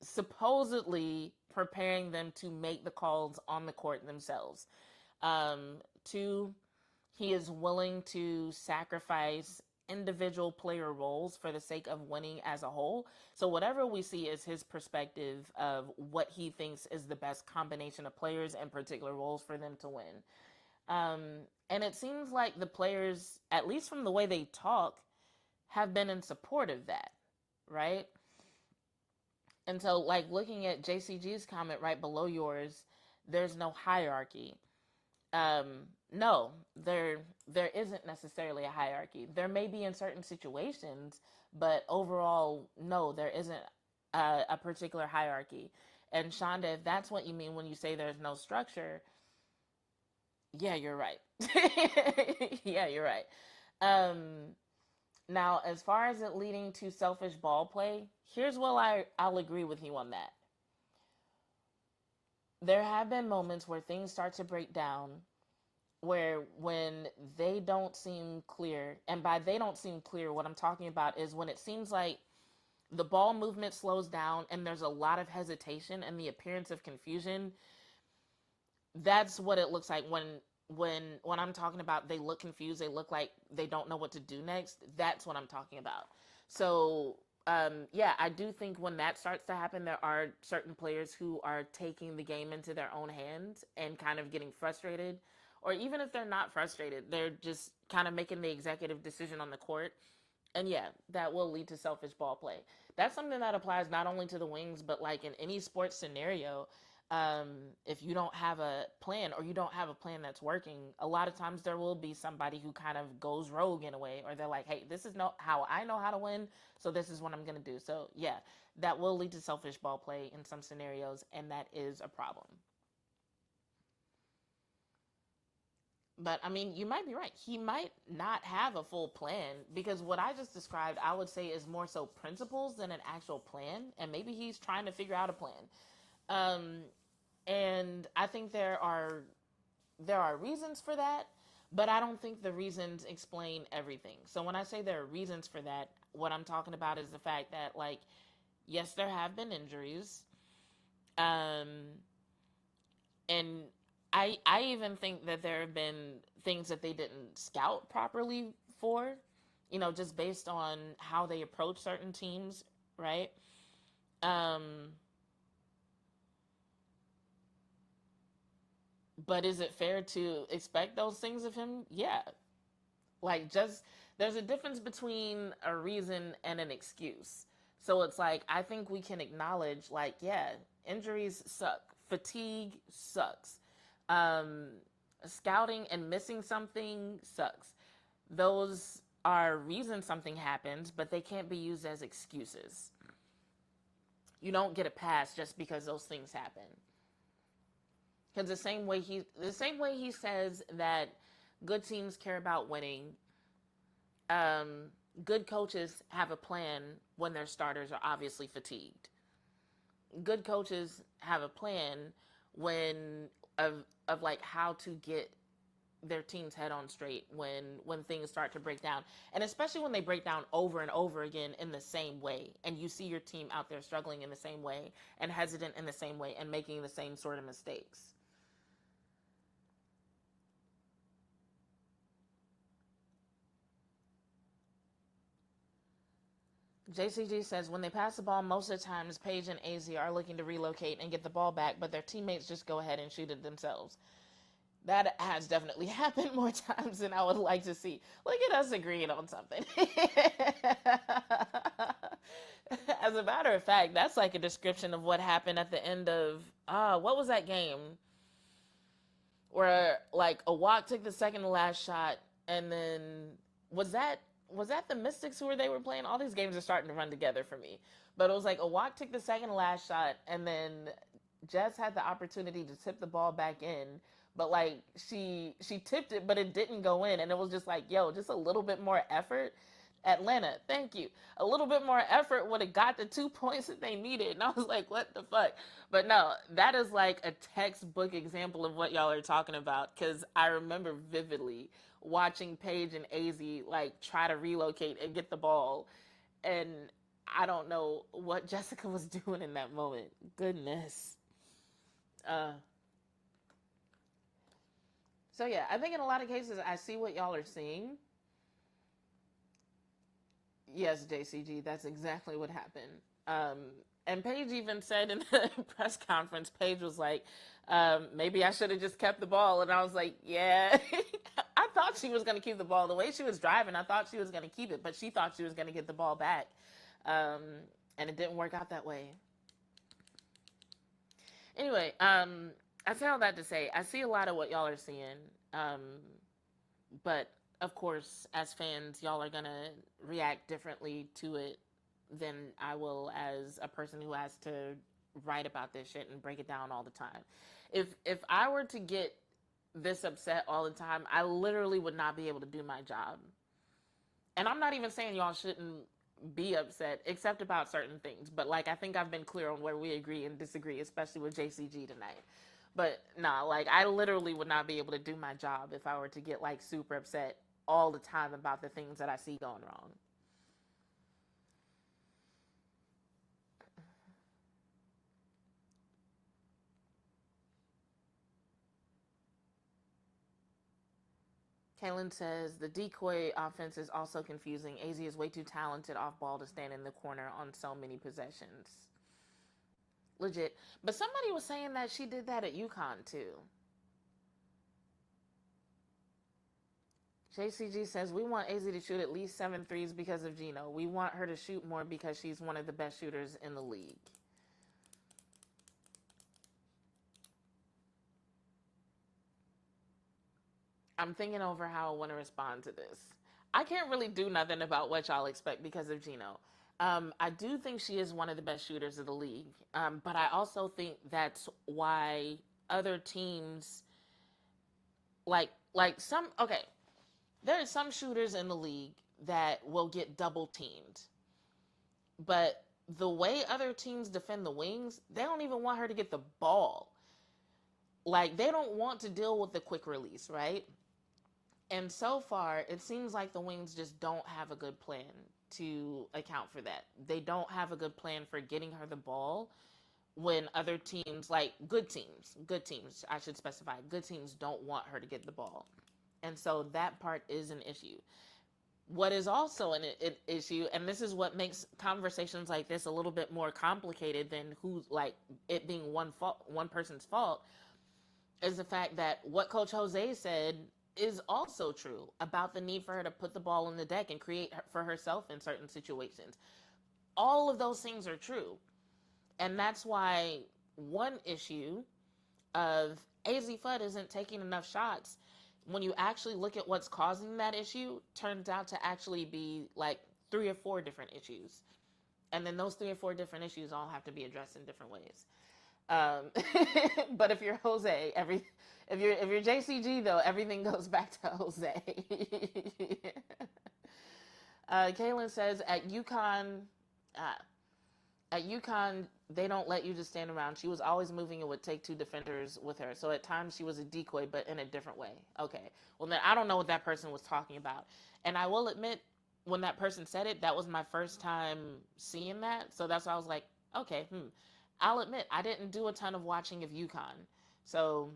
supposedly preparing them to make the calls on the court themselves. Two, he is willing to sacrifice individual player roles for the sake of winning as a whole. So whatever we see is his perspective of what he thinks is the best combination of players and particular roles for them to win. And it seems like the players, at least from the way they talk, have been in support of that, right? And so, like, looking at JCG's comment right below yours, there's no hierarchy. No, there isn't necessarily a hierarchy. There may be in certain situations, but overall, no, there isn't a particular hierarchy. And Shonda, if that's what you mean when you say there's no structure, yeah, you're right. Yeah, you're right. Now, as far as it leading to selfish ball play, here's what I'll agree with you on that. There have been moments where things start to break down, where when they don't seem clear, and by they don't seem clear, what I'm talking about is when it seems like the ball movement slows down and there's a lot of hesitation and the appearance of confusion. That's what it looks like when I'm talking about they look confused, they look like they don't know what to do next. That's what I'm talking about. So yeah, I do think when that starts to happen, there are certain players who are taking the game into their own hands and kind of getting frustrated, or even if they're not frustrated, they're just kind of making the executive decision on the court. And yeah, that will lead to selfish ball play. That's something that applies not only to the wings, but like in any sports scenario. If you don't have a plan, or you don't have a plan that's working, a lot of times there will be somebody who kind of goes rogue in a way, or they're like, hey, this is not how I know how to win, so this is what I'm going to do. So yeah, that will lead to selfish ball play in some scenarios, and that is a problem. But I mean, you might be right. He might not have a full plan, because what I just described, I would say, is more so principles than an actual plan. And maybe he's trying to figure out a plan. And I think there are reasons for that, but I don't think the reasons explain everything. So when I say there are reasons for that, what I'm talking about is the fact that, like, yes, there have been injuries. And I even think that there have been things that they didn't scout properly for, just based on how they approach certain teams, right? But is it fair to expect those things of him? Yeah. Like, just, there's a difference between a reason and an excuse. So it's like, I think we can acknowledge, like, yeah, injuries suck. Fatigue sucks. Scouting and missing something sucks. Those are reasons something happens, but they can't be used as excuses. You don't get a pass just because those things happen. Because the same way he says that good teams care about winning, good coaches have a plan when their starters are obviously fatigued. Good coaches have a plan when of like how to get their team's head on straight when things start to break down, and especially when they break down over and over again in the same way, and you see your team out there struggling in the same way and hesitant in the same way and making the same sort of mistakes. JCG says, when they pass the ball, most of the times Paige and AZ are looking to relocate and get the ball back, but their teammates just go ahead and shoot it themselves. That has definitely happened more times than I would like to see. Look at us agreeing on something. As a matter of fact, that's like a description of what happened at the end of, what was that game? Where like a walk took the second to last shot, and then was that the Mystics who they were playing? All these games are starting to run together for me. But it was like a walk took the second to last shot, and then Jess had the opportunity to tip the ball back in, but like she tipped it, but it didn't go in, and it was just like, yo, just a little bit more effort. Atlanta, thank you. A little bit more effort would have got the 2 points that they needed. And I was like, what the fuck? But no, that is like a textbook example of what y'all are talking about, because I remember vividly watching Paige and AZ like try to relocate and get the ball. And I don't know what Jessica was doing in that moment. Goodness. So yeah, I think in a lot of cases I see what y'all are seeing. Yes, JCG, that's exactly what happened. And Paige even said in the press conference, Paige was like, maybe I should have just kept the ball. And I was like, yeah, I thought she was going to keep the ball. The way she was driving, I thought she was going to keep it, but she thought she was going to get the ball back. And it didn't work out that way. Anyway, I say all that to say, I see a lot of what y'all are seeing. But of course, as fans, y'all are going to react differently to it than I will as a person who has to write about this shit and break it down all the time. If I were to get this upset all the time, I literally would not be able to do my job. And I'm not even saying y'all shouldn't be upset, except about certain things. But like, I think I've been clear on where we agree and disagree, especially with JCG tonight. But nah, like I literally would not be able to do my job if I were to get like super upset all the time about the things that I see going wrong. Kaylin says, the decoy offense is also confusing. AZ is way too talented off ball to stand in the corner on so many possessions. Legit. But somebody was saying that she did that at UConn too. JCG says, we want AZ to shoot at least 7 threes because of Gino. We want her to shoot more because she's one of the best shooters in the league. I'm thinking over how I want to respond to this. I can't really do nothing about what y'all expect because of Gino. I do think she is one of the best shooters of the league. But I also think that's why other teams, there are some shooters in the league that will get double teamed. But the way other teams defend the wings, they don't even want her to get the ball. Like, they don't want to deal with the quick release, right? And so far, it seems like the Wings just don't have a good plan to account for that. They don't have a good plan for getting her the ball when other teams, like good teams, I should specify, good teams don't want her to get the ball. And so that part is an issue. What is also an issue, and this is what makes conversations like this a little bit more complicated than it being one person's fault, is the fact that what Coach Jose said is also true about the need for her to put the ball on the deck and create for herself in certain situations. All of those things are true. And that's why one issue of AZ Fudd isn't taking enough shots, when you actually look at what's causing that issue, turns out to actually be like 3 or 4 different issues. And then those 3 or 4 different issues all have to be addressed in different ways. But if you're Jose, if you're JCG though, everything goes back to Jose. Kaylin says at UConn, they don't let you just stand around. She was always moving and would take 2 defenders with her. So at times she was a decoy, but in a different way. Okay. Well, then I don't know what that person was talking about. And I will admit, when that person said it, that was my first time seeing that. So that's why I was like, okay, I'll admit, I didn't do a ton of watching of UConn. So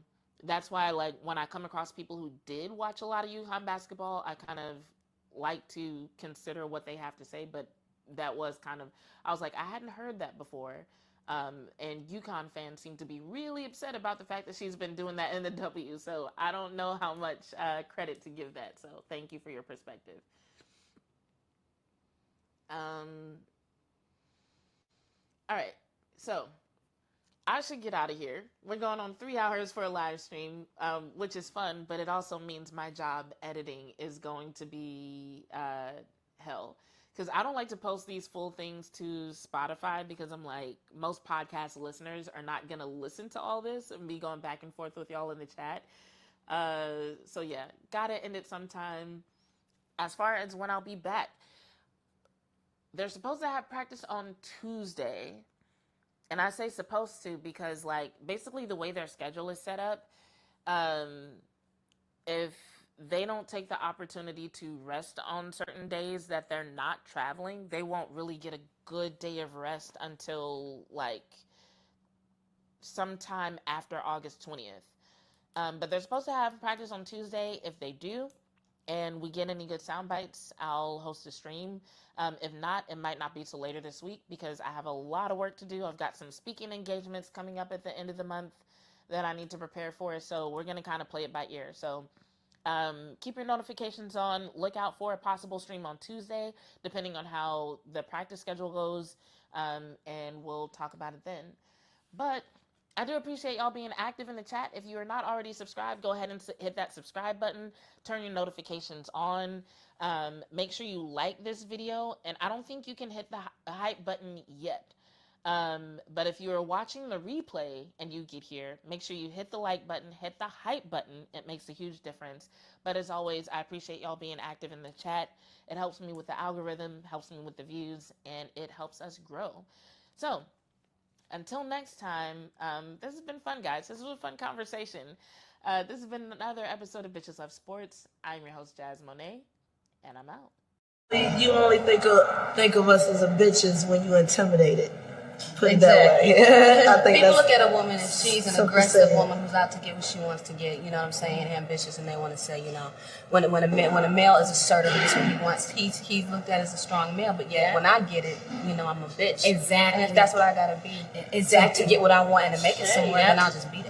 that's why, like, when I come across people who did watch a lot of UConn basketball, I kind of like to consider what they have to say. But that was kind of, I was like, I hadn't heard that before. And UConn fans seem to be really upset about the fact that she's been doing that in the W. So I don't know how much credit to give that. So thank you for your perspective. All right. So I should get out of here. We're going on 3 hours for a live stream, which is fun, but it also means my job editing is going to be hell. Because I don't like to post these full things to Spotify because I'm like, most podcast listeners are not going to listen to all this and be going back and forth with y'all in the chat. So yeah, gotta end it sometime. As far as when I'll be back, they're supposed to have practice on Tuesday. And I say supposed to because, like, basically the way their schedule is set up, if they don't take the opportunity to rest on certain days that they're not traveling, they won't really get a good day of rest until, like, sometime after August 20th. But they're supposed to have practice on Tuesday. If they do, and we get any good sound bites, I'll host a stream. If not, it might not be till later this week because I have a lot of work to do. I've got some speaking engagements coming up at the end of the month that I need to prepare for. So we're going to kind of play it by ear. So keep your notifications on. Look out for a possible stream on Tuesday, depending on how the practice schedule goes. And we'll talk about it then. But I do appreciate y'all being active in the chat. If you are not already subscribed, go ahead and hit that subscribe button. Turn your notifications on. Make sure you like this video. And I don't think you can hit the hype button yet. But if you are watching the replay and you get here, make sure you hit the like button, hit the hype button. It makes a huge difference. But as always, I appreciate y'all being active in the chat. It helps me with the algorithm, helps me with the views, and it helps us grow. So until next time, this has been fun, guys. This was a fun conversation. This has been another episode of Bitches Love Sports. I'm your host, Jazz Monet, and I'm out. You only think of us as a bitches when you intimidated. Put it that way. I think people that's look at a woman and she's an aggressive woman who's out to get what she wants to get. You know what I'm saying? Ambitious, and they want to say, you know, when a male is assertive, this is what he wants. He's looked at as a strong male, but yet when I get it, you know, I'm a bitch. Exactly. And if that's what I gotta be, exactly, to get what I want and to make it somewhere, then I'll just be that.